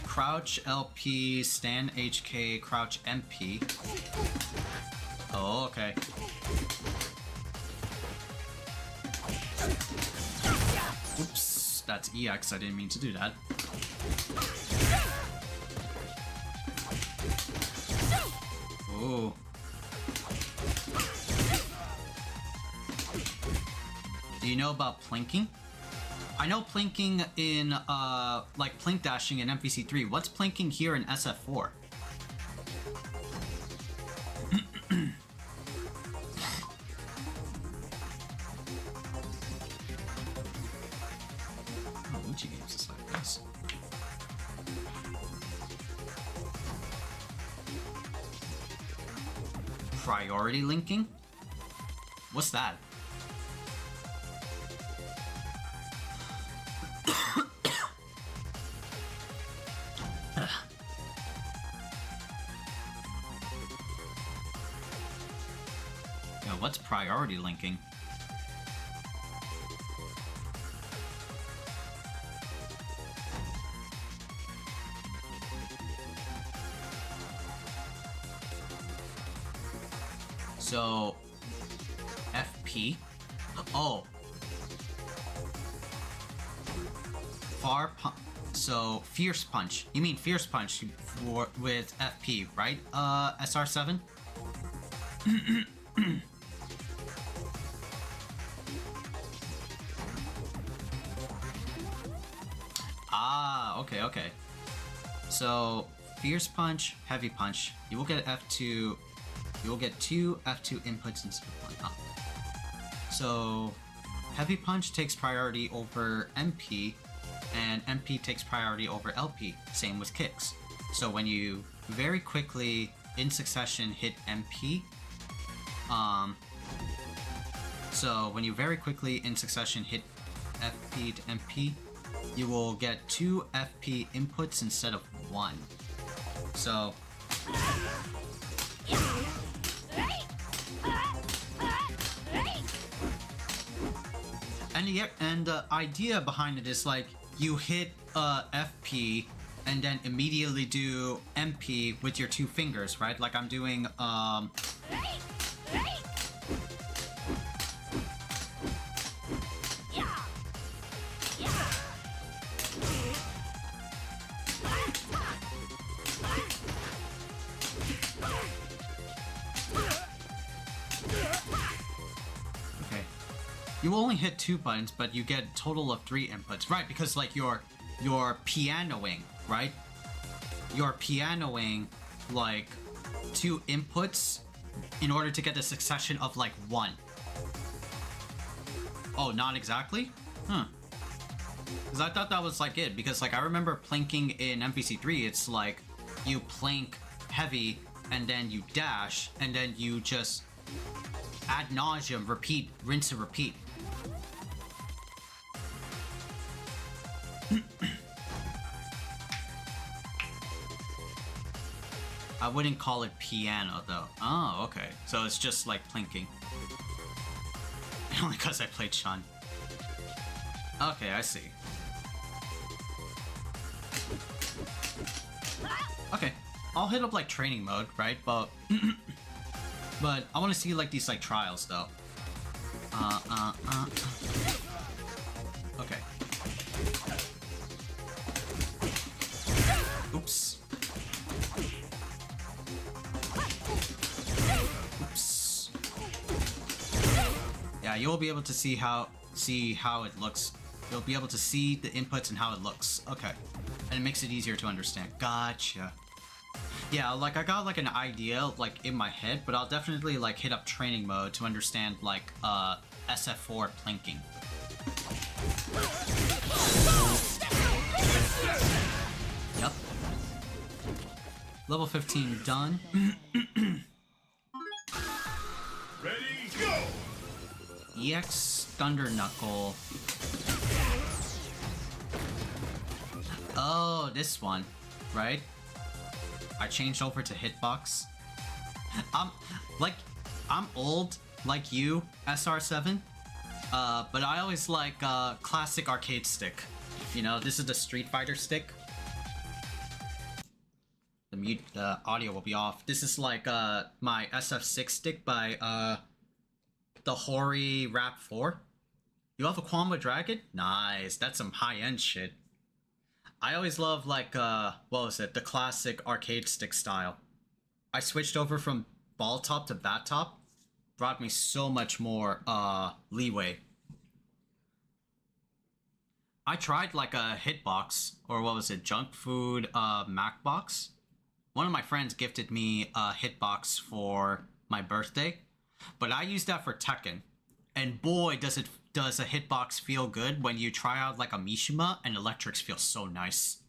Crouch LP, stand HK, crouch MP. Oh, okay. Oops, that's EX. I didn't mean to do that. Oh. Do you know about plinking? I know plinking in, like plink dashing in MVC3. What's plinking here in SF4? Luigi games is like this. Priority linking? What's that? What's priority linking? So, FP? Oh. So, Fierce Punch. You mean Fierce Punch with FP, right? SR7? Ah, okay, okay. So, Fierce Punch, Heavy Punch. You will get F2. You you'll get 2 F2 inputs instead of 1. So heavy punch takes priority over MP, and MP takes priority over LP. Same with kicks. So when you very quickly in succession hit MP, so when you very quickly in succession hit FP to MP, you will get 2 FP inputs instead of 1. So and the idea behind it is like you hit FP and then immediately do MP with your 2 fingers, right? Like I'm doing you only hit 2 buttons, but you get a total of 3 inputs, right? Because like you're pianoing, right? You're pianoing like 2 inputs in order to get a succession of like 1. Oh, not exactly? Because I thought that was like it, because like I remember planking in MVC3, it's like you plank heavy and then you dash and then you just ad nauseum repeat, rinse and repeat. I wouldn't call it piano though. Oh, okay. So it's just like plinking. Only because I played Shun. Okay, I see. Okay, I'll hit up like training mode, right? But but I want to see like these like trials though. Okay. Oops. Oops. Yeah, you'll be able to see how it looks. You'll be able to see the inputs and how it looks. Okay. And it makes it easier to understand. Gotcha. Yeah, like I got like an idea like in my head, but I'll definitely like hit up training mode to understand like SF4 plinking. Yep. Level 15 done. Ready, go! EX Thunder Knuckle. Oh, this one, right? I changed over to hitbox. I'm old like you, SR7. But I always like classic arcade stick. You know, this is the Street Fighter stick. The audio will be off. This is like my SF6 stick by the Hori Rap 4. You have a Quamba Dragon? Nice, that's some high-end shit. I always love like what was it? The classic arcade stick style. I switched over from ball top to bat top. Brought me so much more leeway. I tried like a hitbox, or what was it, junk food Mac box. One of my friends gifted me a hitbox for my birthday, but I used that for Tekken, and boy does a hitbox feel good when you try out like a Mishima, and electrics feel so nice.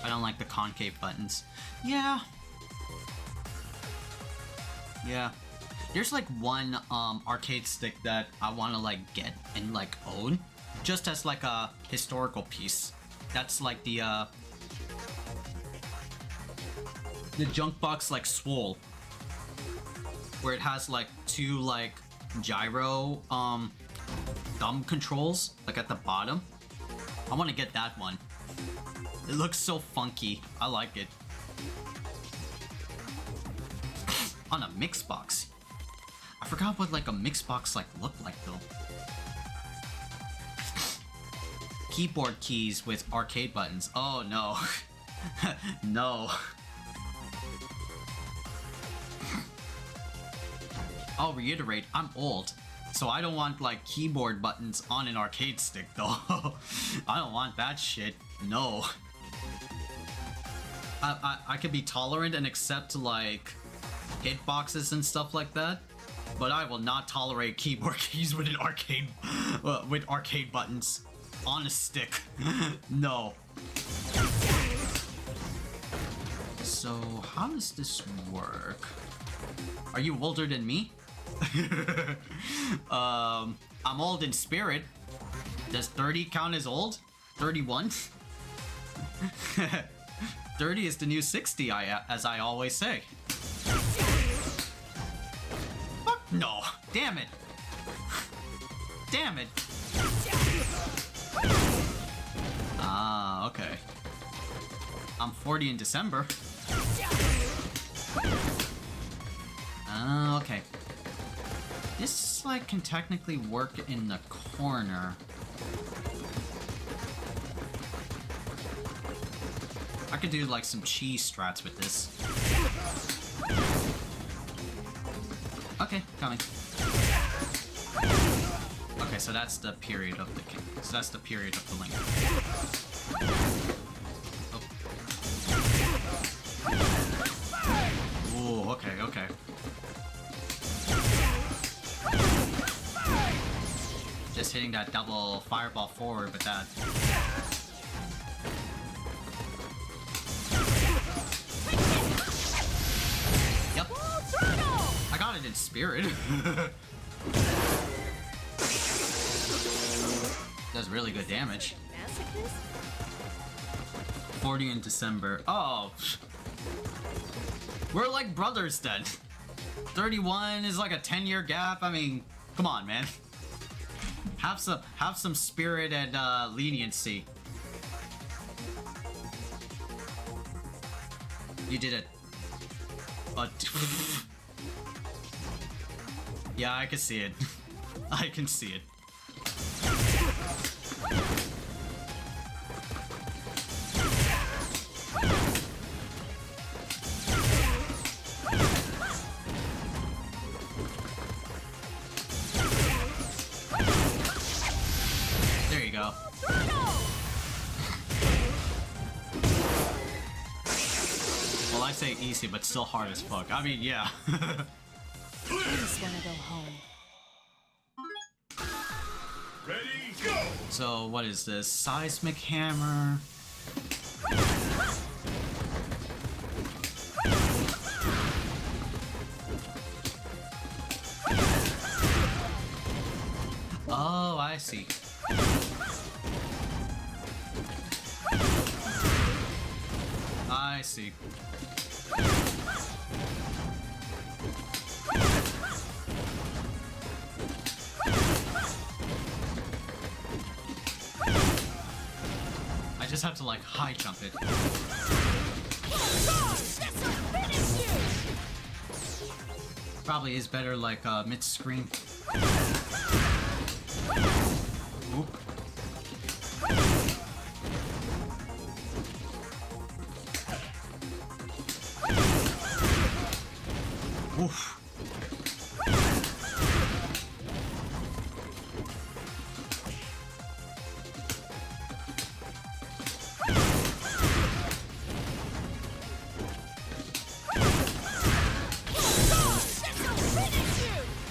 I don't like the concave buttons. Yeah. There's like one arcade stick that I want to like get and like own, just as like a historical piece. That's like the junk box like Swole, where it has like 2 like gyro thumb controls like at the bottom. I want to get that one. It looks so funky. I like it. On a mix box. I forgot what like a mix box like looked like though. Keyboard keys with arcade buttons. Oh no. No. I'll reiterate, I'm old, so I don't want like keyboard buttons on an arcade stick though. I don't want that shit. No. I could be tolerant and accept like hitboxes and stuff like that, but I will not tolerate keyboard keys with an arcade with arcade buttons on a stick. No. So how does this work? Are you older than me? I'm old in spirit. Does 30 count as old? 31? 30 is the new 60, as I always say. Fuck no! Damn it! Damn it! Ah, okay. I'm 40 in December. Ah, okay. This, like, can technically work in the corner. I could do, like, some cheese strats with this. Okay, coming. Okay, so that's the period of the king. So that's the period of the link. Oh. Ooh, okay, okay. Just hitting that double fireball forward with that. Yep. I got it in spirit. Does really good damage. 40 in December. Oh. We're like brothers then. 31 is like a 10-year gap. I mean, come on, man. Have some spirit and leniency. You did it. Yeah, I can see it. I can see it. There you go. Well, I say easy, but still hard as fuck. I mean, yeah. I just wanna go home. Ready, go! So, what is this? Seismic hammer. Oh, I see. I see. I just have to like high jump it. Probably is better like mid-screen. Oop. Oof.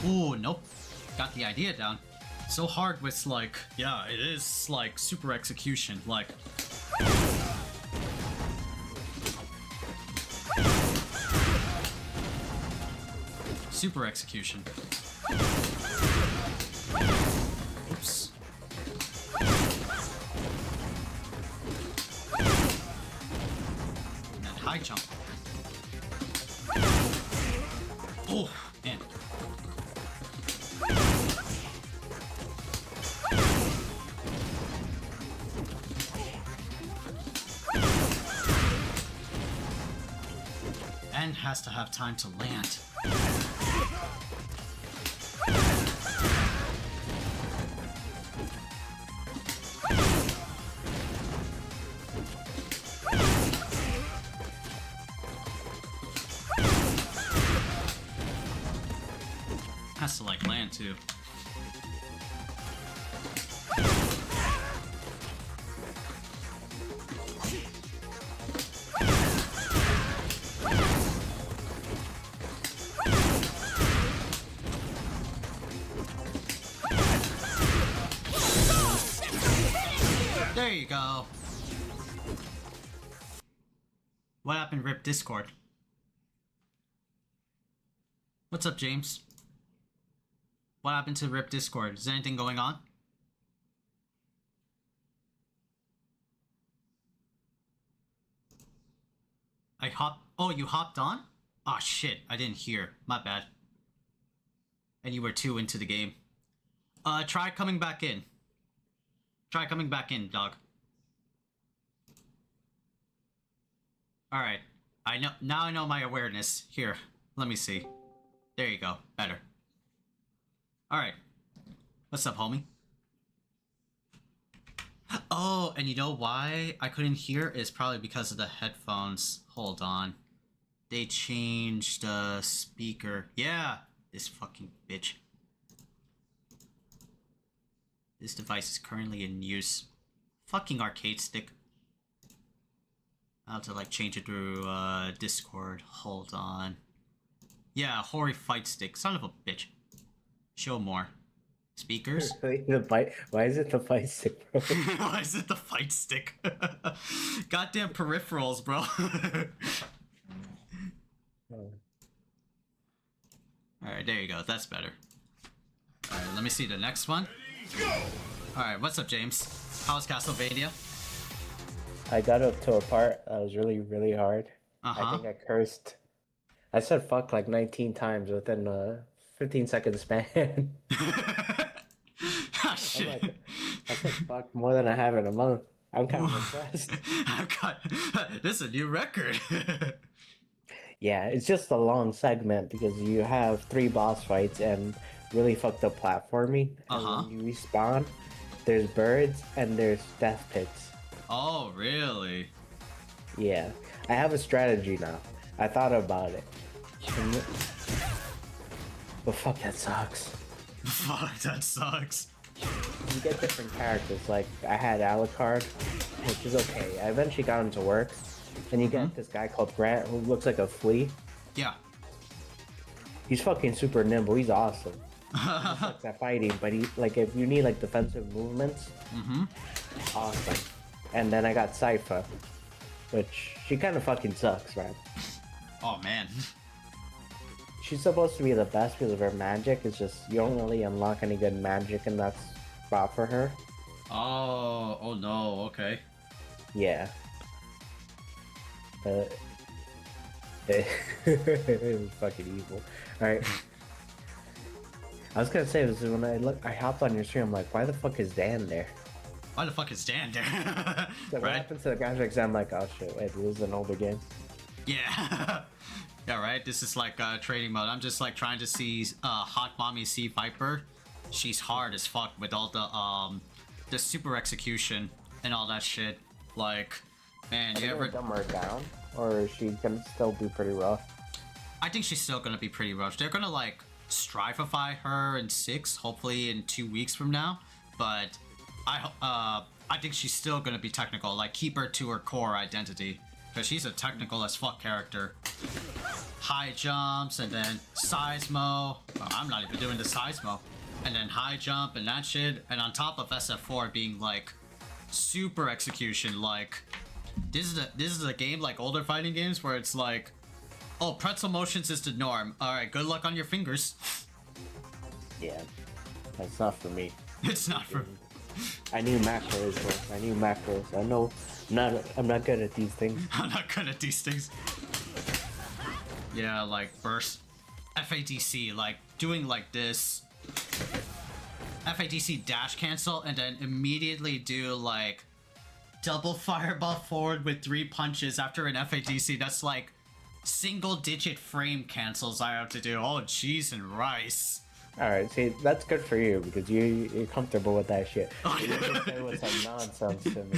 Ooh, nope. Got the idea down. So hard with like, yeah, it is like super execution, like. Super execution. Oops. And then high jump. Oh, man. And has to have time to land. Has to like land too. There you go. What happened, Rip Discord? What's up, James? What happened to Rip Discord? Is anything going on? Oh, you hopped on? Oh shit, I didn't hear. My bad. And you were too into the game. Try coming back in. Try coming back in, dog. Alright. Now I know my awareness. Here, let me see. There you go. Better. Alright. What's up, homie? Oh, and you know why I couldn't hear? Is probably because of the headphones. Hold on. They changed the speaker. Yeah! This fucking bitch. This device is currently in use. Fucking arcade stick. I'll have to like change it through Discord. Hold on. Yeah, Hori fight stick. Son of a bitch. Show more. Speakers? Why is it the fight stick, bro? Why is it the fight stick? Goddamn peripherals, bro. Alright, there you go. That's better. Alright, let me see the next one. Alright, what's up, James? How's Castlevania? I got up to a part that was really, really hard. I think I cursed. I said fuck like 19 times within a 15-second span. Oh, shit. I said fuck more than I have in a month. I'm kind of impressed. This is a new record. Yeah, it's just a long segment because you have 3 boss fights and really fucked up platforming. And when you respawn, there's birds and there's death pits. Oh, really? Yeah. I have a strategy now. I thought about it. But fuck, that sucks. Fuck, that sucks. You get different characters. Like, I had Alucard, which is okay. I eventually got him to work. And you get this guy called Grant who looks like a flea. Yeah. He's fucking super nimble. He's awesome. He just sucks at fighting, but he, like, if you need, like, defensive movements, awesome. And then I got Sypha, which she kind of fucking sucks, man. Oh, man. She's supposed to be the best because of her magic. It's just you don't really unlock any good magic in that spot for her. Oh no, okay. Yeah. It was fucking evil. Alright. I was gonna say, this is when I hopped on your stream, I'm like, why the fuck is Dan there? Why the fuck is Dan there? So what happens to the graphics? I'm like, oh shit, wait, this is an older game. Yeah. Yeah, right? This is like trading mode. I'm just like trying to see Hot Mommy C Viper. She's hard as fuck with all the super execution and all that shit. Like, man, you ever dumb her down? Or is she gonna still be pretty rough? I think she's still gonna be pretty rough. They're gonna like strifify her in 6, hopefully in 2 weeks from now. But I think she's still gonna be technical. Like, keep her to her core identity. Because she's a technical as fuck character. High jumps, and then Seismo. Oh, I'm not even doing the Seismo. And then high jump and that shit. And on top of SF4 being like super execution. Like, this is a game like older fighting games where it's like, oh, pretzel motions is the norm. Alright, good luck on your fingers. Yeah. That's not for me. It's not for me. I knew macros, bro. I knew macros. I know I'm not good at these things. I'm not good at these things. Yeah, like burst. FADC, like doing like this. FADC dash cancel and then immediately do like double fireball forward with 3 punches after an FADC. That's like single digit frame cancels I have to do. Oh, cheese and rice. Alright, see, that's good for you because you're comfortable with that shit. It was some nonsense to me.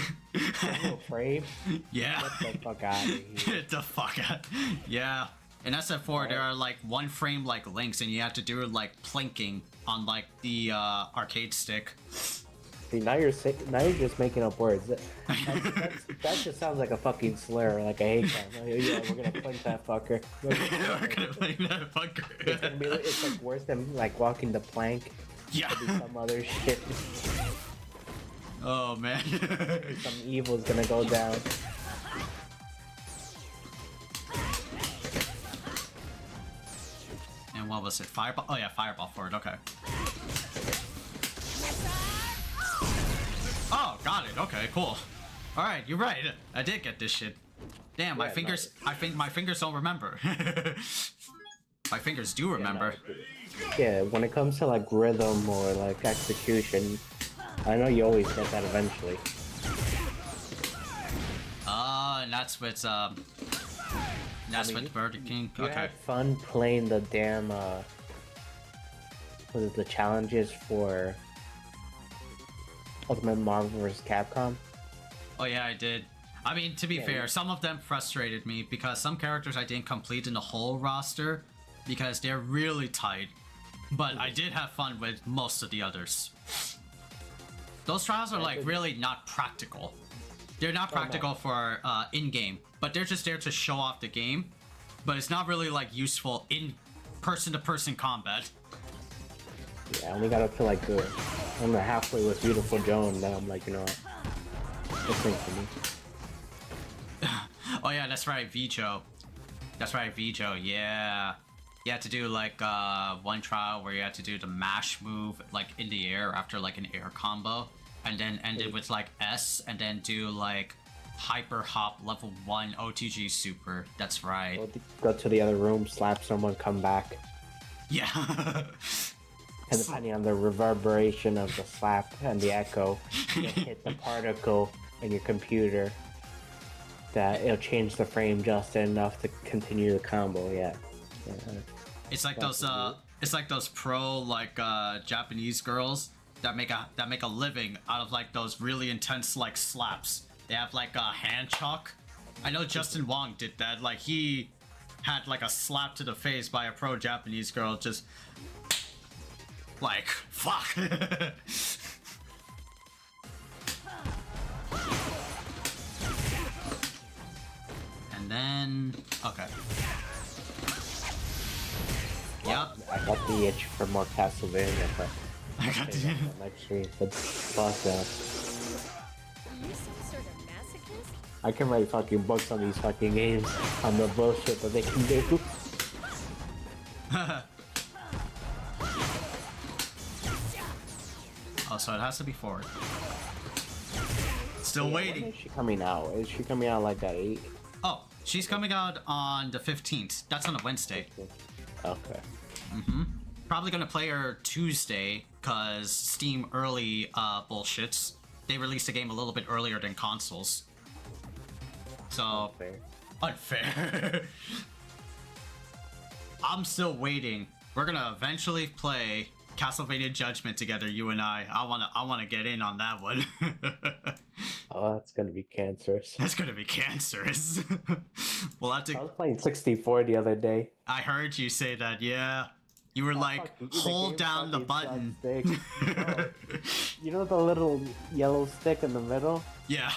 Single frame? Yeah. Get the fuck out of here. Get the fuck out. Yeah. In SF4, there are like 1 frame like links, and you have to do like plinking on like the arcade stick. See, now you're just making up words. That just sounds like a fucking slur, like a hate crime. Yeah, we're gonna plink that fucker. We're gonna plink that fucker. It's like worse than like walking the plank. Yeah. Some other shit. Oh man. Some evil's gonna go down. And what was it? Fireball? Oh yeah, fireball forward. Okay. Oh, got it. Okay, cool. All right, you're right. I did get this shit. Damn, my fingers. Nice. I think my fingers don't remember. My fingers do remember. Yeah, when it comes to like rhythm or like execution, I know you always get that eventually. And that's with with Burger King. You Okay. had fun playing the damn what is the challenges for Ultimate Marvel vs. Capcom? Oh yeah, I did. I mean, to be fair, some of them frustrated me because some characters I didn't complete in the whole roster because they're really tight. But I did have fun with most of the others. Those trials are like really not practical. They're not practical for in-game, but they're just there to show off the game. But it's not really like useful in person-to-person combat. Yeah, I only got up to like I'm halfway with Beautiful Joan. Then I'm like, you know what? This thing for me. Oh yeah, that's right, Vijo. That's right, Vijo. Yeah. You had to do like one trial where you had to do the mash move like in the air after like an air combo, and then end it with like S, and then do like hyper hop level 1 OTG super. That's right. Go to the other room, slap someone, come back. Yeah. And depending on the reverberation of the slap and the echo, you'll hit the particle in your computer that it'll change the frame just enough to continue the combo. Yeah. It's like those pro like Japanese girls that make a living out of like those really intense like slaps. They have like a hand chalk. I know Justin Wong did that. Like he had like a slap to the face by a pro Japanese girl, just like fuck. And then okay. Yep. I got the itch for more Castlevania, but I got the next week. But fuck that. Are you some sort of masochist? I can write fucking books on these fucking games on the bullshit that they can do. Oh, so it has to be forward. Still waiting. When is she coming out? Is she coming out like at 8? Oh, she's coming out on the 15th. That's on a Wednesday. Okay. Probably gonna play her Tuesday, cause Steam early bullshits. They released the game a little bit earlier than consoles. So unfair. I'm still waiting. We're gonna eventually play Castlevania Judgment together, you and I. I wanna get in on that one. Oh, that's gonna be cancerous. That's gonna be cancerous. We'll have to. I was playing 64 the other day. I heard you say that, yeah. You were like, hold down the button. You know the little yellow stick in the middle? Yeah.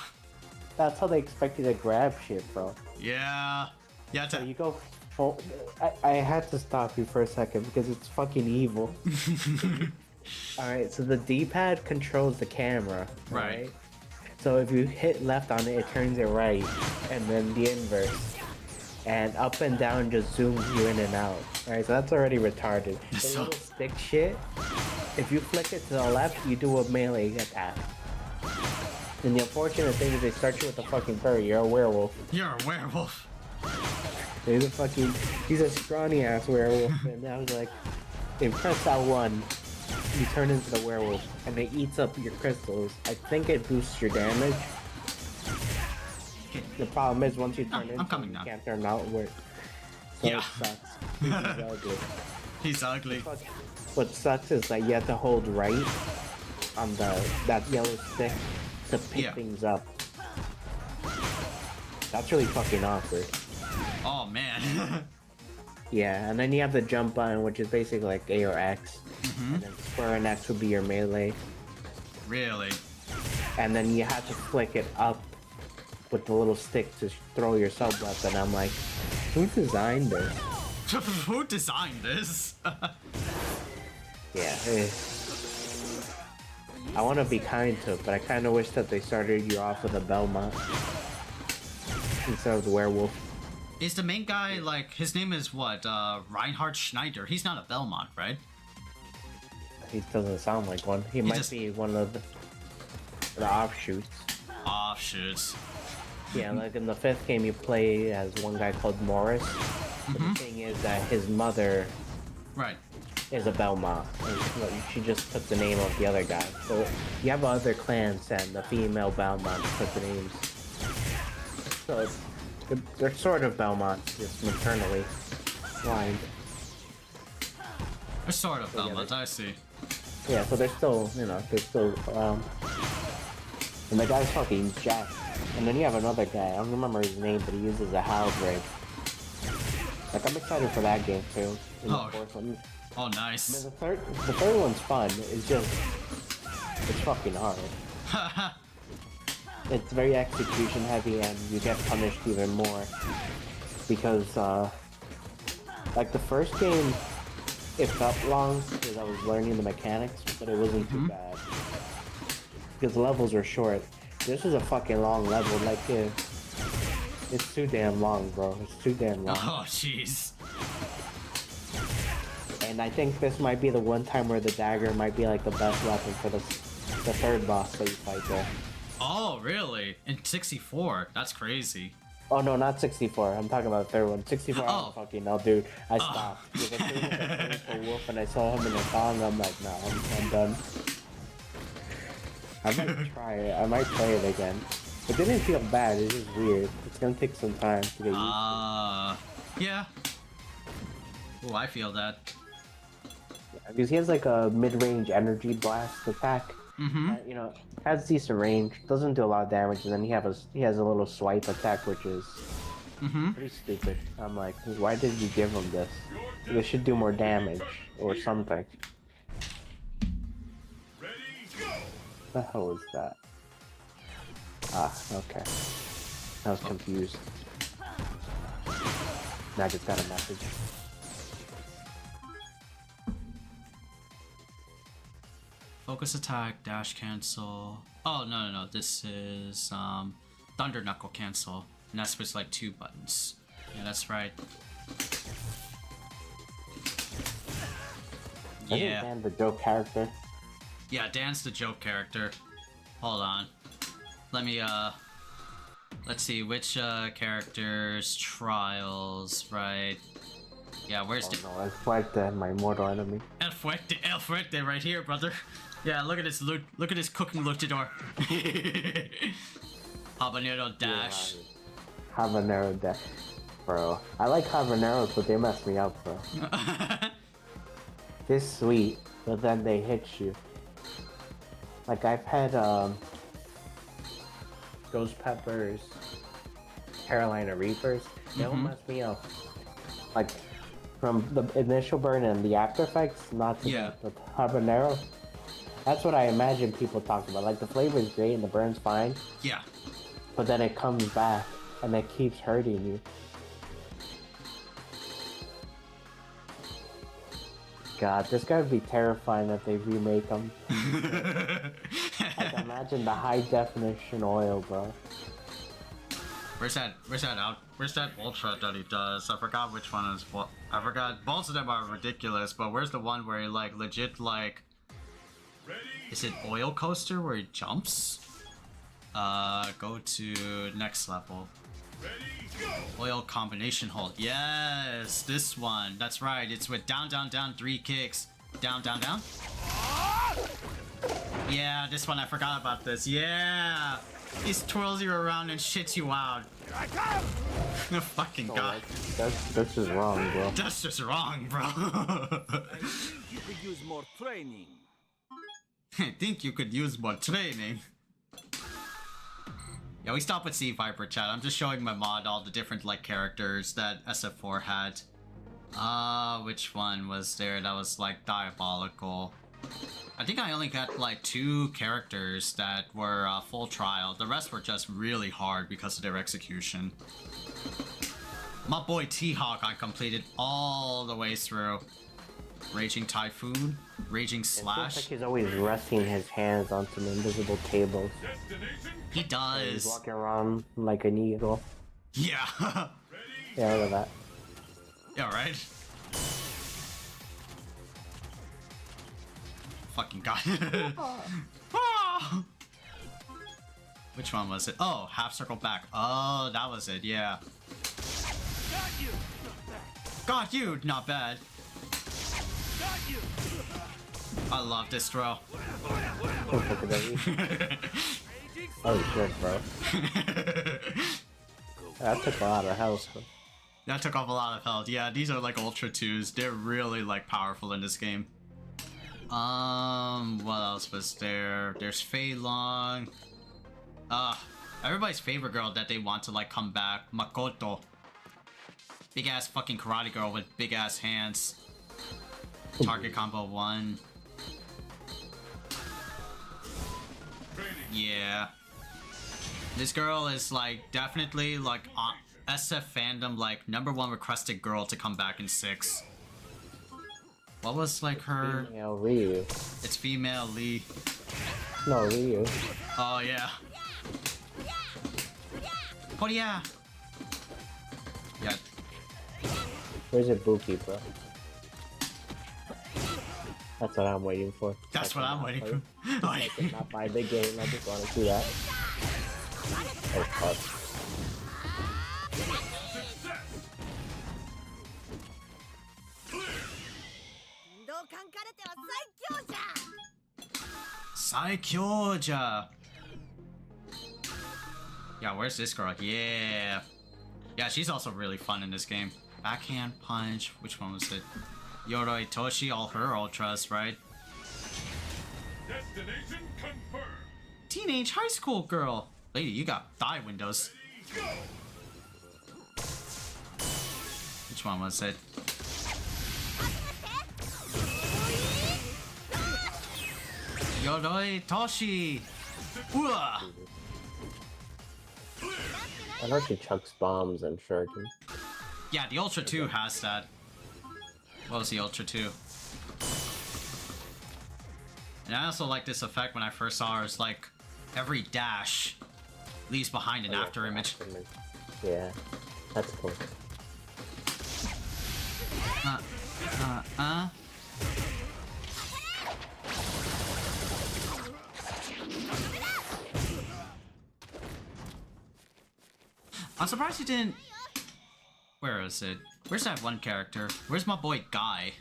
That's how they expect you to grab shit, bro. Yeah. Yeah. So you go. I had to stop you for a second because it's fucking evil. Alright, so the D-pad controls the camera. Right. So if you hit left on it, it turns it right, and then the inverse. And up and down just zooms you in and out. Alright, so that's already retarded. The little stick shit, if you flick it to the left, you do a melee attack. And the unfortunate thing is they start you with a fucking furry. You're a werewolf. You're a werewolf. He's a scrawny ass werewolf, and I was like, if you press L1, you turn into the werewolf, and it eats up your crystals. I think it boosts your damage. The problem is once you turn into him, you can't turn outward. So it sucks. He's ugly. He's ugly. What sucks is that you have to hold right on that yellow stick to pick things up. That's really fucking awkward. Oh man. Yeah, and then you have the jump button, which is basically like A or X. And then square and X would be your melee. Really? And then you have to flick it up with the little stick to throw your sub weapon. I'm like, who designed this? Who designed this? Yeah. Are you I want to be kind to it, but I kind of wish that they started you off with a Belmont instead of the werewolf. Is the main guy, like, his name is what? Reinhard Schneider. He's not a Belmont, right? He doesn't sound like one. He might be one of the offshoots. Offshoots. Yeah, like in the 5th game you play as one guy called Morris. But the thing is that his mother is a Belmont. And she just took the name of the other guy. So you have other clans and the female Belmont took the names. So they're sort of Belmonts, just maternally blind. They're sort of Belmonts, I see. Yeah, so they're still, you know, and the guy's fucking jacked. And then you have another guy, I don't remember his name, but he uses a halberd. Like, I'm excited for that game too. The 4th one. Oh, nice. I mean, the third one's fun. It's just, it's fucking hard. It's very execution heavy, and you get punished even more because, like the first game, it felt long because I was learning the mechanics, but it wasn't too bad because the levels are short. This is a fucking long level, like it's too damn long, bro. It's too damn long. Oh, jeez. And I think this might be the one time where the dagger might be like the best weapon for the third boss that you fight there. Oh, really? In 64? That's crazy. Oh no, not 64. I'm talking about the third one. 64, I don't fucking know, dude. I stopped. Because I was playing for Wolf and I saw him in the thong, I'm like, no, I'm done. I might try it. I might play it again. It didn't feel bad, it's just weird. It's gonna take some time to get used to. Yeah. Oh, I feel that. Yeah, because he has like a mid-range energy blast attack. You know, has decent range, doesn't do a lot of damage, and then he has a little swipe attack, which is pretty stupid. I'm like, why did you give him this? This should do more damage or something. What the hell is that? Ah, okay. I was confused. Now I just got a message. Focus attack, dash cancel. Oh, no. This is, Thunder Knuckle cancel. And that's with like 2 buttons. Yeah, that's right. Yeah. Dan the joke character. Yeah, Dan's the joke character. Hold on. Let me, let's see, which, characters, trials, right? Yeah, where's the... no, El Fuerte, my mortal enemy. El Fuerte right here, brother. Yeah, look at this loot. Look at this cooking luchador. Habanero dash. Yeah, habanero dash. Bro, I like habaneros, but they mess me up, bro. It's sweet, but then they hit you. Like, I've had, ghost peppers, Carolina Reapers. They don't mess me up. Like, from the initial burn and the after effects, not too bad. But habanero, that's what I imagine people talk about. Like, the flavor is great and the burn's fine. Yeah. But then it comes back and it keeps hurting you. God, this guy would be terrifying if they remake him. Like, imagine the high definition oil, bro. Where's that ultra that he does? I forgot which one is what. I forgot. Both of them are ridiculous, but where's the one where he like legit like... Is it oil coaster where he jumps? Go to next level. Oil combination hold. Yes, this one. That's right. It's with down, down, down, 3 kicks. Down, down, down. Yeah, this one. I forgot about this. Yeah. He twirls you around and shits you out. Oh, fucking god. That's just wrong, bro. That's just wrong, bro. You could use more training. I think you could use more training. Yeah, we stop with Sea Viper, chat. I'm just showing my mod all the different like characters that SF4 had. Which one was there that was like diabolical? I think I only got like 2 characters that were full trial. The rest were just really hard because of their execution. My boy T-Hawk I completed all the way through. Raging Typhoon. Raging It feels Slash. like he's always resting his hands on some invisible tables. He He's does. walking around like an eagle. Yeah. Yeah, look at that. Yeah, right? Fucking god. Ah! Which one was it? Oh, half circle back. Oh, that was it, yeah. Got you, not bad. I love this throw. Oh shit, bro. That took a lot of health. That took off a lot of health. Yeah, these are like Ultra 2s. They're really like powerful in this game. What else was there? There's Fei Long. Everybody's favorite girl that they want to like come back, Makoto. Big ass fucking karate girl with big ass hands. Target combo 1. Yeah. This girl is like definitely like SF fandom like #1 requested girl to come back in 6. What was like her? Female Ryu. It's female Lee. No, Ryu. Oh yeah. Oh yeah. Yeah. Where's Ibuki, bro? That's what I'm waiting for. That's what I'm waiting for. I could not buy the game. I just want to see that. Oh, fuck. Saikyoja. Yeah, where's this girl? Yeah. Yeah, she's also really fun in this game. Backhand punch. Which one was it? Yoroi Toshi, all her ultras, right? Destination confirmed. Teenage high school girl. Lady, you got thigh windows. Which one was it? Yoroi Toshi. Ooh. I know she chucks bombs and shuriken. Yeah, the Ultra 2 has that. What was the Ultra 2? And I also like this effect when I first saw her. It's like every dash leaves behind an after image. Yeah, that's cool. I'm surprised you didn't. Where is it? Where's that one character? Where's my boy Guy?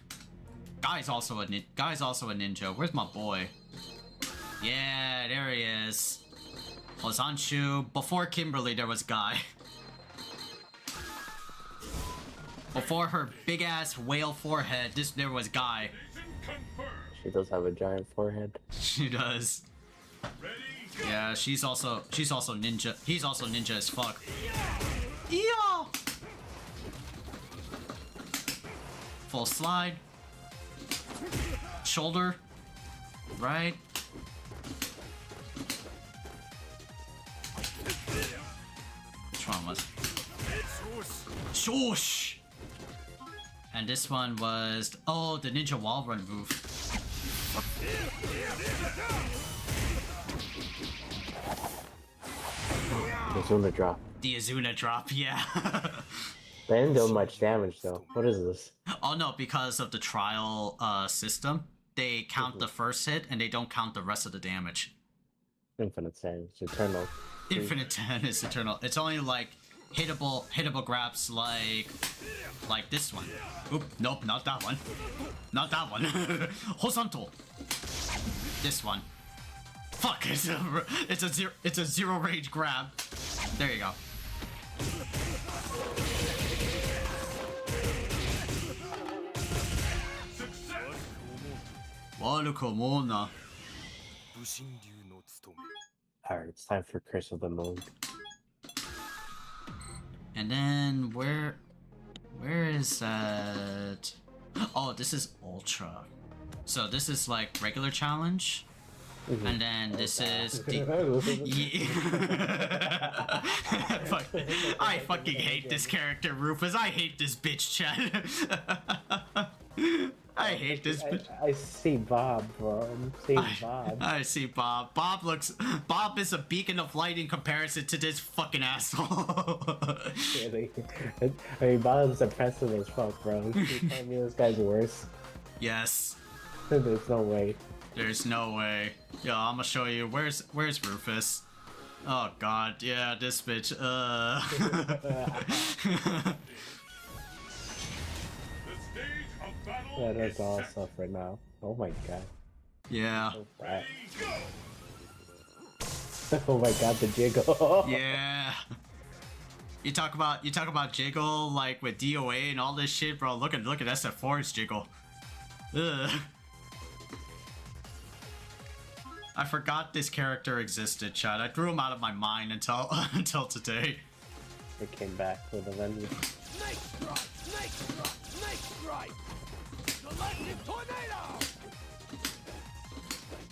Guy's also a ninja. Where's my boy? Yeah, there he is. Ozanshu. Before Kimberly, there was Guy. Before her big ass whale forehead, there was Guy. She does have a giant forehead. She does. Yeah, she's also ninja. He's also ninja as fuck. Yo! Full slide. Shoulder. Right. Which one was? Shoosh! And this one was... Oh, the ninja wall run move. The Azuna drop. The Azuna drop, yeah. They didn't do much damage though. What is this? Oh no, because of the trial system, they count the first hit and they don't count the rest of the damage. Infinite Sand. It's eternal. Infinite 10 is eternal. It's only like hittable grabs like this one. Oop, nope, not that one. Not that one. Hosanto. This one. Fuck, it's a zero rage grab. There you go. Walukomona. Alright, it's time for Curse of the Moon. And then where is that? Oh, this is Ultra. So this is like regular challenge. And then this is the... Yeah. Fuck. I fucking hate this character, Rufus. I hate this bitch, Chad. I hate this. I see Bob, bro. I'm seeing Bob. I see Bob. Bob is a beacon of light in comparison to this fucking asshole. Really? I mean, Bob's impressive as fuck, bro. You tell me this guy's worse? Yes. There's no way. There's no way. Yo, I'm gonna show you. Where's Rufus? Oh god, yeah, this bitch. Yeah, that's all stuff right now. Oh my god. Yeah. So fat. Oh my god, the jiggle. Yeah. You talk about jiggle like with DOA and all this shit, bro. Look at SF4's jiggle. Ugh. I forgot this character existed, Chad. I threw him out of my mind until until today. It came back with a vengeance. Snake strike! Snake strike! Snake strike! Galactic tornado!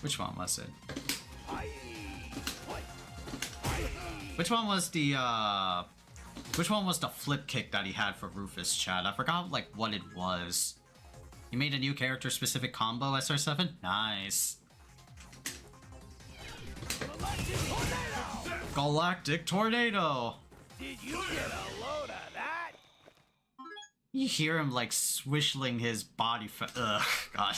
Which one was it? Which one was the flip kick that he had for Rufus, Chad? I forgot like what it was. He made a new character specific combo, SR7? Nice. Galactic tornado! Did you get a load of that? You hear him like swishling his body ugh, god.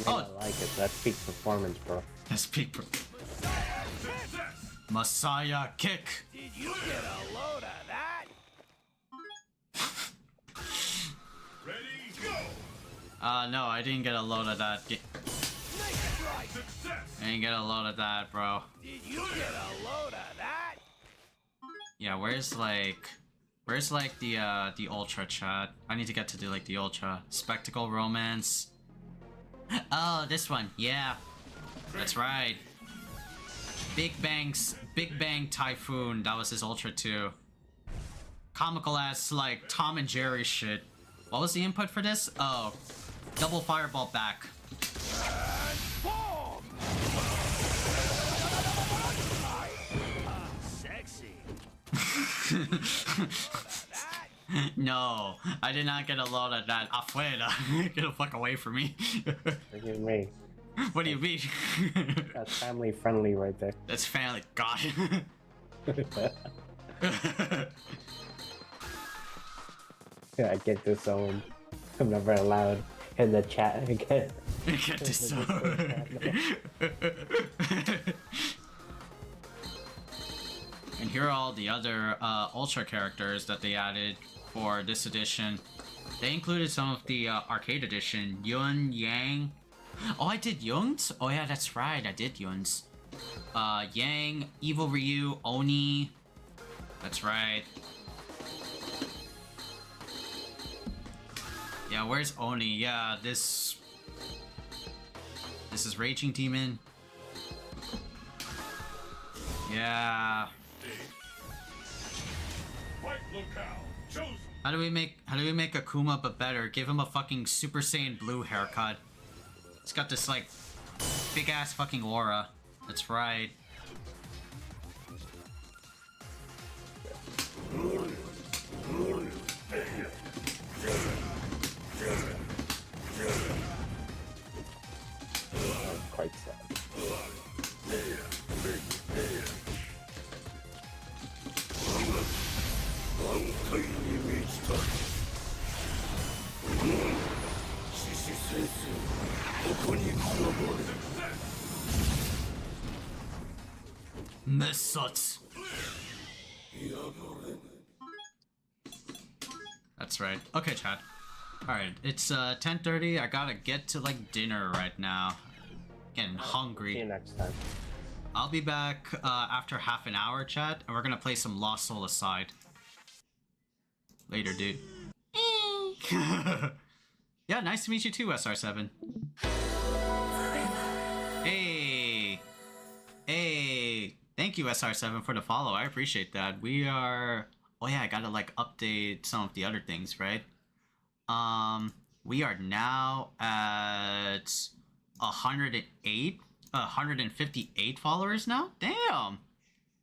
I like it. That's peak performance, bro. That's peak Messiah kick! Did you get a load of that? Ready, go! No, I didn't get a load of that. I didn't get a load of that, bro. Did you get a load of that? Yeah, where's the ultra, chat? I need to get to do like the ultra. Spectacle romance. Oh, this one. Yeah. That's right. Big Bang Typhoon. That was his ultra too. Comical ass like Tom and Jerry shit. What was the input for this? Oh, double fireball back. Sexy. No, I did not get a load of that. Afuera. Get the fuck away from me. Forgive me. What do you mean? That's family friendly right there. That's family. God. Yeah, I get disowned. I'm never allowed in the chat again. Get disowned. And here are all the other Ultra characters that they added for this edition. They included some of the arcade edition. Yun, Yang. Oh, I did Yun's? Oh yeah, that's right, I did Yun's. Yang, Evil Ryu, Oni. That's right. Yeah, where's Oni? Yeah, this is Raging Demon. Yeah. How do we make Akuma but better? Give him a fucking Super Saiyan blue haircut. It's got this like big ass fucking aura. That's right. Quite sad. Messuts. That's right. Okay, chat. Alright, it's 10:30. I gotta get to like dinner right now. Getting hungry. See you next time. I'll be back after half an hour, chat, and we're gonna play some Lost Soul Aside. Later, dude. Yeah, nice to meet you too, SR7. Hey! Hey! Thank you, SR7, for the follow. I appreciate that. We are... Oh yeah, I gotta like update some of the other things, right? We are now at 158 followers now? Damn!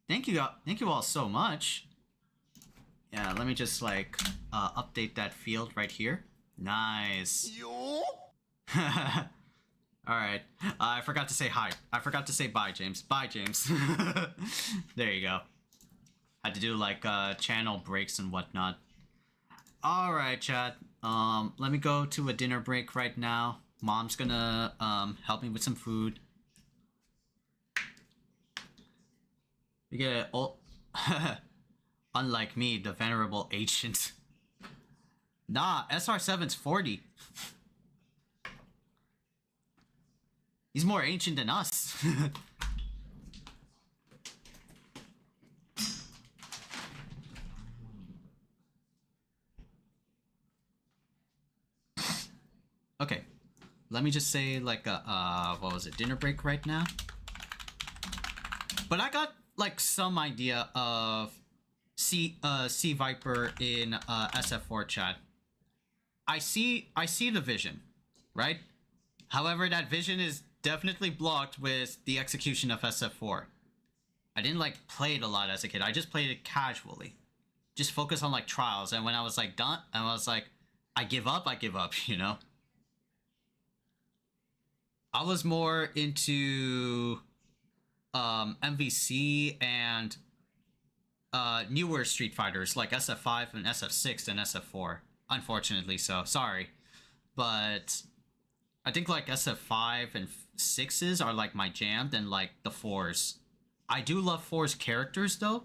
Thank you all so much. Yeah, let me just like update that field right here. Nice. Alright. I forgot to say hi. I forgot to say bye, James. Bye, James. There you go. Had to do like channel breaks and whatnot. Alright, chat. Let me go to a dinner break right now. Mom's gonna help me with some food. You get old. Unlike me, the venerable ancient. Nah, SR7's 40. He's more ancient than us. Okay. Let me just say like a what was it, dinner break right now? But I got like some idea of Sea Viper in SF4 chat. I see the vision, right? However, that vision is definitely blocked with the execution of SF4. I didn't like play it a lot as a kid. I just played it casually. Just focus on like trials, and when I was like done, I was like, I give up, you know? I was more into MVC and newer Street Fighters like SF5 and SF6 and SF4. Unfortunately so. Sorry. But I think like SF5 and 6s are like my jam than like the 4s. I do love 4's characters though,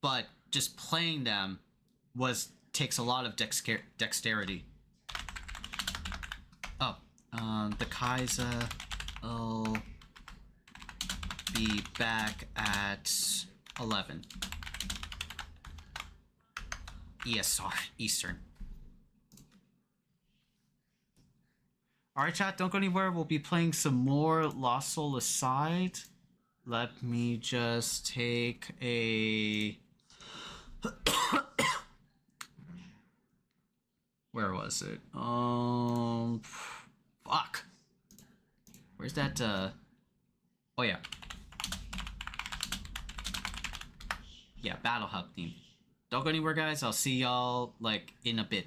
but just playing them takes a lot of dexterity. Oh, the Khaiza will be back at 11. ESR, Eastern. Alright chat, don't go anywhere. We'll be playing some more Lost Soul Aside. Let me just take a... Where was it? Fuck. Where's that, Oh yeah. Yeah, Battle Hub theme. Don't go anywhere, guys. I'll see y'all, like, in a bit.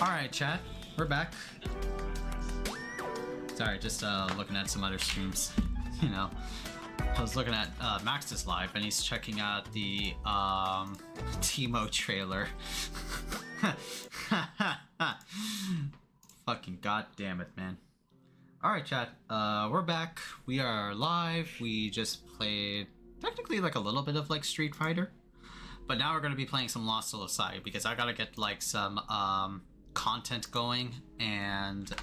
Alright, chat. We're back. Sorry, just looking at some other streams. You know. I was looking at Max's live and he's checking out the Teemo trailer. Fucking goddamn it, man. Alright, chat. We're back. We are live. We just played technically like a little bit of like Street Fighter. But now we're gonna be playing some Lost Soul Aside because I gotta get like some content going and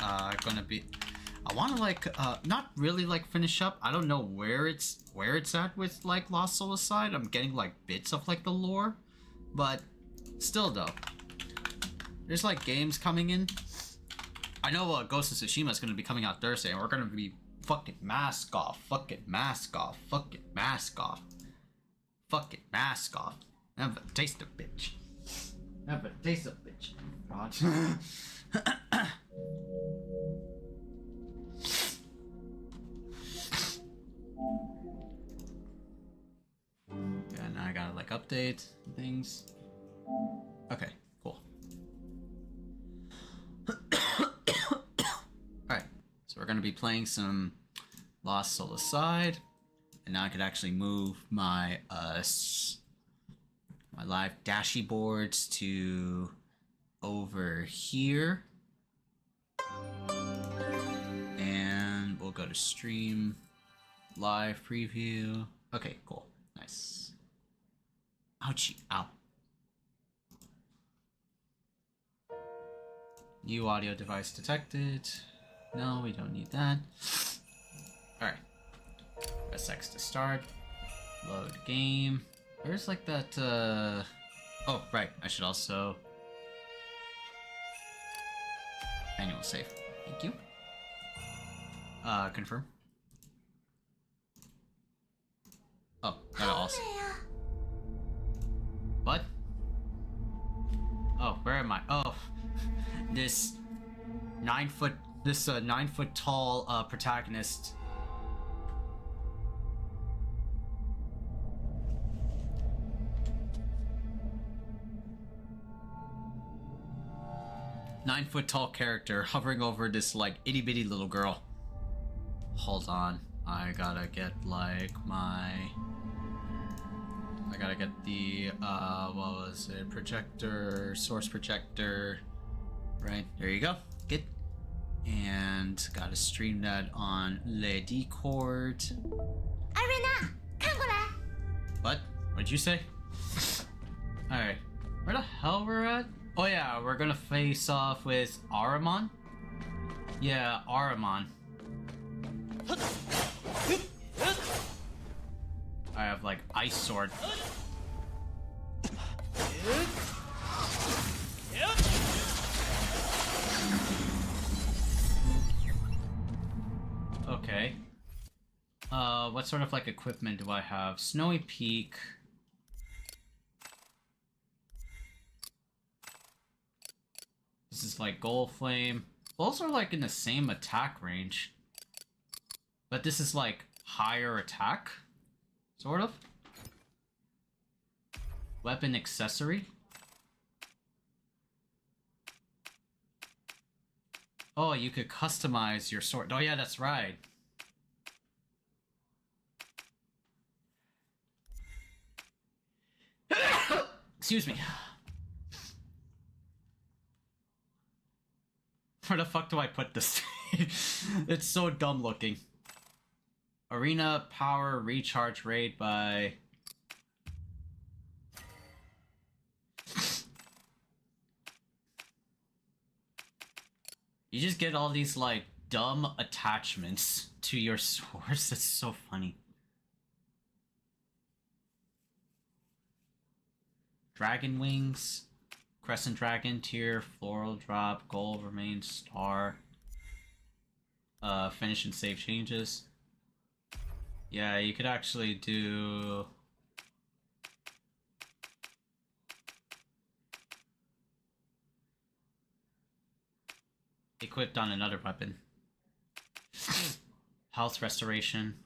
gonna be I want to like not really like finish up. I don't know where it's at with like Lost Soul Aside. I'm getting like bits of like the lore, but still though, there's like games coming in. I know Ghost of Tsushima is gonna be coming out Thursday, and we're gonna be fucking mask off, fucking mask off, fucking mask off, fucking mask off. Have a taste of bitch. Have a taste of bitch. God. Yeah, now I gotta like update things. Okay, cool. Alright, so we're gonna be playing some Lost Soul Aside, and now I could actually move my my live dashy boards to over here, and we'll go to stream live preview. Okay, cool, nice. Ouchie, ow. New audio device detected. No, we don't need that. Alright. Press X to start. Load game. Where's like that, Oh, right. I should also... Manual save. Thank you. Confirm. Oh, gotta also... What? Oh, where am I? Oh, this 9 foot tall protagonist. Nine-foot tall character hovering over this like itty bitty little girl. Hold on, I gotta get like my. I gotta get the what was it? Projector, source projector. Right, there you go. Good. And gotta stream that on Le Discord. Arena, Kangora. What? What'd you say? Alright. Where the hell we're at? Oh yeah, we're gonna face off with Aramon? Yeah, Aramon. I have like Ice Sword. Okay. What sort of like equipment do I have? Snowy Peak. This is like Gold Flame. Both are like in the same attack range. But this is like higher attack. Sort of. Weapon accessory. Oh, you could customize your sword. Oh yeah, that's right. Excuse me. Where the fuck do I put this? It's so dumb looking. Arena power recharge rate by... You just get all these like dumb attachments to your swords. That's so funny. Dragon wings. Crescent Dragon, Tier, Floral Drop, Gold, Remain, Star. Finish and save changes. Yeah, you could actually do... Equipped on another weapon. Health restoration.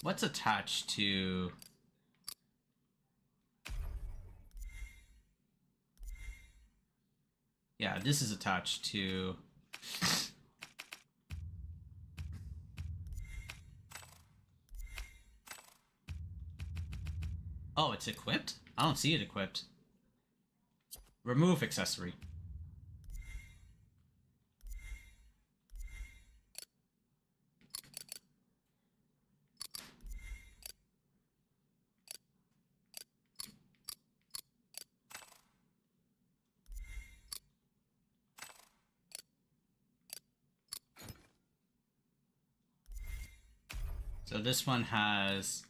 What's attached to... Yeah, this is attached to... Oh, it's equipped? I don't see it equipped. Remove accessory. So this one has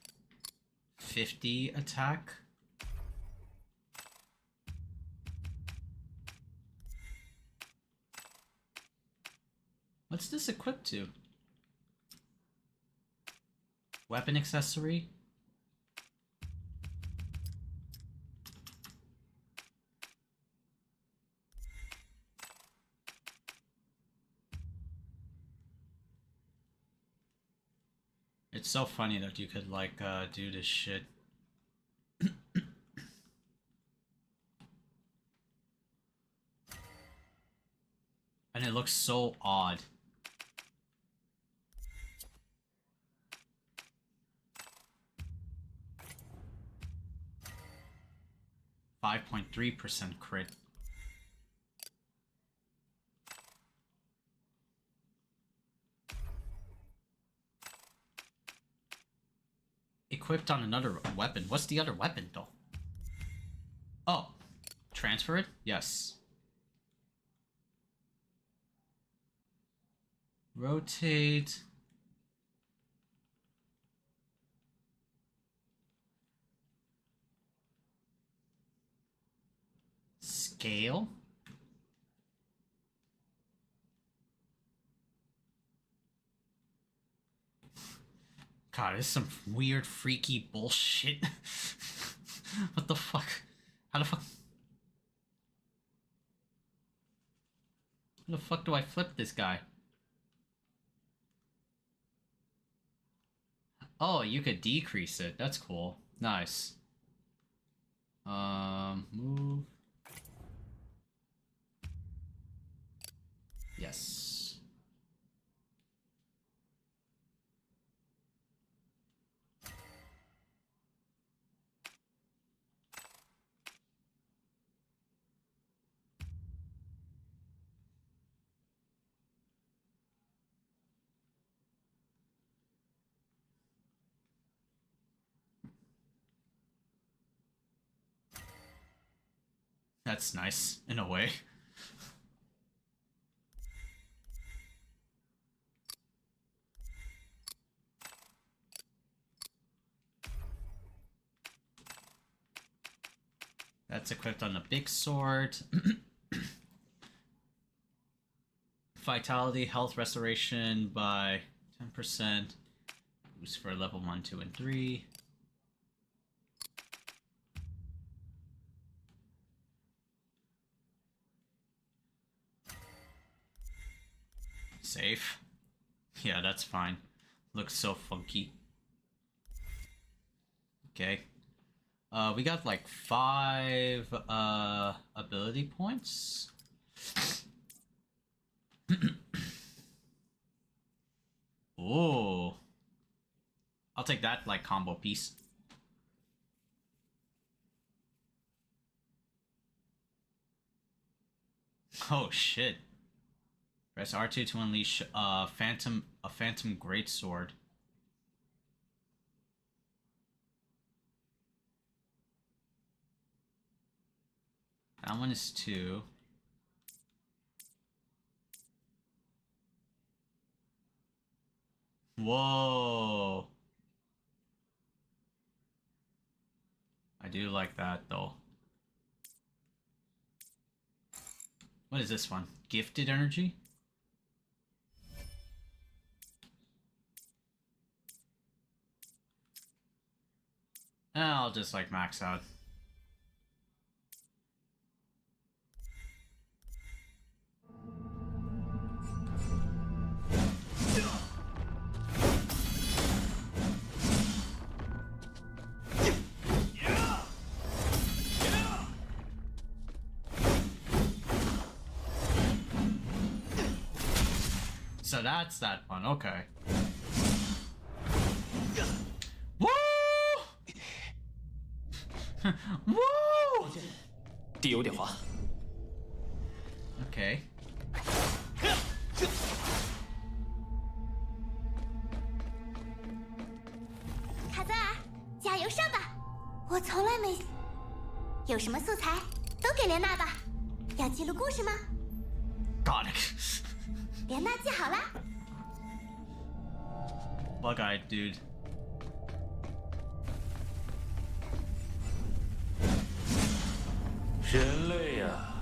50 attack. What's this equipped to? Weapon accessory? It's so funny that you could like do this shit. And it looks so odd. .3% crit. Equipped on another weapon. What's the other weapon though? Oh, transfer it? Yes. Rotate. Scale. God, this is some weird, freaky bullshit. What the fuck? How the fuck? How the fuck do I flip this guy? Oh, you could decrease it. That's cool. Nice. Move. Yes. That's nice, in a way. That's equipped on the big sword. Vitality, health restoration by 10%. Boost for level 1, 2, and 3. Safe. Yeah, that's fine. Looks so funky. Okay. We got like 5 ability points. Oh. I'll take that like combo piece. Oh shit. Press R2 to unleash a phantom greatsword. That one is 2. Whoa. I do like that though. What is this one? Gifted energy? I'll just like max out. So that's that one. Okay. Woo! Woo! 地有点滑。 Okay. 卡泽尔，加油上吧！我从来没有什么素材，都给莲娜吧。要记录故事吗？ Got it. 莲娜记好了。 Bug-eyed dude. 人类啊，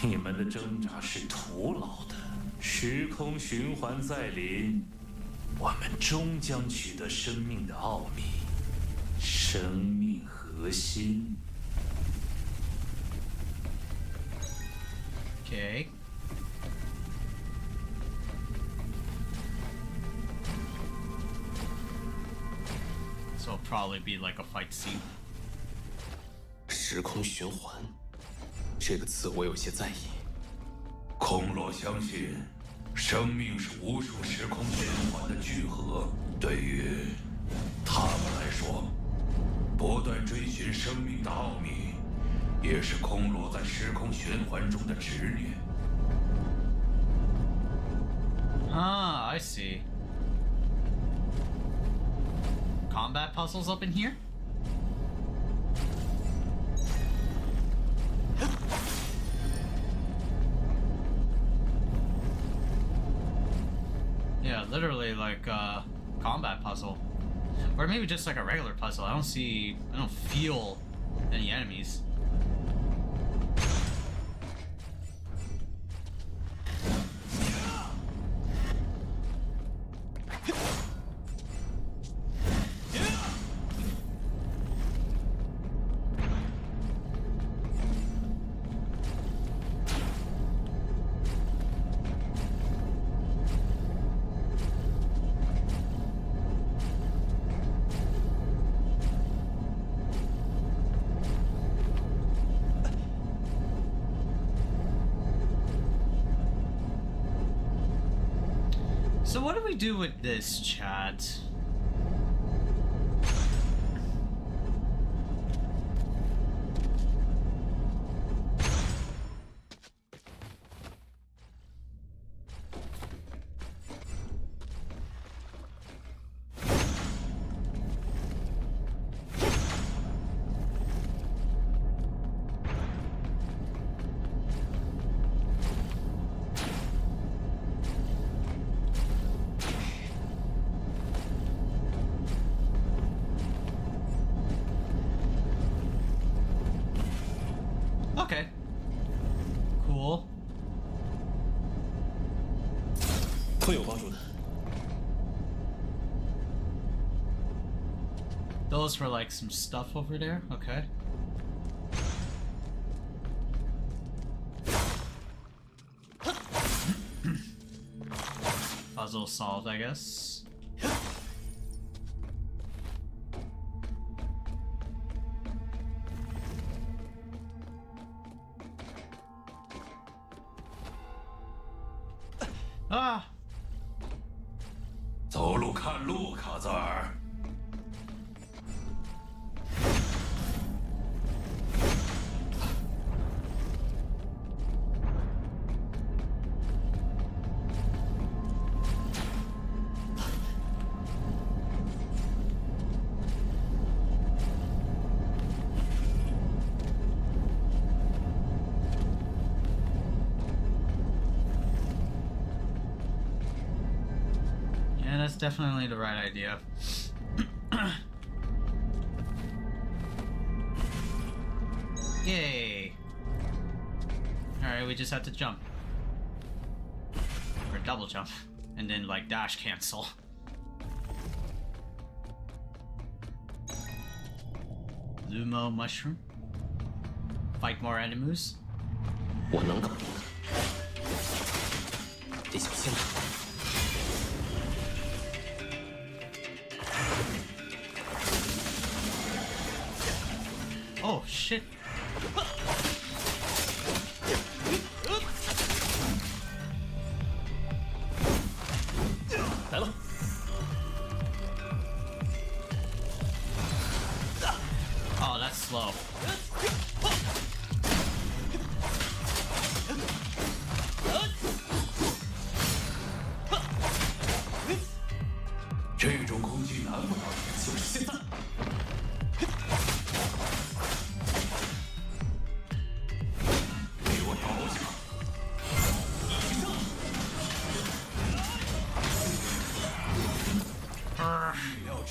你们的挣扎是徒劳的。时空循环再临，我们终将取得生命的奥秘，生命核心。 Okay. So it'll probably be like a fight scene. 时空循环这个词我有些在意。空洛相信，生命是无数时空循环的聚合。对于他们来说，不断追寻生命的奥秘，也是空洛在时空循环中的执念。 Ah, I see. Combat puzzles up in here? Yeah, literally like combat puzzle. Or maybe just like a regular puzzle. I don't feel any enemies. So what do we do with this, chat? Okay. Cool. 会有帮助的。 Those for like some stuff over there. Okay. Puzzle solved, I guess. Ah! 走路看路，卡泽尔。 Yeah, that's definitely the right idea. Yay! Alright, we just have to jump. Or double jump. And then, like, dash cancel. Lumo mushroom. Fight more enemies. 我能搞定的，得小心了。 Oh shit!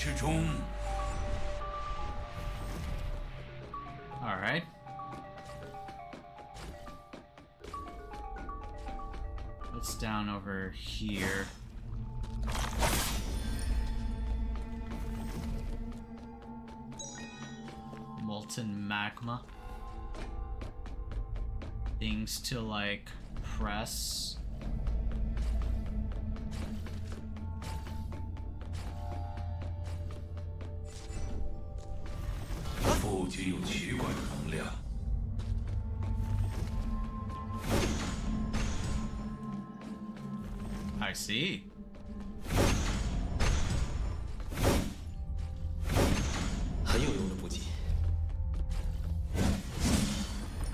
之中。All right. What's down over here? Molten magma. Things to like press. 附近有奇怪的能量。 I see.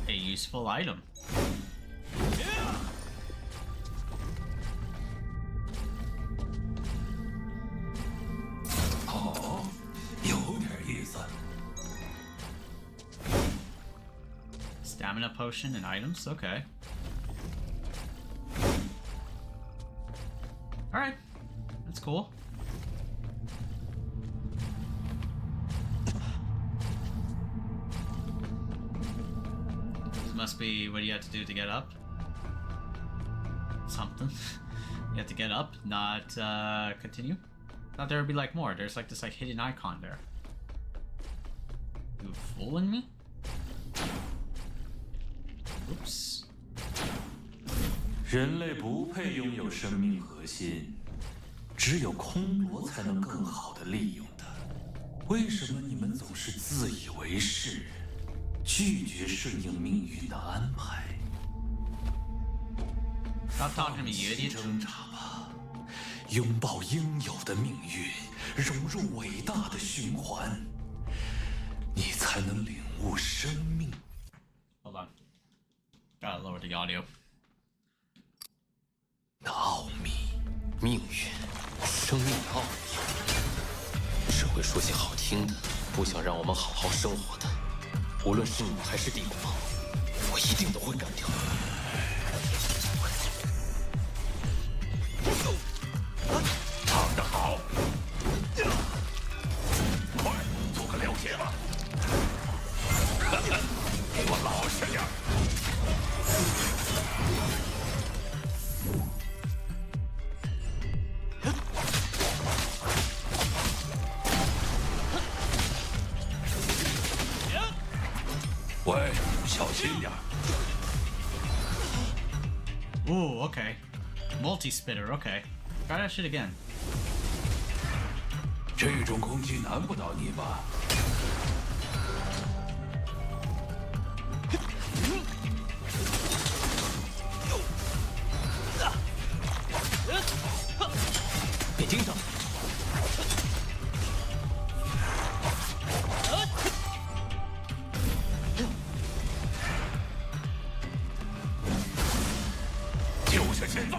A useful item. Oh, 有点意思。 Stamina potion and items? Okay. Alright. That's cool. This must be what you have to do to get up. Something. You have to get up, not continue. Thought there would be like more. There's like this like hidden icon there. You fooling me? Oops. 人类不配拥有生命核心，只有空罗才能更好的利用它。为什么你们总是自以为是，拒绝顺应命运的安排？ Stop talking to me, you idiot. 挣扎吧，拥抱应有的命运，融入伟大的循环，你才能领悟生命。 Hold on. Gotta lower the audio. 的奥秘，命运，生命的奥秘，只会说些好听的，不想让我们好好生活的。无论是你还是帝国，我一定都会干掉。唱得好，快做个了解吧。给我老实点。 喂，小心点。 Ooh, okay. Multi-spitter, okay. Try that shit again. 这种攻击难不倒你吧？别盯上！就是现在！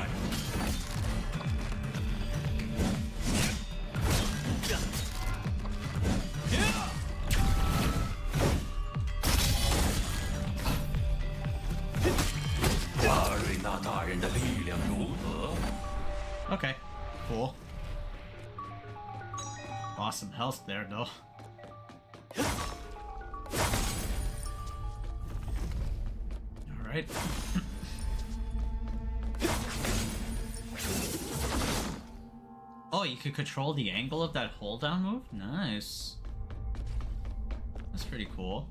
瓦瑞纳大人的力量如何？ Okay, cool. Lost some health there, though. Alright. Oh, you could control the angle of that hold down move? Nice. That's pretty cool.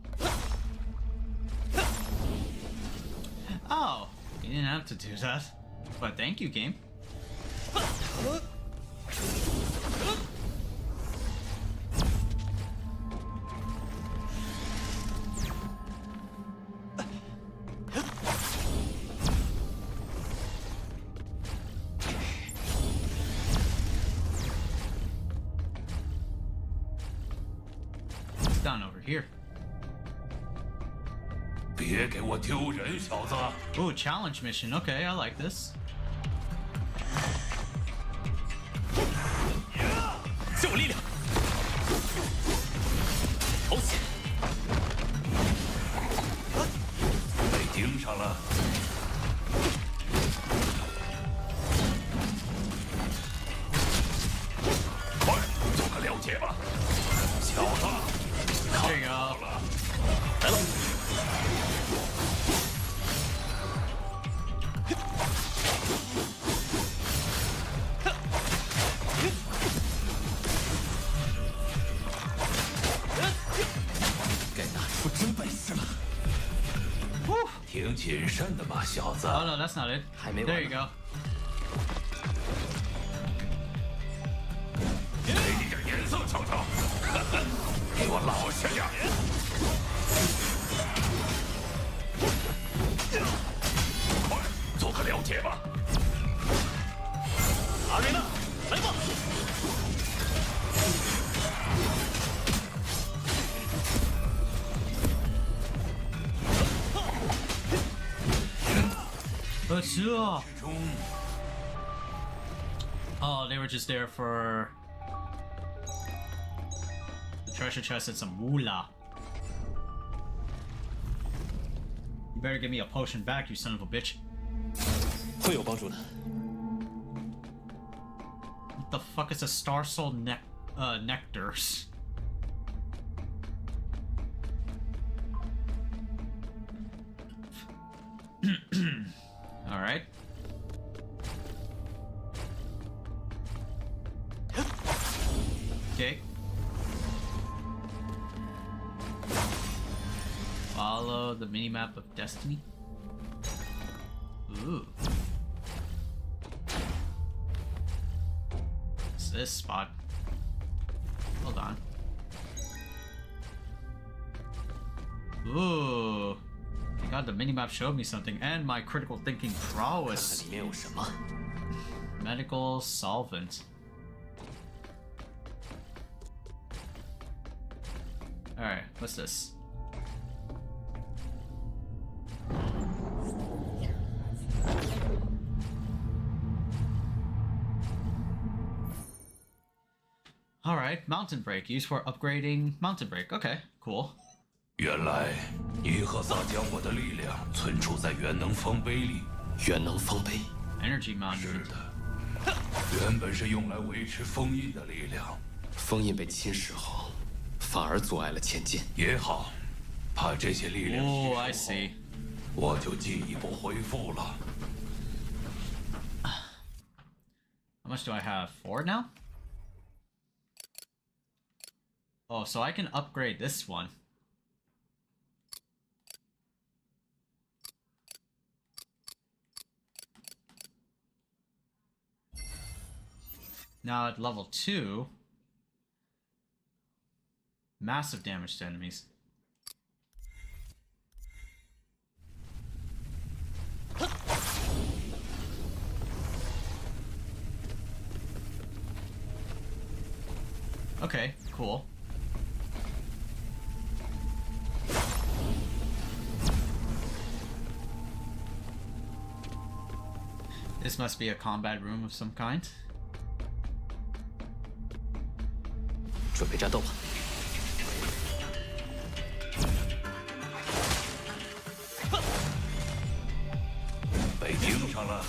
Oh, you didn't have to do that. But thank you, game. What's down over here? 别给我丢人，小子！ Ooh, challenge mission. Okay, I like this. 借我力量！好险！被盯上了。快做个了解吧！挺谨慎的嘛，小子。 Oh no, that's not it. There you go. 给你点颜色瞧瞧，给我老实点。快做个了解吧。阿瑞娜，来吧。 Oh, they were just there for the treasure chest and some moolah. You better give me a potion back, you son of a bitch. 会有帮助的。 What the fuck is a Star Soul nectars? All right. Okay. Follow the minimap of destiny. Ooh. What's this spot? Hold on. Ooh. God, the minimap showed me something, and my critical thinking prowess. Medical solvent. Alright, what's this? Alright, mountain break. Used for upgrading mountain break. Okay, cool. 原来你和萨将我的力量存储在元能方碑里。元能方碑 ，Energy Mountain。是的，原本是用来维持封印的力量。封印被侵蚀后，反而阻碍了前进。也好，把这些力量吸收后 I see。我就进一步恢复了。How much do I have? 4 now? Oh, so I can upgrade this one. Now at level 2, massive damage to enemies. Okay, cool. This must be a combat room of some kind. 准备战斗吧。被盯上了。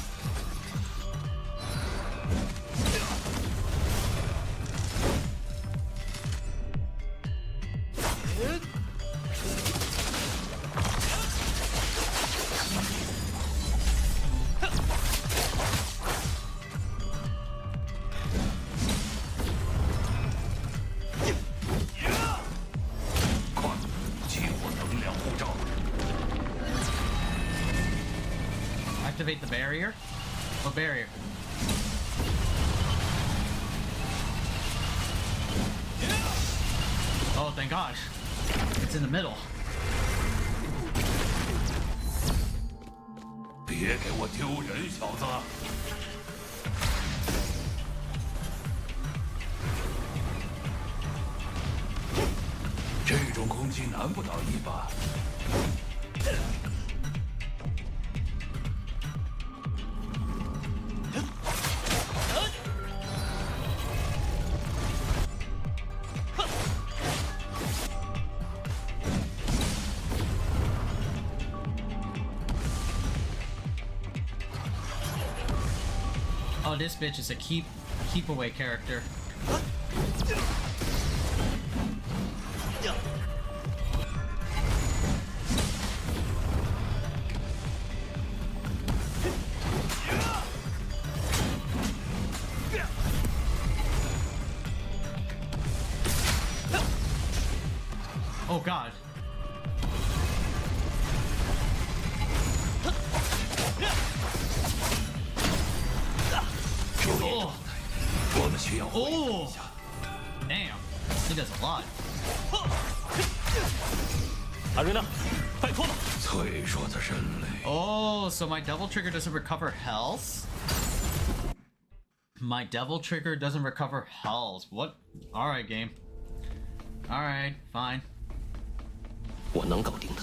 Activate the barrier? What barrier? Oh, thank God. It's in the middle. 别给我丢人，小子！这种攻击难不倒你吧？ Oh, this bitch is a keep away character. Oh God. Oh! Damn. He does a lot. 阿瑞娜，拜托了。脆弱的人类。 Oh, so my double trigger doesn't recover health? My devil trigger doesn't recover health. What? Alright, game. Alright, fine. 我能搞定的。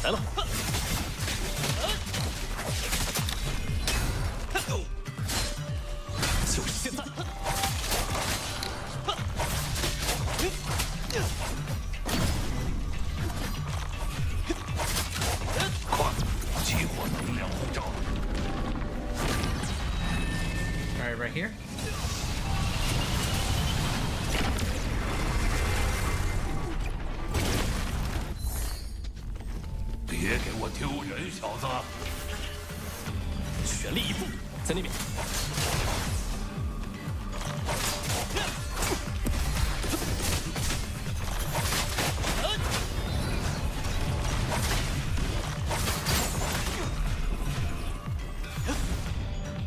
来了。就是现在。快，激活能量护罩。 Alright, right here. 别给我丢人，小子！全力以赴，在那边。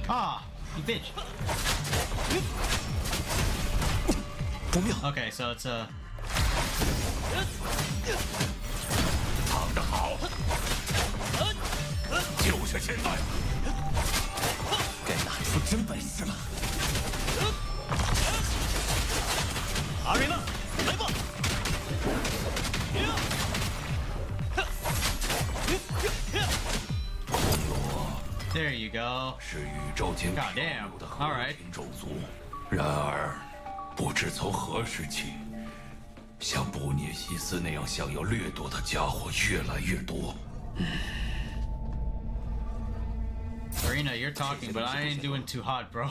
Ah, you bitch. 不妙。 Okay, so it's a. 躺着好，就是现在。该拿出真本事了。阿瑞娜，来吧！ There you go. 是宇宙间漂流的和平种族。然而，不知从何时起，像布涅西斯那样想要掠夺的家伙越来越多。Marina, you're talking, but I ain't doing too hot, bro.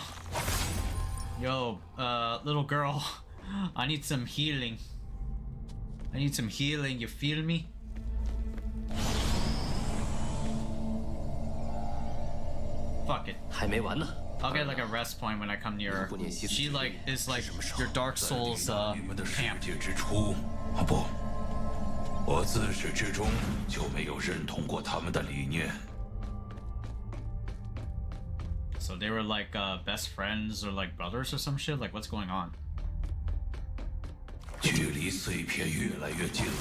Yo, little girl, I need some healing. I need some healing, you feel me? Fuck it. 还没完呢。 I'll get like a rest point when I come near her. She like is like your Dark Souls 你们的世 camp. 界之初，啊不，我自始至终就没有认同过他们的理念。 So they were like best friends or like brothers or some shit? Like what's going on? 距离碎片越来越近了。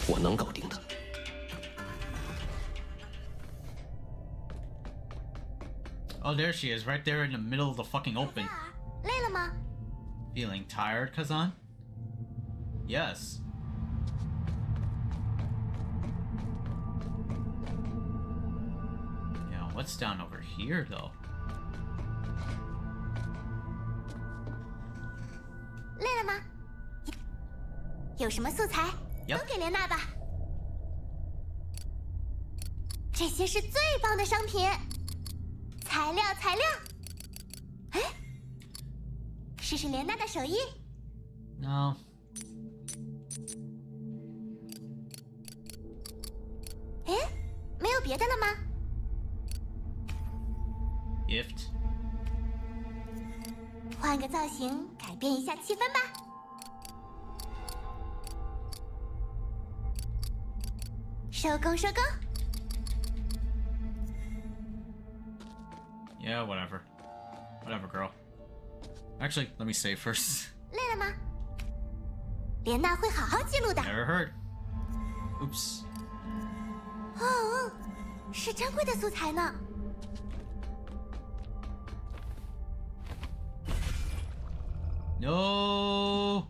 我能搞定的。 Oh, there she is, right there in the middle of the fucking open. 累了吗？ Feeling tired, Kazan? Yes. Yeah, what's down over here, though? 累了吗？有什么素材 Yep. 都给莲娜吧。这些是最棒的商品。材料，材料。哎，试试莲娜的手艺。 No. 哎，没有别的了吗？ Gift. 换个造型，改变一下气氛吧。收工，收工。 Yeah, whatever. Whatever, girl. Actually, let me save first. 累了吗？莲娜会好好记录的。 Never heard. Oops. 哦，是珍贵的素材呢。 No.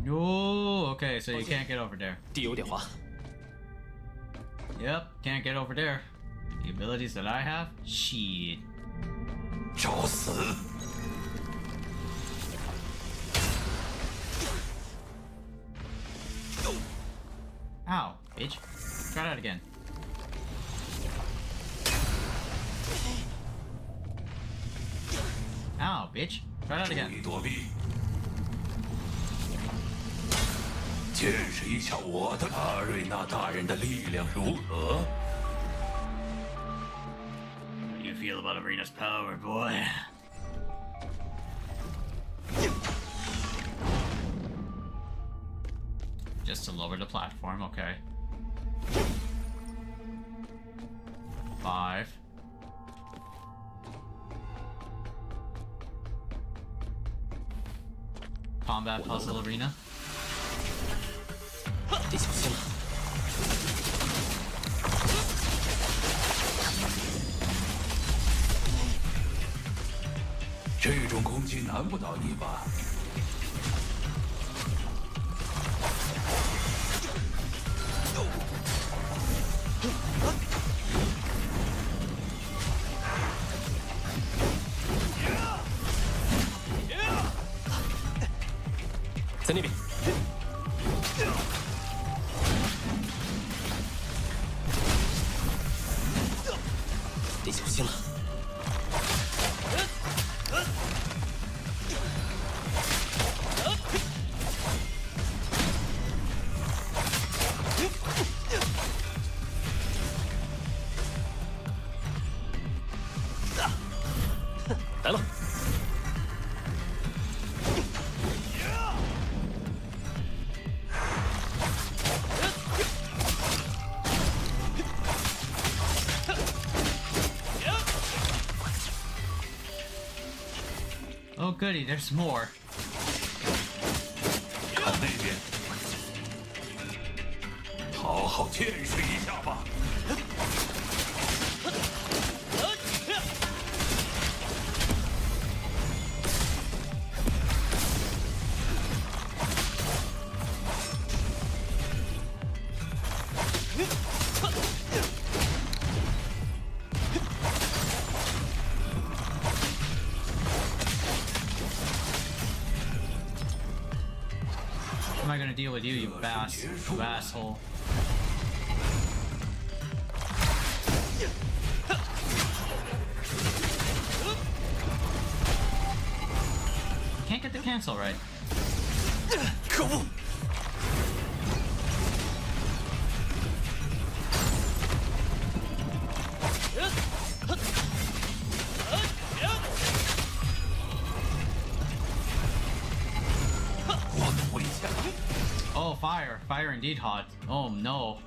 No. Okay, so you can't get over there. 地有点滑。 Yep, can't get over there. The abilities that I have? Shit. 找死！ Ow, bitch. Try that again. Ow, bitch. Try that 注 again. 意躲避，见识一下我的阿瑞娜大人的力量如何？ How do you feel about Arena's power, boy? Just to lower the platform, okay. 5. Combat puzzle arena. 得小心了。这种攻击难不倒你吧？ 在那边。得小心了。来了。 Oh goody, there's more. 看那边，好好见识一下吧。How am I gonna deal with you, you asshole? Can't get the cancel right. 可恶！ Oh, fire. Fire indeed hot. Oh, no.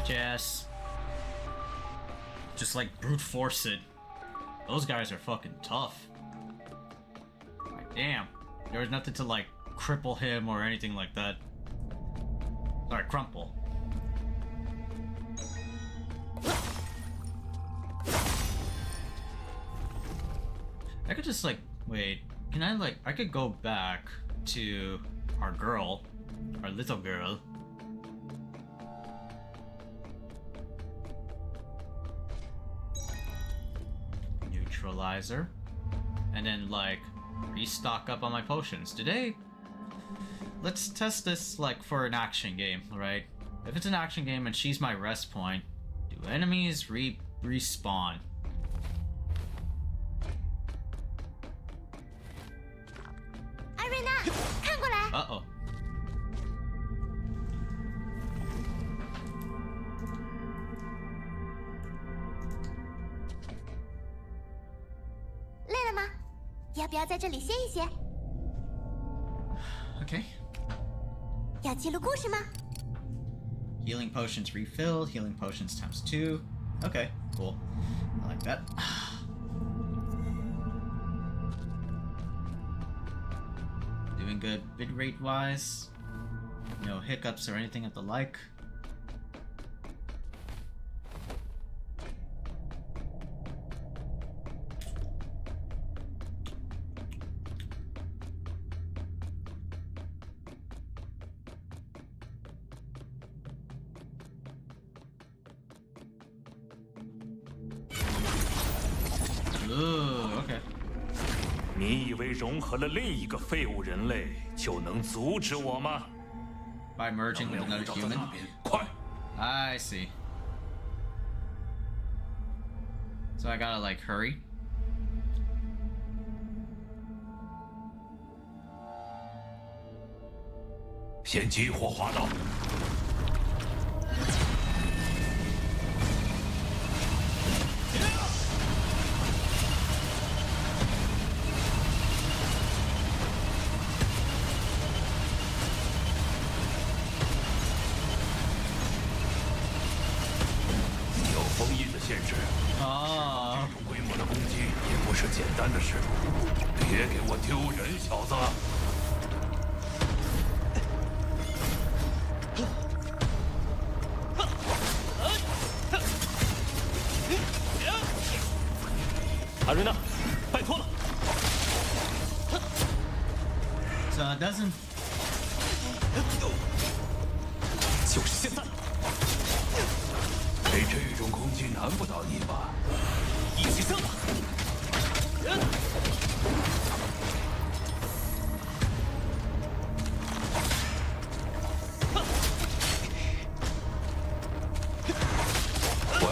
Yes. Just like brute force it. Those guys are fucking tough. Like, damn. There was nothing to like cripple him or anything like that. Sorry, crumple. I could just like, wait, can I like, I could go back to our girl, our little girl. Neutralizer. And then like, restock up on my potions. Today, let's test this like for an action game, right? If it's an action game and she's my rest point, do enemies respawn? Uh-oh. Okay. 要记录故事吗？ Healing potions refilled. Healing potions times 2. Okay, cool. I like that. Doing good bitrate wise. No hiccups or anything of the like. Ooh, okay. 你以为融合了另一个废物人类就能阻止我吗？ By merging with another human? 快！ I see. So I gotta like hurry. 先激活滑道。有封印的限制，哦，这种规模的攻击也不是简单的事。别给我丢人，小子！ 阿瑞娜，拜托了。 So it doesn't. 就是现在！被这种攻击难不倒你吧？一起上吧！喂，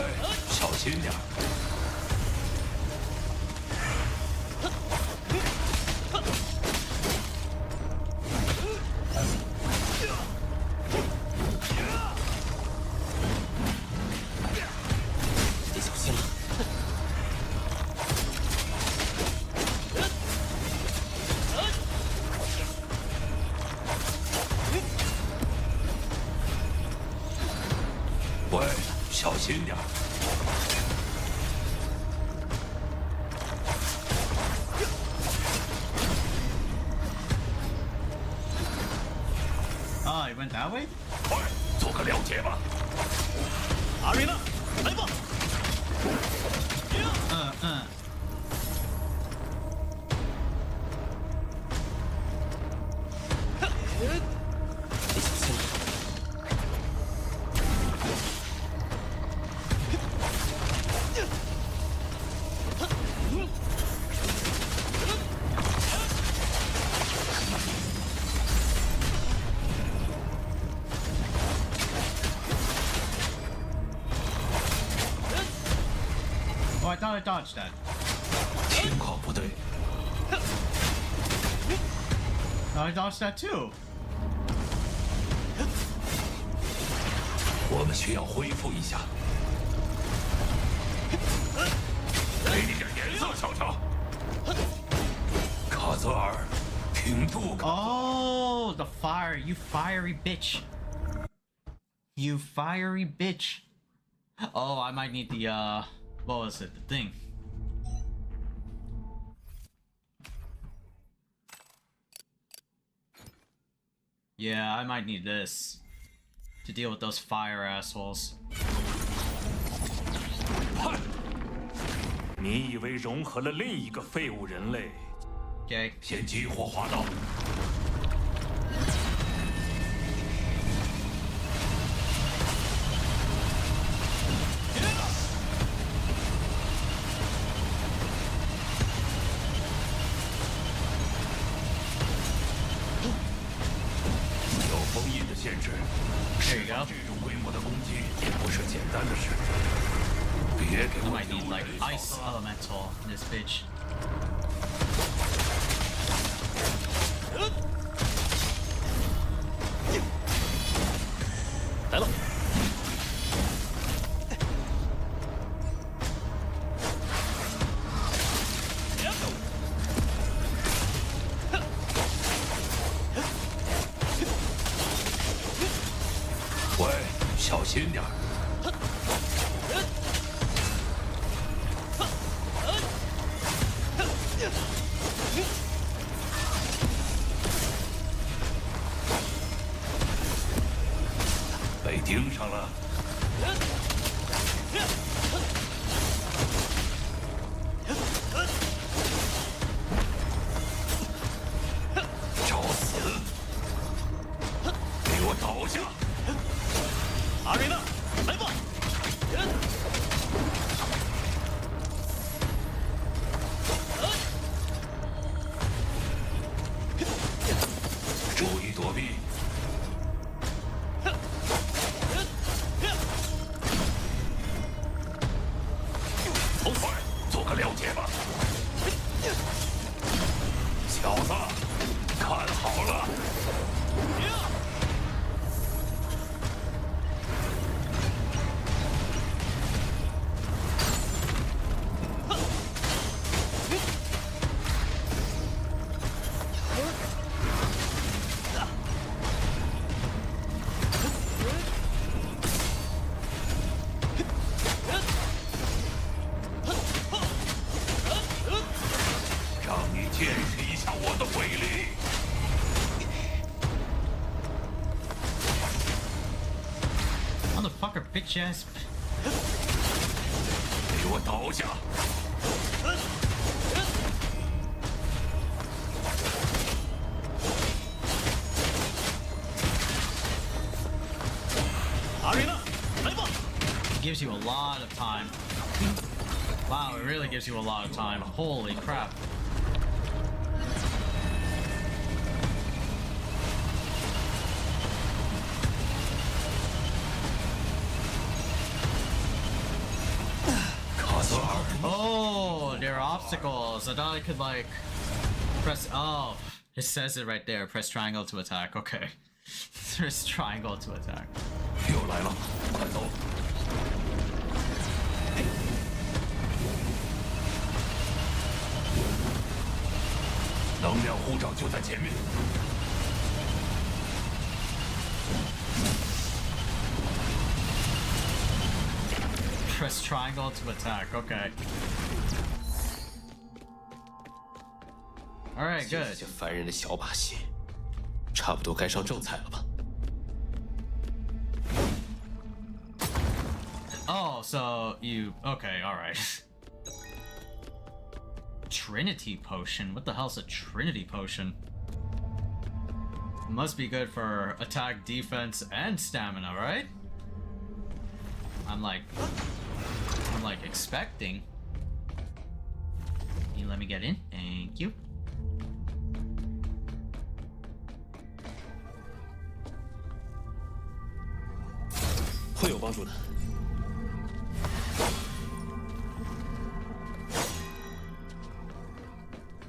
小心点儿！ 得小心了。喂，小心点儿！ Oh, it went that way? 快，做个了解吧。阿瑞娜，来吧！得小心了。Oh, I thought I dodged that. 情况不对， No, I dodged that too. 我们需要恢复一下。给你点颜色瞧瞧。卡泽尔，挺住！ Oh, the fire. You fiery bitch. You fiery bitch. Oh, I might need the, what was it? The thing. Yeah, I might need this to deal with those fire assholes. 你以为融合了另一个废物人类？ Okay. 先激活滑道。有封印的限制， There you go. 这种规模的攻击也不是简单的事。别给 I 我 might 丢 need like 人， ice elemental in this bitch. 来了。心点儿。被盯上了。找死！给我倒下！阿瑞娜，来吧！注意躲避！头快，做个了解吧。小子，看好了！让你见识一下我的威力！ Motherfucker, bitch ass. 给我倒下！阿瑞娜，来吧！ Gives you a lot of time. Wow, it really gives you a lot of time. Holy crap. Oh, there are obstacles. I thought I could like press. Oh, it says it right there. Press triangle to attack. Okay. Press triangle to attack. 又来了，快走！能量护罩就在前面。 Press triangle to attack. Okay. All right, good. 这烦人的小把戏，差不多该上正菜了吧？ Oh, so you okay? All right. Trinity potion. What the hell's a Trinity potion? Must be good for attack, defense, and stamina, right? I'm like expecting. Can you let me get in? Thank you. 会有帮助的。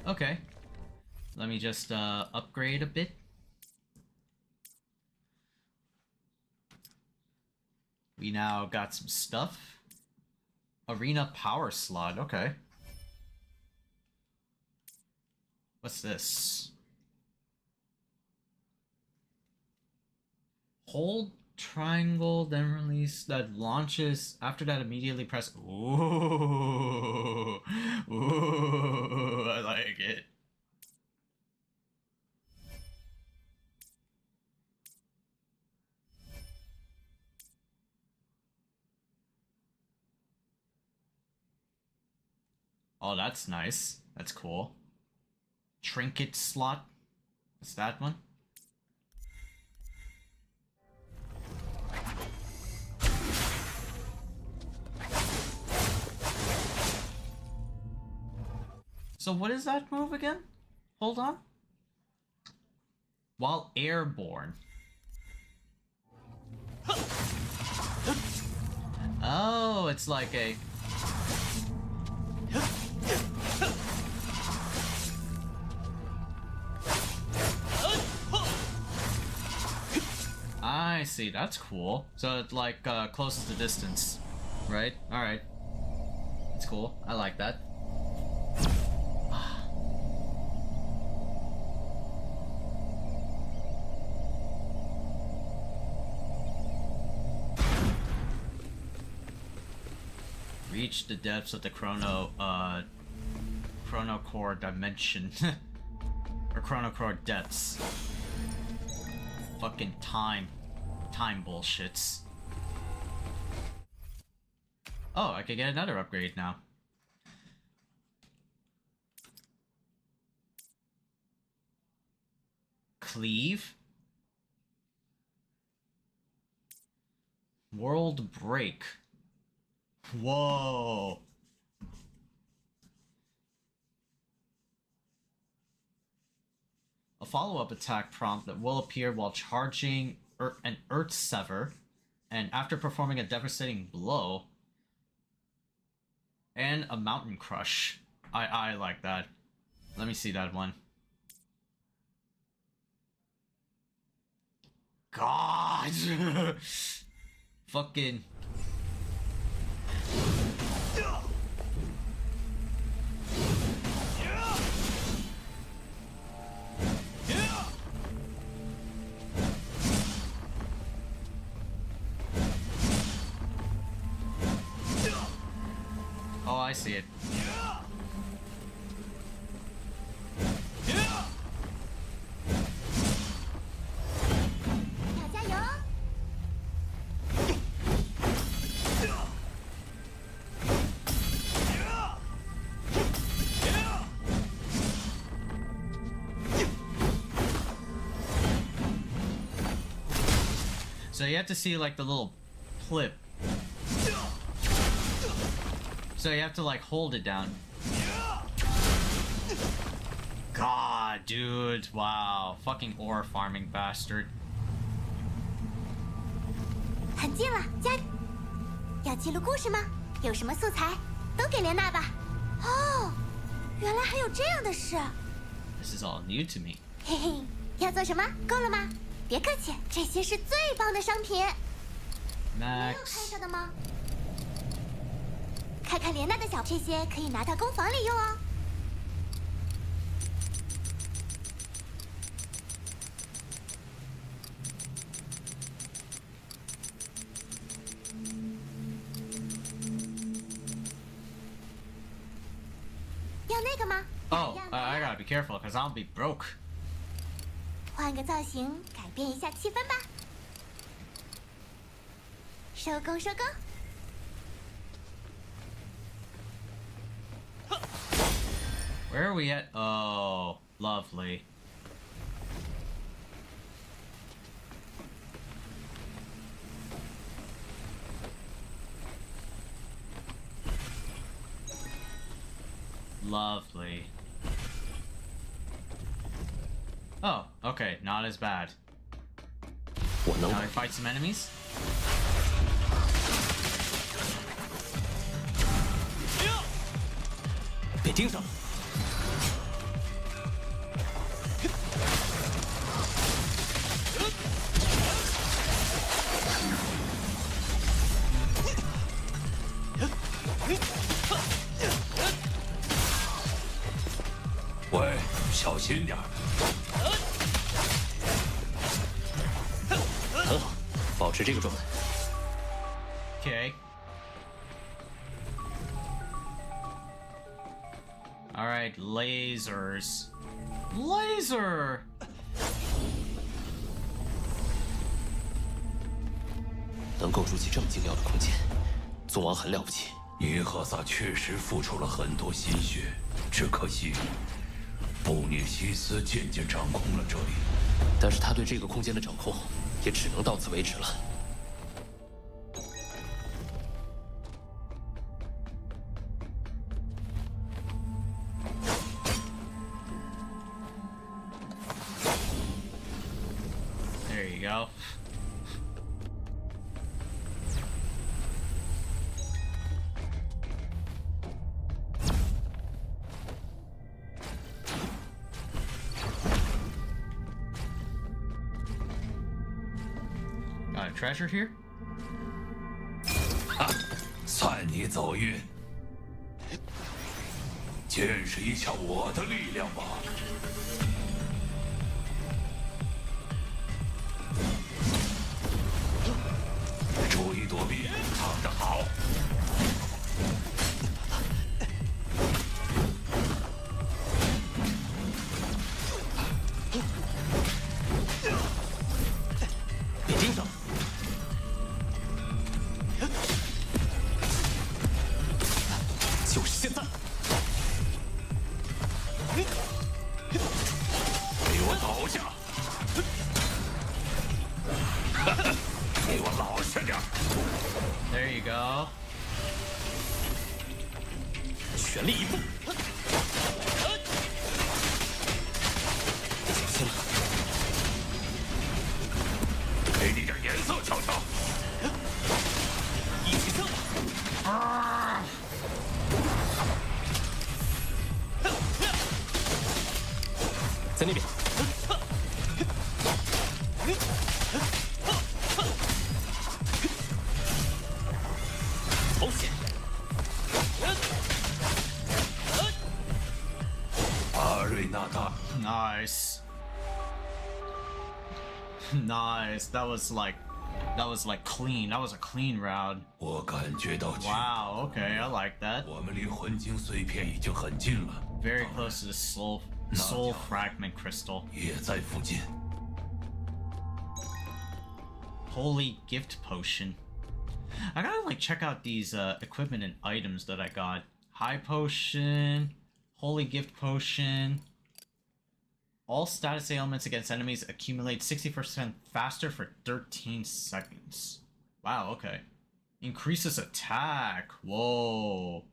Okay. Let me just upgrade a bit. We now got some stuff. Arena power slot. Okay. What's this? Hold triangle, then release that launches. After that, immediately press. Ooh, ooh, I like it. Oh, that's nice. That's cool. Trinket slot. What's that one? So what is that move again? Hold on. While airborne. Oh, it's like a... I see, that's cool. So it like closes the distance, right? Alright. It's cool. I like that. Reach the depths of the chrono core dimension. Or chrono core depths. Fucking time bullshits. Oh, I could get another upgrade now. Cleave. World break. Whoa. A follow-up attack prompt that will appear while charging an Earth Sever, and after performing a devastating blow, and a Mountain Crush. I like that. Let me see that one. God! Fucking... Oh, I see it. So you have to see like the little clip. So you have to like hold it down. God, dude, wow, fucking ore farming bastard. 很近了，要记录故事吗？有什么素材都给莲娜吧。哦，原来还有这样的事。This is all new to me. 嘿嘿，要做什么？够了吗？别客气，这些是最棒的商品。没有看上的吗？看看莲娜的小，这些可以拿到工坊里用哦。要那个吗？ Oh, I gotta be careful because I'll be broke. 换个造型，改变一下气氛吧。收工，收工。 Where are we at? Oh, lovely. Lovely. Oh, okay, not as bad. Now we fight some enemies. Okay. Alright, lasers. Laser! 能构筑起这么精妙的空间，宗王很了不起。耶和萨确实付出了很多心血，只可惜布涅西斯渐渐掌控了这里。但是他对这个空间的掌控，也只能到此为止了。 There you go. Got a treasure here? 算你走运，见识一下我的力量吧。 注意躲避，藏得好。就是现在！给我倒下！给我老实点！ There you go. 全力以赴！小心了，给你点颜色瞧瞧。一起上吧！在那边。好险！阿瑞纳大。 Nice. Nice. That was like clean. That was a clean round. 我感觉到。 Wow. Okay, I like that. 我们离魂晶碎片已经很近了。 Very close to the soul fragment crystal. 也在附近。 Holy gift potion. I gotta like check out these equipment and items that I got. High potion, holy gift potion. All status ailments against enemies accumulate 60% faster for 13 seconds. Wow, okay. Increases attack. Whoa.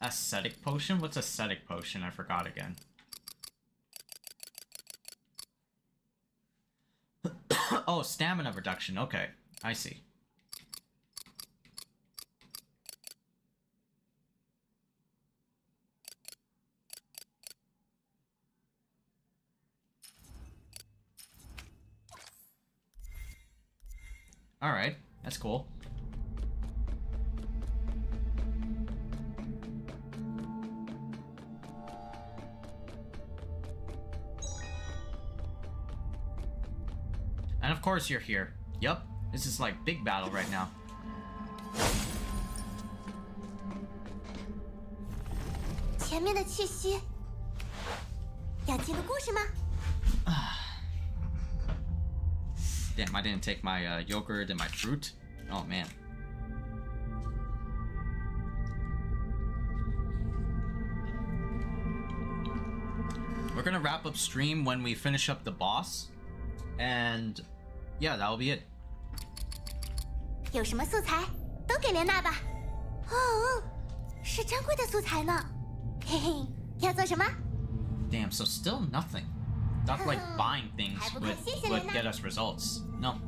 Ascetic potion? What's ascetic potion? I forgot again. Oh, stamina reduction. Okay, I see. Alright, that's cool. And of course you're here. Yup, this is like big battle right now. Damn, I didn't take my yogurt and my fruit. Oh man. We're gonna wrap up stream when we finish up the boss. And yeah, that'll be it. 有什么素材都给莲娜吧。哦，是珍贵的素材呢。嘿嘿，要做什么？ Damn, so still nothing. Not like buying things would get us results. No.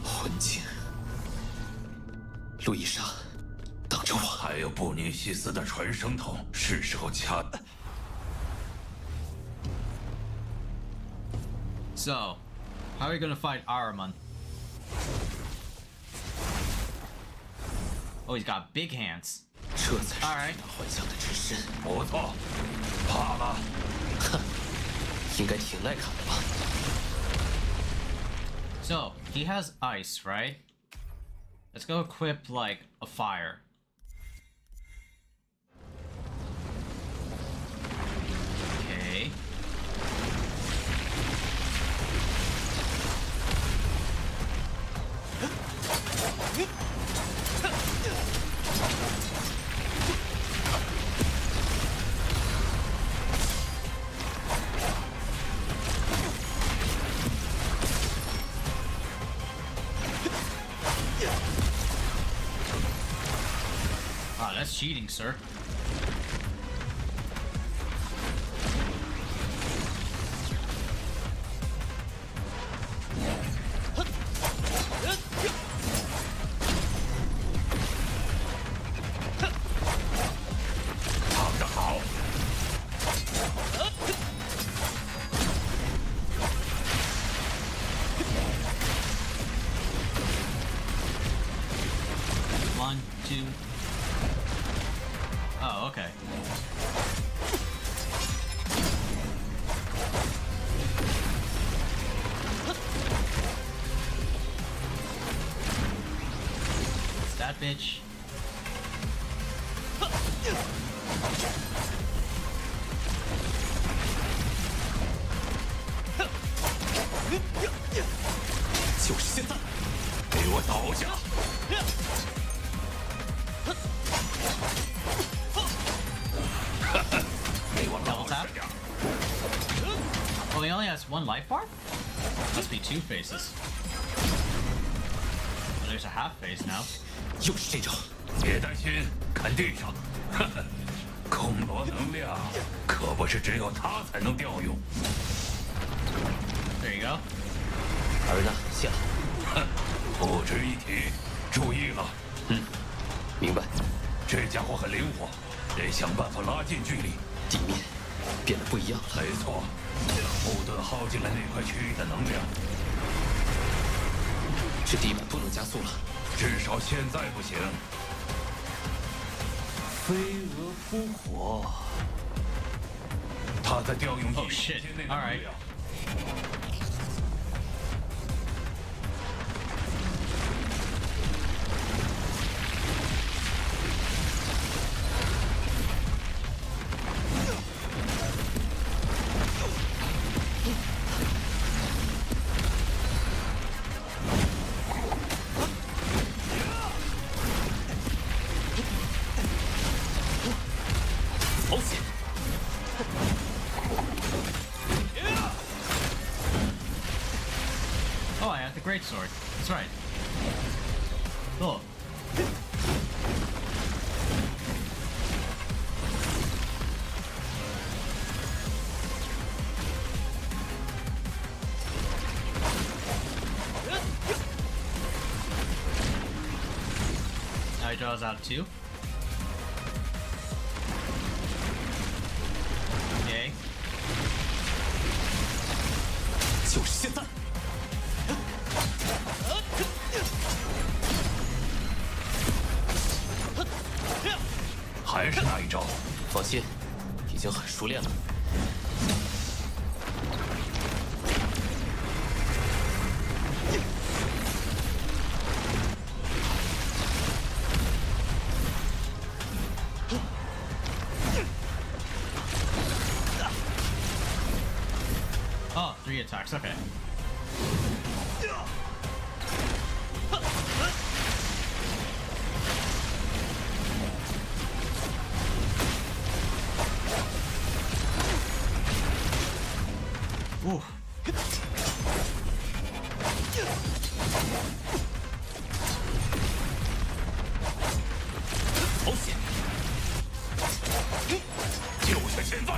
混晶，路易莎，等着我。还有布涅西斯的传声筒，是时候掐。 So, how are we gonna fight Ahriman? Oh, he's got big hands. 这才是 Alright. 幻象的之身。不错，怕了？哼，应该挺耐砍的吧。 So, he has ice, right? Let's go equip, like, a fire. Okay. Ah, that's cheating, sir. One, two. Oh, okay. It's that bitch. 就是现在！给我倒下！ Double tap. Oh, he only has one life bar? Must be two faces. Oh, there's a half face now. 又是这招！别担心，看地上，空罗能量可不是只有他才能调用。 There you go. 尔呢？下。不值一提，注意了。明白。这家伙很灵活，得想办法拉近距离。地面变得不一样了。没错，不得耗尽了那块区域的能量。这地板不能加速了，至少现在不行。飞蛾扑火，他在调用 Oh shit! All right. Oh, I have the greatsword. That's right. Cool. Now he draws out two. Okay. 就是现在！还是那一招。放心，已经很熟练了。Oh, 3 attacks. Okay. Ooh. Oh, 就是现在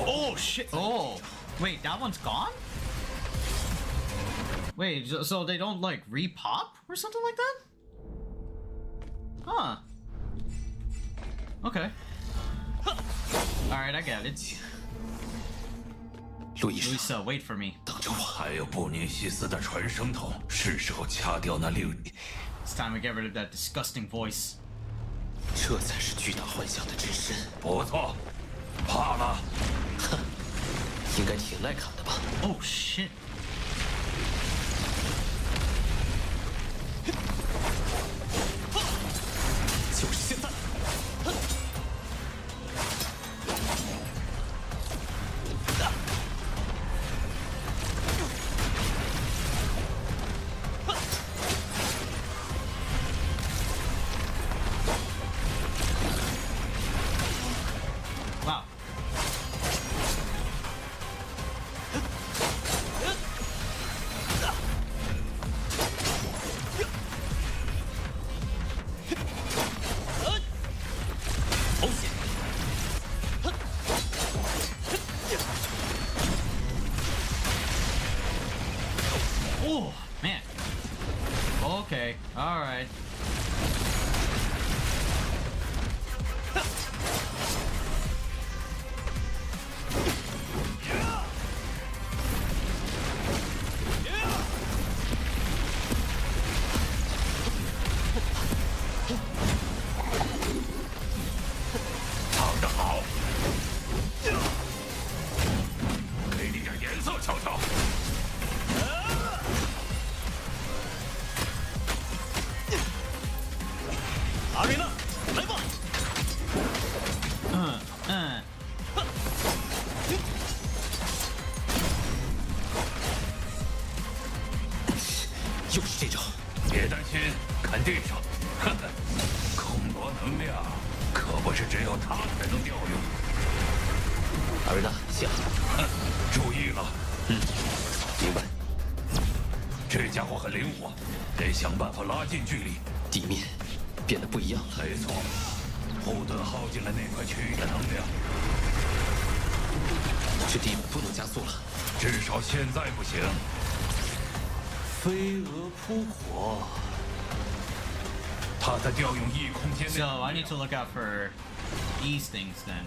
！Oh shit! Oh, wait, that one's gone? Wait, so they don't like re-pop or something like that? Huh. Okay. Alright, I get it. 路易斯， Luisa, wait for me. 等着我。还有布尼西斯的传声筒，是时候掐掉那令。 It's time we get rid of that disgusting voice. 这才是巨大幻象的真身。不错，怕了。哼，应该挺耐砍的吧？ Oh shit. 就是现在！Wow. Oh, man. Okay, alright. 就是这招。别担心，看地上，呵呵，空罗能量可不是只有他才能调用。阿瑞娜，下。注意了。明白。这家伙很灵活，得想办法拉近距离。地面变得不一样了。没错，护盾耗尽了那块区域的能量。这地板不能加速了，至少现在不行。飞蛾扑火，他在调用异空间。So I need to look out for these things then.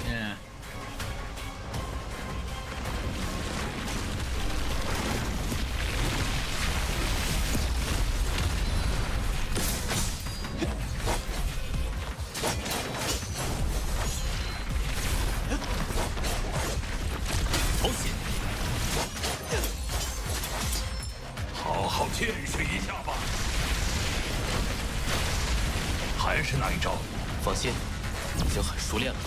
Yeah.好见识一下吧。还是那一招。放心，已经很熟练了。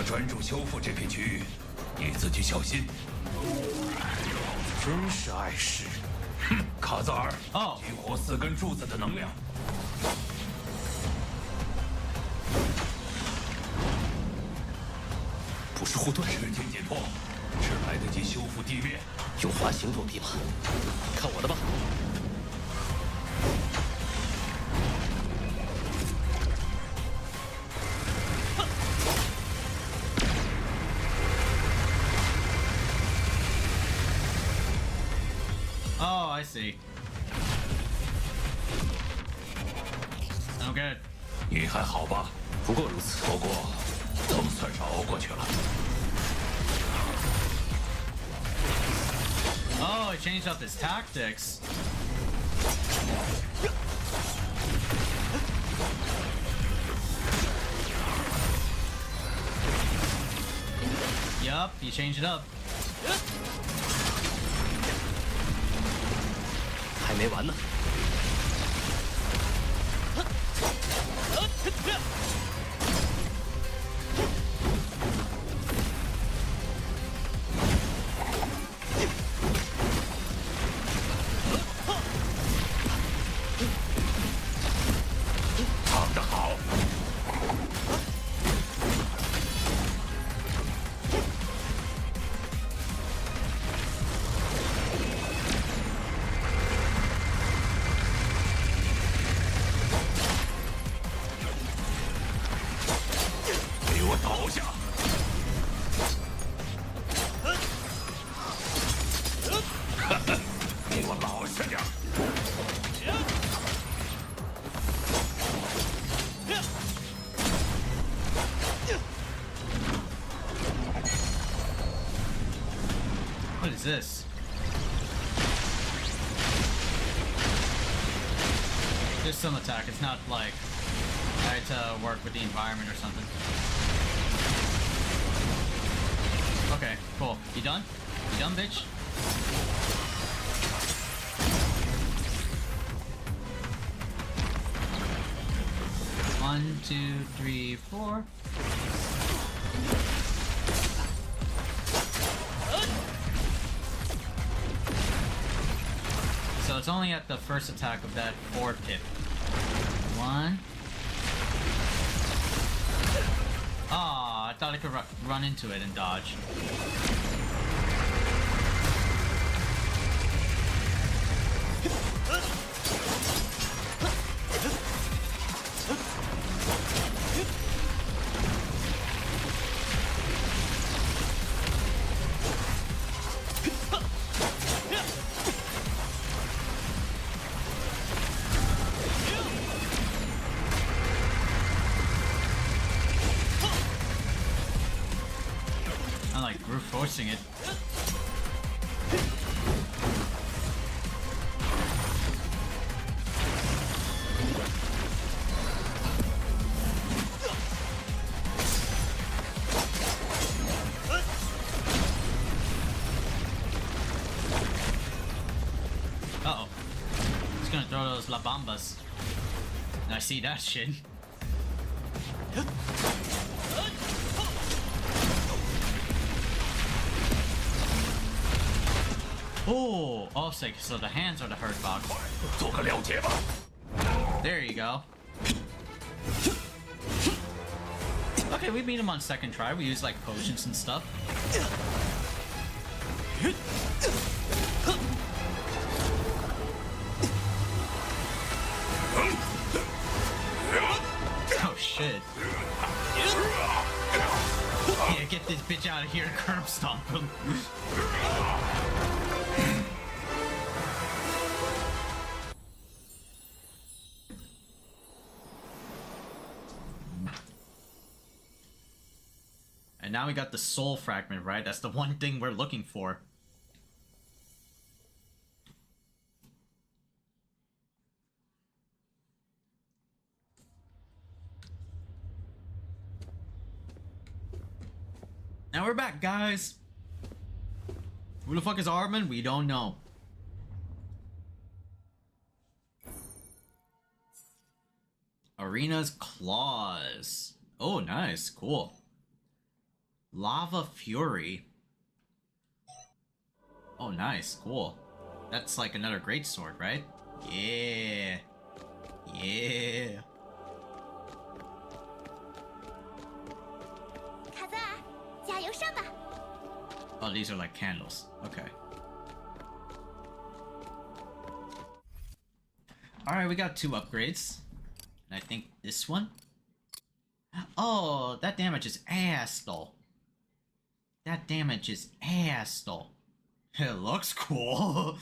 专注修复这片区域，你自己小心。真是碍事。哼，卡扎尔，激活4根柱子的能量。不是护盾，时间解脱，只来得及修复地面。用滑行躲避吧，看我的吧。Oh, I see. Okay. 你还好吧？不过如此。不过，总算是熬过去了。Oh, he changed up his tactics. Yup, he changed it up. 还没完呢。藏得好。给我倒下！哈哈，给我老实点。What is this? Just some attack. It's not like I had to work with the environment or something. Okay, cool. You done? You done, bitch? One, two, three, four. So it's only at the first attack of that 4 pip. 1. Ah, I thought I could run into it and dodge. like brute forcing it. Uh-oh. He's gonna throw those La Bambas. I see that shit. Oh, so the hands are the hurt box. There you go. Okay, we beat him on second try. We use like potions and stuff. Oh shit. Yeah, get this bitch out of here and curb stomp him. And now we got the soul fragment, right? That's the one thing we're looking for. Now we're back, guys. Who the fuck is Armin? We don't know. Arena's Claws. Oh, nice. Cool. Lava Fury. Oh, nice. Cool. That's like another great sword, right? Yeah. Yeah. Oh, these are like candles. Okay. Alright, we got 2 upgrades. And I think this one? Oh, that damage is ass though. That damage is ass though. It looks cool.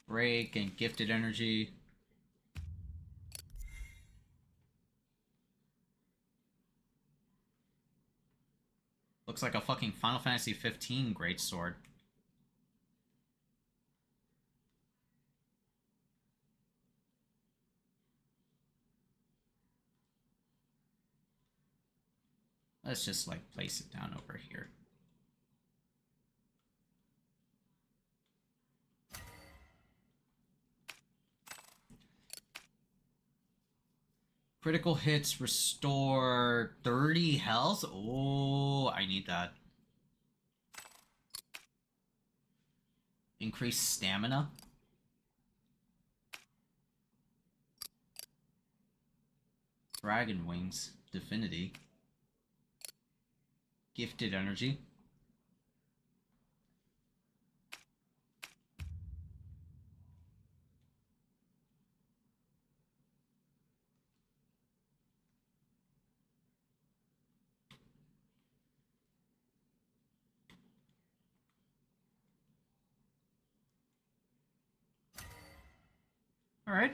Break and gifted energy. Looks like a fucking Final Fantasy 15 greatsword. Let's just like place it down over here. Critical hits restore 30 health. Oh, I need that. Increase stamina. Dragon Wings. Divinity. Gifted energy. All right.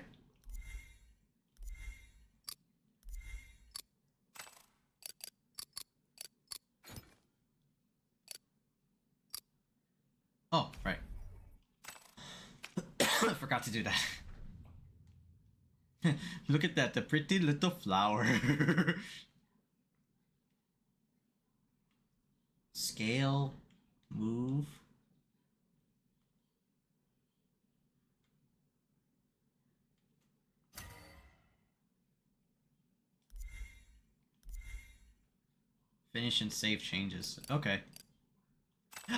Oh, right. I forgot to do that. Look at that, the pretty little flower. Scale, move. Finish and save changes. Okay.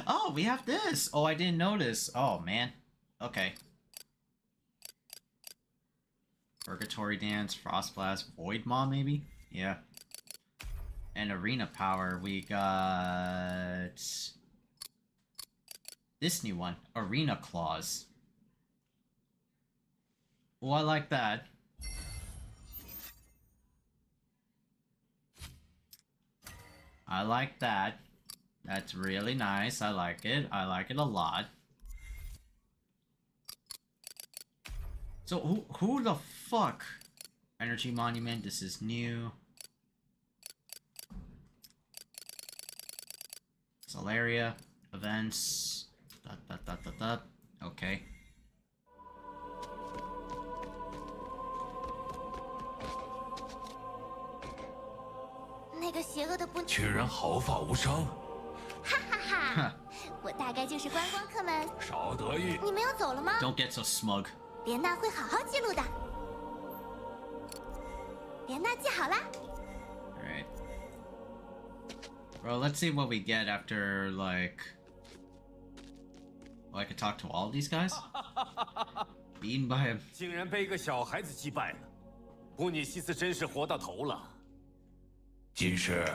Oh, we have this! Oh, I didn't notice. Oh, man. Okay. Purgatory Dance, Frost Blast, Void Maw, maybe? Yeah. And Arena Power, we got... this new one. Arena Claws. Oh, I like that. I like that. That's really nice. I like it. I like it a lot. So who the fuck? Energy Monument, this is new. Solaria, events, okay. 那个邪恶的不居然毫发无伤，哈哈哈！我大概就是观光客们。少得意。你们要走了吗？ Don't get so smug. 莲娜会好好记录的。莲娜记好啦。Alright. Bro, let's see what we get after, like... Oh, I could talk to all of these guys? Beaten by him. 竟然被一个小孩子击败了，布涅西斯真是活到头了。金氏，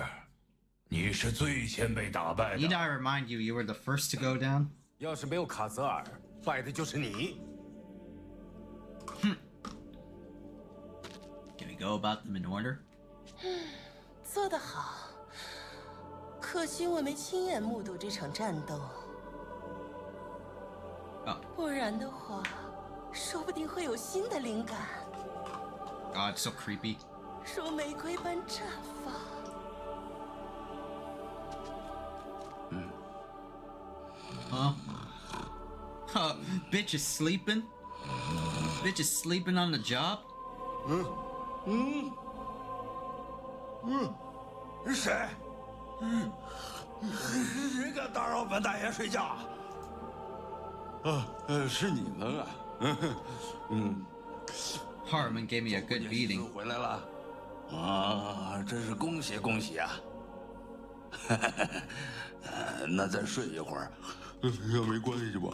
你是最先被打败的。 Need I remind you, you were the first to go down? 要是没有卡泽尔，败的就是你。Can we go about them in order? 做得好，可惜我没亲眼目睹这场战斗。不然的话，说不定会有新的灵感。 God, it's so creepy. 如玫瑰般绽放。Huh? Bitch is sleeping? Bitch is sleeping on the job? 谁？谁敢打扰本大爷睡觉？是你们啊。Harman gave me a good beating. 回来了，啊，真是恭喜恭喜啊！那再睡一会儿，也没关系吧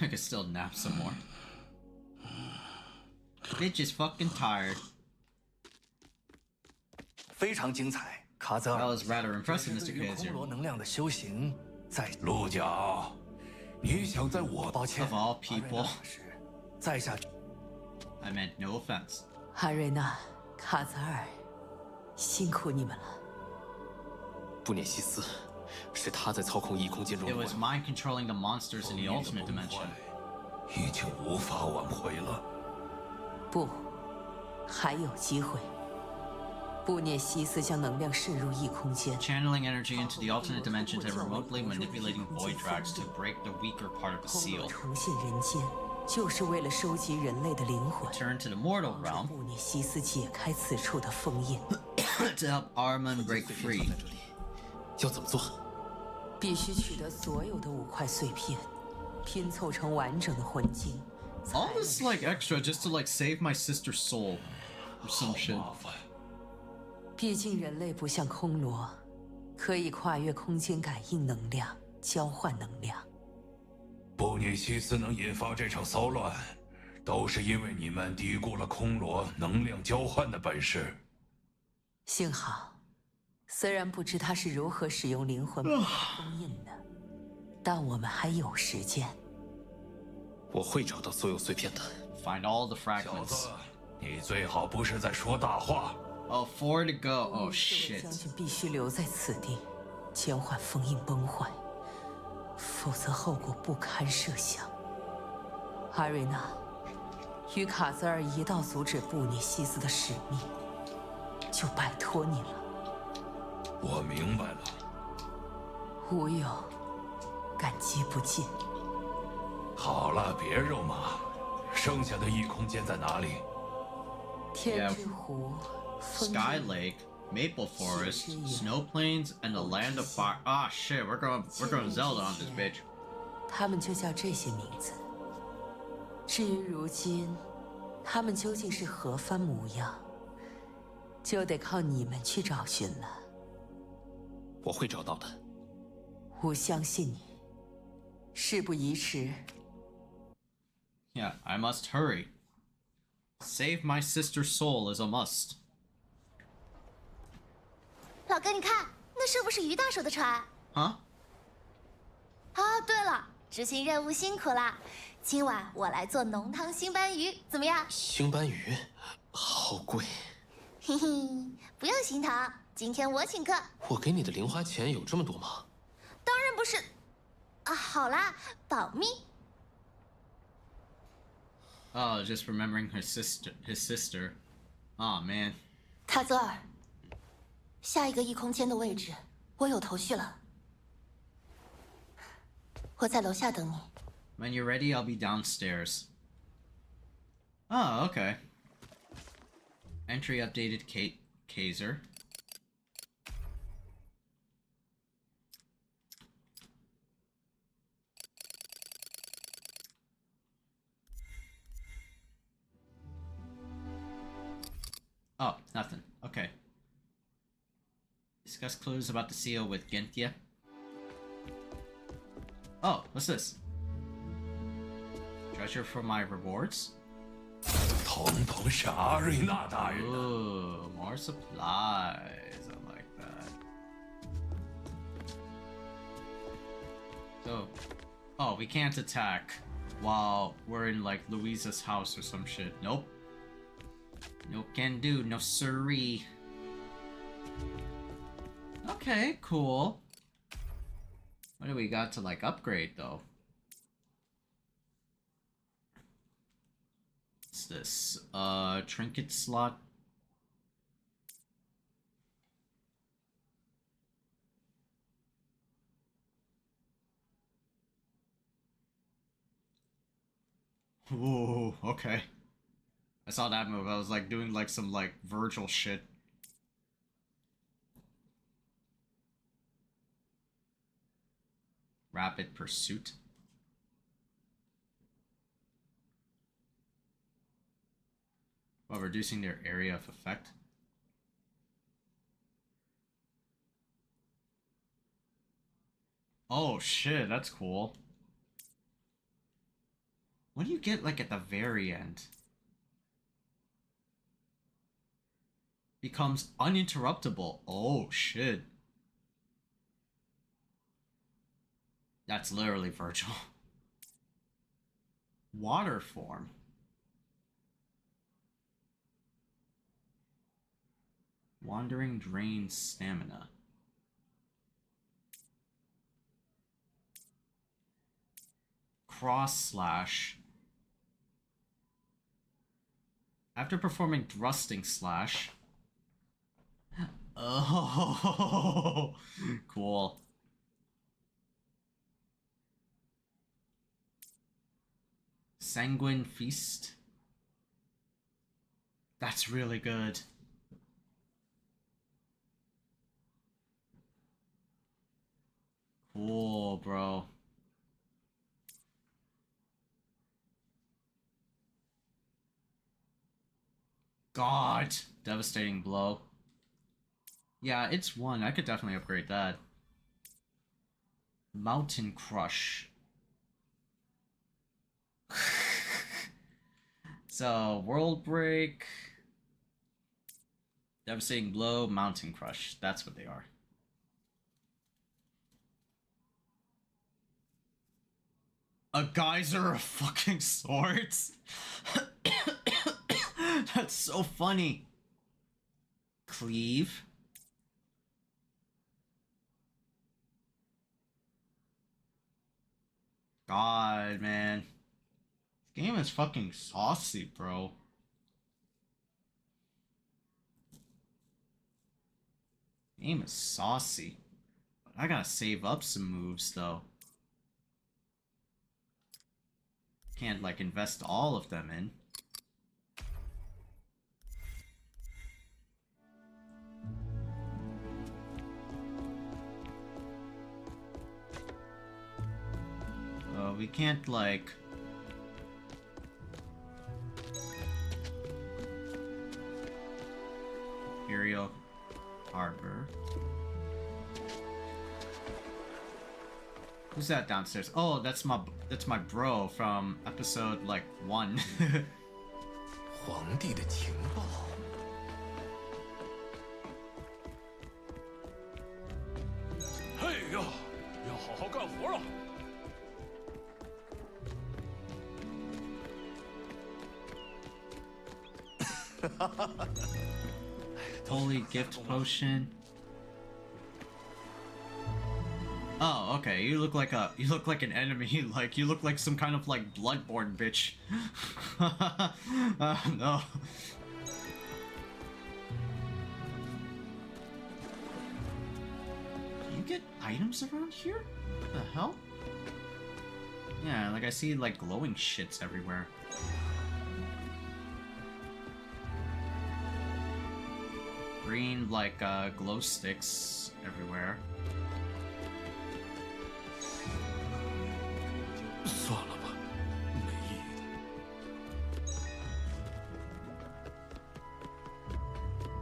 ？I could still nap some more. Bitch is fucking tired. 非常精彩，卡泽尔。 That was rather impressive, Mr. 对于 Khaiza. 空罗能量的修行，在陆角，你想在我抱歉 Of all people. 在下 I meant no offense. 哈瑞娜、卡泽尔，辛苦你们了。布涅西斯，是他在操控异空间中 It 的 was 怪物。 mind controlling the monsters in the ultimate dimension. 已经无法挽回了。不，还有机会。布涅西斯将能量渗入异空间， Channeling energy into the alternate dimensions and remotely manipulating void tracks to break the weaker part of the 空罗 seal. 重现人间，就是为了收集人类的灵魂， Turn to the mortal 帮 realm 助布涅西斯解开此处的封印。 to help Arman break free. 要怎么做？必须取得所有的5块碎片，拼凑成完整的魂晶。 All this like extra just to like save my sister's soul or some shit. 毕竟人类不像空罗，可以跨越空间感应能量，交换能量。布涅西斯能引发这场骚乱，都是因为你们低估了空罗能量交换的本事。幸好，虽然不知他是如何使用灵魂封印的，但我们还有时间。我会找到所有碎片的。Find all the 小 fragments. 子，你最好不是在说大话。 Oh, 4 to go. Oh 这位 shit. 将军必须留在此地，减缓封印崩坏，否则后果不堪设想。阿瑞娜，与卡泽尔一道阻止布涅西斯的使命，就拜托你了。我明白了。无有感激不尽。好了，别肉麻。剩下的异空间在哪里？天之湖。 Sky Lake, Maple Forest, Snow Plains, and the Land of Fire. Ah, shit, we're going Zelda on this bitch. 他们就叫这些名字。至于如今，他们究竟是何番模样，就得靠你们去找寻了。我会找到的。我相信你。事不宜迟。 Yeah, I must hurry. Save my sister's soul is a must. 老哥，你看，那是不是于大手的船？ Huh? 啊，对了，执行任务辛苦啦！今晚我来做浓汤星斑鱼，怎么样？星斑鱼，好贵。嘿嘿，不用心疼，今天我请客。我给你的零花钱有这么多吗？当然不是。好啦，保密。 Oh, just remembering her sister, his sister. Oh man. 卡泽尔，下一个异空间的位置，我有头绪了。我在楼下等你。When you're ready, I'll be downstairs. Oh, okay. Entry updated Khaiza. Oh, nothing. Okay. Discuss clues about the seal with Gentia. Oh, what's this? Treasure for my rewards? Ooh, more supplies. I like that. So, oh, we can't attack while we're in like Louisa's house or some shit. Nope. No can do, no siree. Okay, cool. What do we got to like upgrade though? What's this? Trinket slot. Ooh, okay. I saw that move. I was like doing like some like Virgil shit. Rapid pursuit. While reducing their area of effect. Oh shit, that's cool. What do you get like at the very end? Becomes uninterruptible. Oh shit. That's literally Virgil. Water form. Wandering drains stamina. Cross slash. After performing thrusting slash. Oh, cool. Sanguine Feast. That's really good. Cool, bro. God, devastating blow. Yeah, it's one. I could definitely upgrade that. Mountain Crush. So, World Break, Devastating Blow, Mountain Crush. That's what they are. A geyser of fucking swords? That's so funny. Cleave. God, man. This game is fucking saucy, bro. Game is saucy. But I gotta save up some moves, though. Can't, like, invest all of them in. We can't, like... Imperial Harbor. Who's that downstairs? Oh, that's my bro from episode like 1. 皇帝的情报。嘿呀，要好好干活了。 Holy gift potion. Oh, okay. You look like an enemy. Like you look like some kind of like bloodborne bitch. No. Do you get items around here? What the hell? Yeah, like I see like glowing shits everywhere. Green like glow sticks everywhere. 算了吧，没意义的。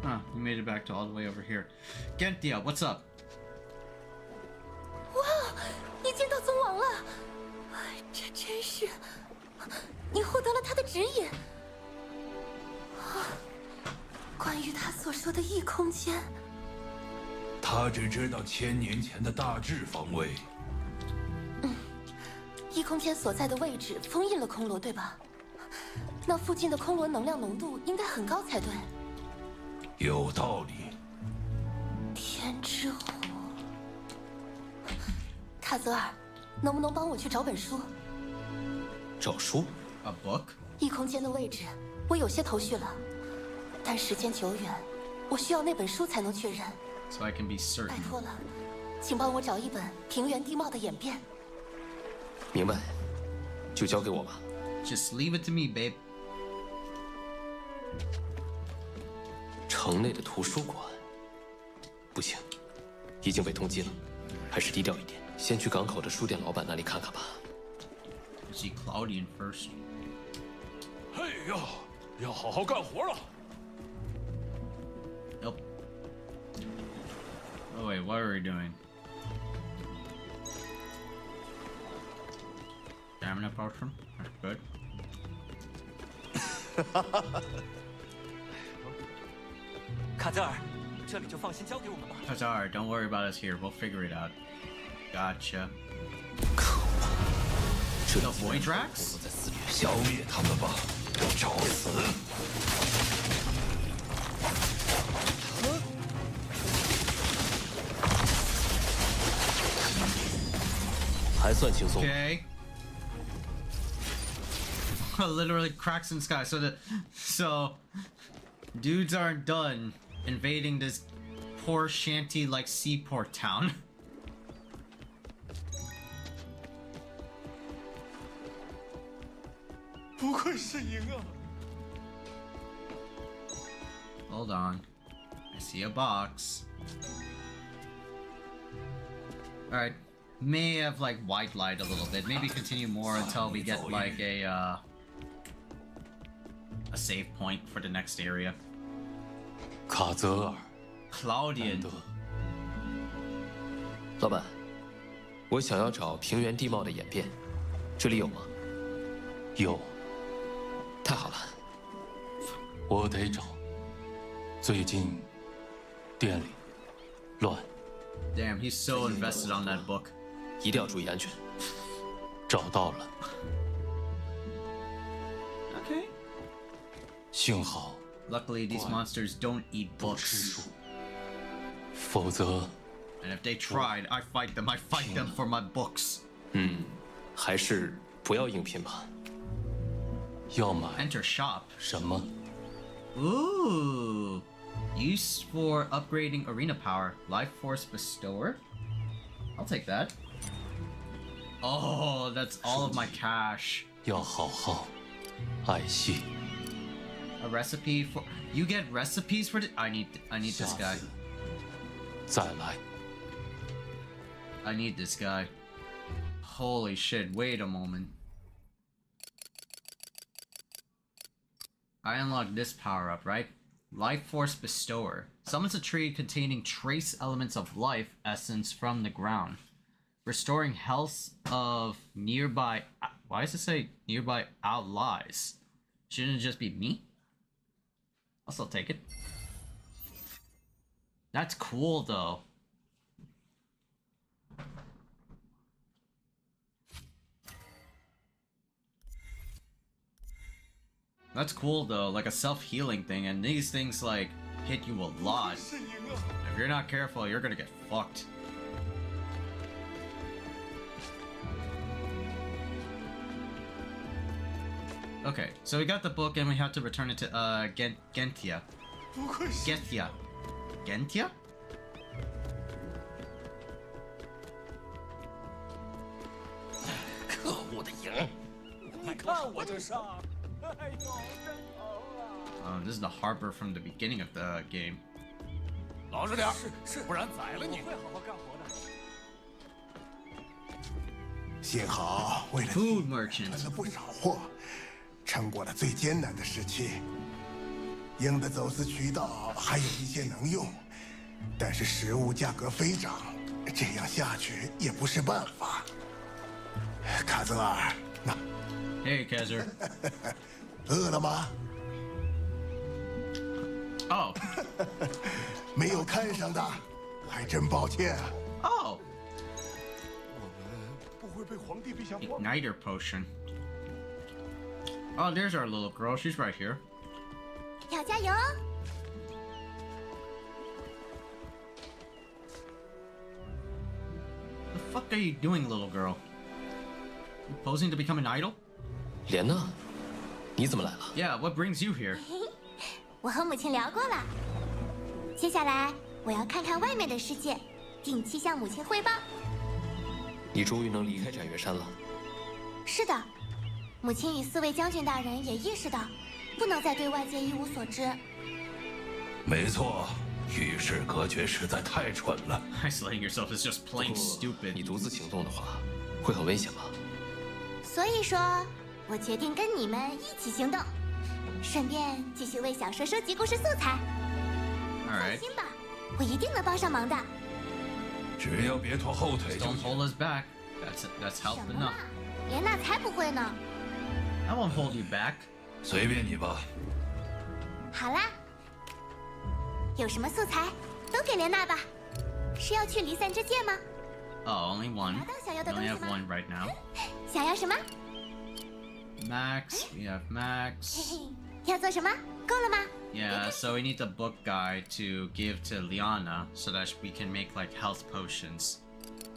Huh, you made it back to all the way over here. Gentia, what's up? 哇，你见到宗王了！这真是，你获得了他的指引。关于他所说的异空间，他只知道1000年前的大致方位。异空间所在的位置封印了空罗，对吧？那附近的空罗能量浓度应该很高才对。有道理。天之火，卡泽尔，能不能帮我去找本书？找书 ？A book？ 异空间的位置，我有些头绪了，但时间久远，我需要那本书才能确认。So I can be certain. 拜托了，请帮我找一本《平原地貌的演变》。 明白，就交给我吧。Just leave it to me, babe. 城内的图书馆，不行，已经被通缉了，还是低调一点，先去港口的书店老板那里看看吧。See Claudian first. 哎呀，要好好干活了。 Nope. Oh wait, what are we doing? Stamina potion? That's good. 卡泽尔，这里就放心交给我们吧。 That's alright, don't worry about us here. We'll figure it out. Gotcha. 这 The void racks? 消灭他们吧，找死！ 还算轻松。 Okay. Literally cracks in the sky. So dudes aren't done invading this poor shanty like seaport town. 不愧是赢啊！ Hold on. I see a box. Alright. May have like white light a little bit. Maybe continue more until we get like a save point for the next area. 卡泽尔， Claudian. 老板，我想要找平原地貌的演变，这里有吗？有。太好了。我得找。最近店里乱。 Damn, he's so invested on that book. 一定要注意安全。找到了。 Okay. 幸好。 Luckily, these monsters don't eat books. 否则。 And if they tried, I fight them. I fight them for my books. 还是不要应聘吧。要买 Enter shop. 什么？ Ooh. Use for upgrading arena power. Life Force Bestower. I'll take that. Oh, that's all of my cash. 要好好爱惜。 A recipe for you get recipes for I need this guy. 再来。 I need this guy. Holy shit, wait a moment. I unlocked this power up, right? Life Force Bestower. Summons a tree containing trace elements of life essence from the ground. Restoring health of nearby... Why does it say nearby allies? Shouldn't it just be me? I'll still take it. That's cool, though. That's cool though, like a self-healing thing, and these things like hit you a lot. If you're not careful, you're gonna get fucked. Okay, so we got the book and we have to return it to Gentia. Gentia. Gentia? 可恶的蝇！你看我这伤，哎呦，真疼啊！ This is the harbor from the beginning of the game. 老实点，不然宰了你！我会好好干活的。幸好为了 Food merchant 囤了不少货，撑过了最艰难的时期。鹰的走私渠道还有一些能用，但是食物价格飞涨，这样下去也不是办法。卡泽尔，那 Hey, Khaiza. 饿了吗？ Oh. 没有看上的，还真抱歉啊。 Oh. 不会被皇帝陛下 Igniter potion. Oh, there's our little girl. She's right here. 要加油哦！ The fuck are you doing, little girl? You posing to become an idol? 莲娜，你怎么来了？ Yeah, what brings you here? 我和母亲聊过了，接下来我要看看外面的世界，定期向母亲汇报。你终于能离开斩月山了。是的，母亲与四位将军大人也意识到，不能再对外界一无所知。没错，与世隔绝实在太蠢了。 Isolating yourself is just plain stupid. 你独自行动的话，会很危险吗？所以说，我决定跟你们一起行动，顺便继续为小说收集故事素材。放心吧，我一定能帮上忙的。只要别拖后腿就 Don't hold us back. That's help enough. 莲娜才不会呢。 I won't hold you back. 随便你吧。好啦，有什么素材都给莲娜吧。是要去离散之界吗？ Oh, only one. 拿到想要 We 的东 only 西 have 吗？ one right now. 想要什么？ Max. We have 嘿 Max. 嘿，要做什么？够了吗？ Yeah, so we need the book guide to give to Liana so that we can make like health potions.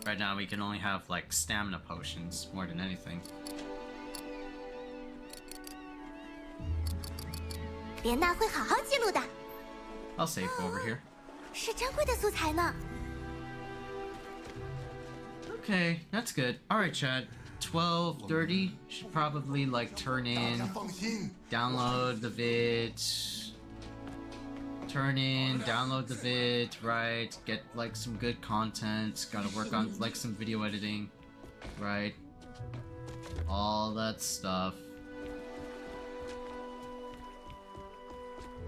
Right now we can only have like stamina potions more than anything. 莲娜会好好记录的， I'll save over here. 是珍贵的素材呢。 Okay, that's good. Alright, Chad. 12:30 should probably like turn in, download the vid, turn in, download the vid, right? Get like some good content. Gotta work on like some video editing, right? All that stuff.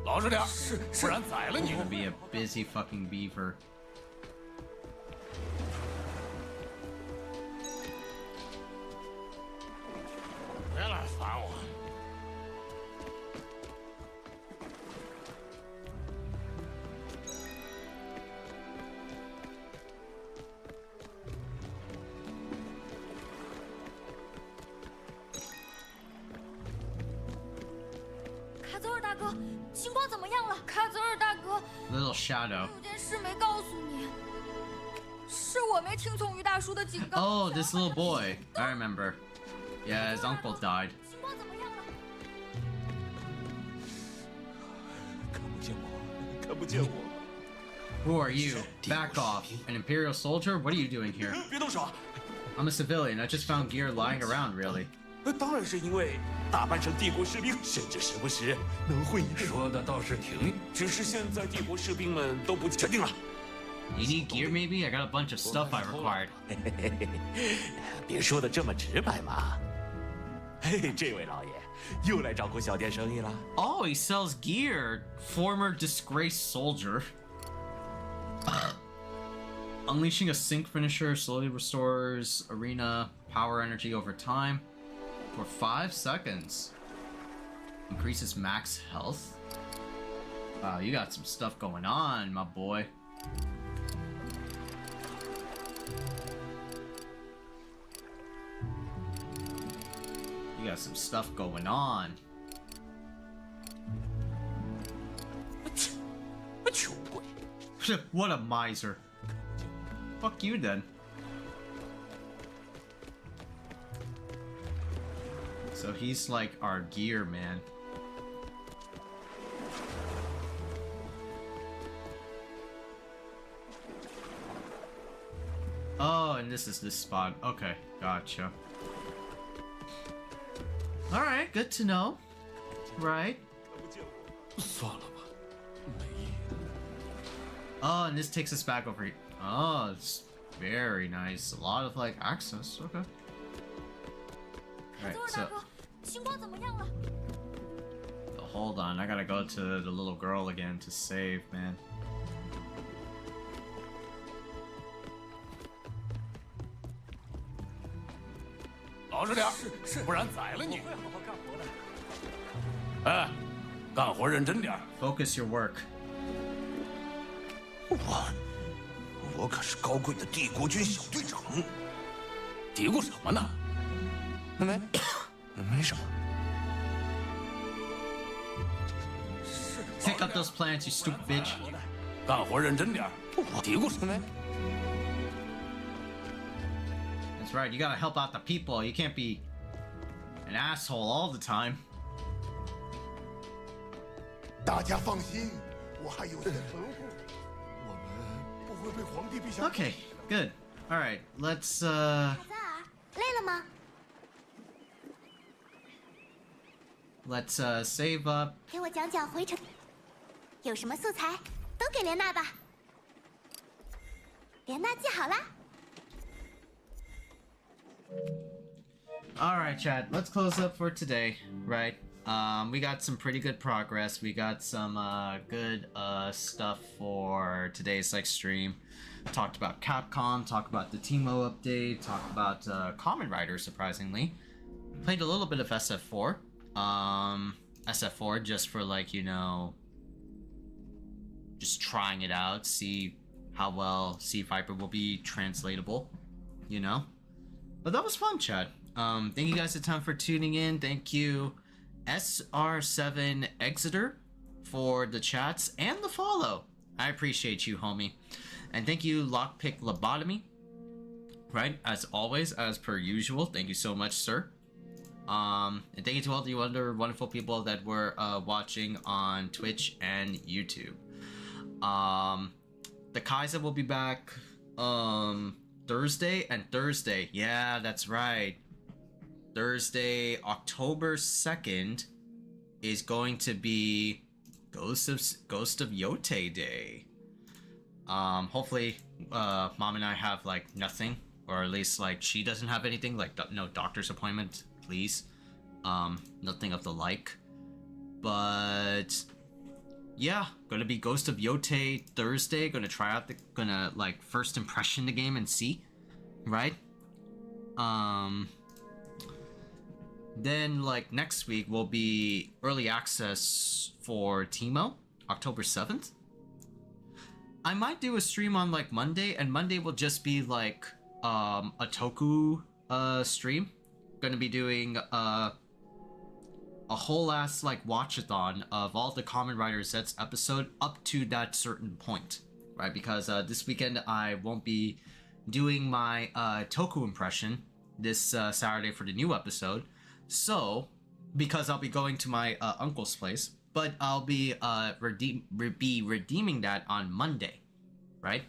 老实点，不然宰了你！ Gonna be a busy fucking beaver. 别来烦我。卡泽尔大哥，情况怎么样了？卡泽尔大哥， Little shadow. 有件事没告诉你，是我没听从于大叔的警告。 Oh, this little boy. I remember. Yeah, his uncle died. 情况怎么样了？看不见我，看不见我。 Who are you? Back off. An Imperial soldier? What are you doing here? 别动手！ I'm a civilian. I just found gear lying around, really. 当然是因为打扮成帝国士兵，甚至时不时能会一说的倒是挺。只是现在帝国士兵们都不确定了。 You need gear, maybe? I got a bunch of stuff I required. 别说的这么直白嘛。嘿，这位老爷又来找过小店生意了。 Oh, he sells gear. Former disgraced soldier. Unleashing a sync finisher slowly restores arena power energy over time for 5 seconds. Increases max health. Wow, you got some stuff going on, my boy. You got some stuff going on. What a miser. Fuck you then. So he's like our gear man. Oh, and this is this spot. Okay, gotcha. Alright, good to know. Right. Oh, and this takes us back over here. Oh, it's very nice. A lot of like access. Okay. Alright, so hold on, I gotta go to the little girl again to save, man. Focus your work. 我可是高贵的帝国军小队长。嘀咕什么呢？没什么。 Pick up those plants, you stupid bitch. 干活认真点。嘀咕什么？ That's right, you gotta help out the people. You can't be an asshole all the time. 大家放心，我还有些存货，我们不会被皇帝陛下。Okay, good. All right, let's 累了吗？ let's save up. 给我讲讲回程，有什么素材都给莲娜吧。莲娜记好啦。 All right, chat. Let's close up for today, right? We got some pretty good progress. We got some good stuff for today's like stream. Talked about Capcom, talked about the Teemo update, talked about Kamen Rider, surprisingly. Played a little bit of SF4. SF4 just for like, you know, just trying it out, see how well Sea Viper will be translatable, you know? But that was fun, chat. Thank you guys a ton for tuning in. Thank you, SR7 Exeter, for the chats and the follow. I appreciate you, homie. And thank you, Lockpick Lobotomy. Right, as always, as per usual. Thank you so much, sir. And thank you to all the wonderful people that were watching on Twitch and YouTube. The Khaiza will be back Thursday and Thursday. Yeah, that's right. Thursday, October 2nd is going to be Ghost of Yote Day. Hopefully, Mom and I have like nothing, or at least like she doesn't have anything, like no doctor's appointment, please. Nothing of the like. But yeah, gonna be Ghost of Yote Thursday. Gonna try out gonna like first impression the game and see, right? Then like next week will be early access for Teemo, October 7th. I might do a stream on like Monday, and Monday will just be like a Toku stream. Gonna be doing a whole ass like watchathon of all the Kamen Rider Z's episode up to that certain point, right? Because this weekend I won't be doing my Toku impression this Saturday for the new episode. So, because I'll be going to my uncle's place, but I'll be redeeming that on Monday, right?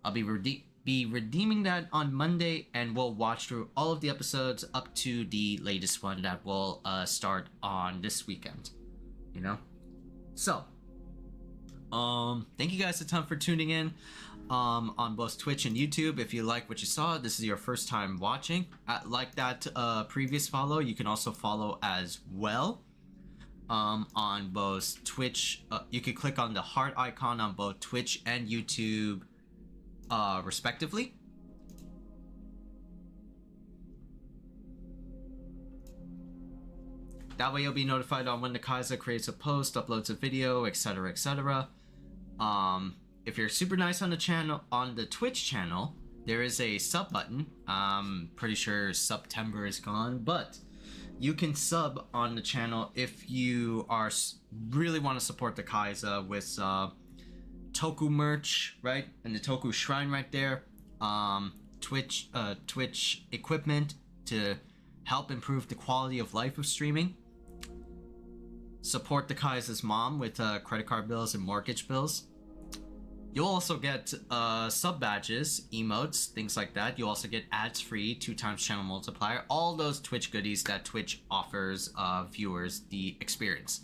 I'll be redeeming that on Monday, and we'll watch through all of the episodes up to the latest one that will start on this weekend, you know? So, thank you guys a ton for tuning in on both Twitch and YouTube. If you like what you saw, this is your first time watching, like that previous follow, you can also follow as well on both Twitch. You can click on the heart icon on both Twitch and YouTube respectively. That way you'll be notified on when the Khaiza creates a post, uploads a video, etc, etc. If you're super nice on the channel, on the Twitch channel, there is a sub button. I'm pretty sure September is gone, but you can sub on the channel if you are really want to support the Khaiza with Toku merch, right? And the Toku shrine right there. Twitch equipment to help improve the quality of life of streaming. Support the Khaiza's mom with credit card bills and mortgage bills. You'll also get sub badges, emotes, things like that. You'll also get ads free, 2x channel multiplier, all those Twitch goodies that Twitch offers viewers the experience.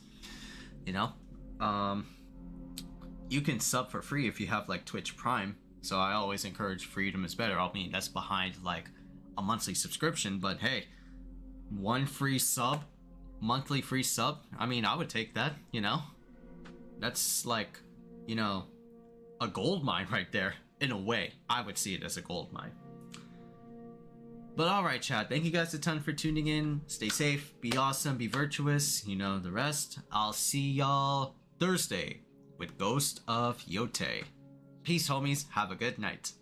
You know, you can sub for free if you have like Twitch Prime. So I always encourage freedom is better. I mean, that's behind like a monthly subscription, but hey, one free sub, monthly free sub. I mean, I would take that, you know, that's like, you know, a gold mine right there. In a way, I would see it as a gold mine. But alright, chat, thank you guys a ton for tuning in. Stay safe, be awesome, be virtuous, you know the rest. I'll see y'all Thursday with Ghost of Yote. Peace, homies. Have a good night.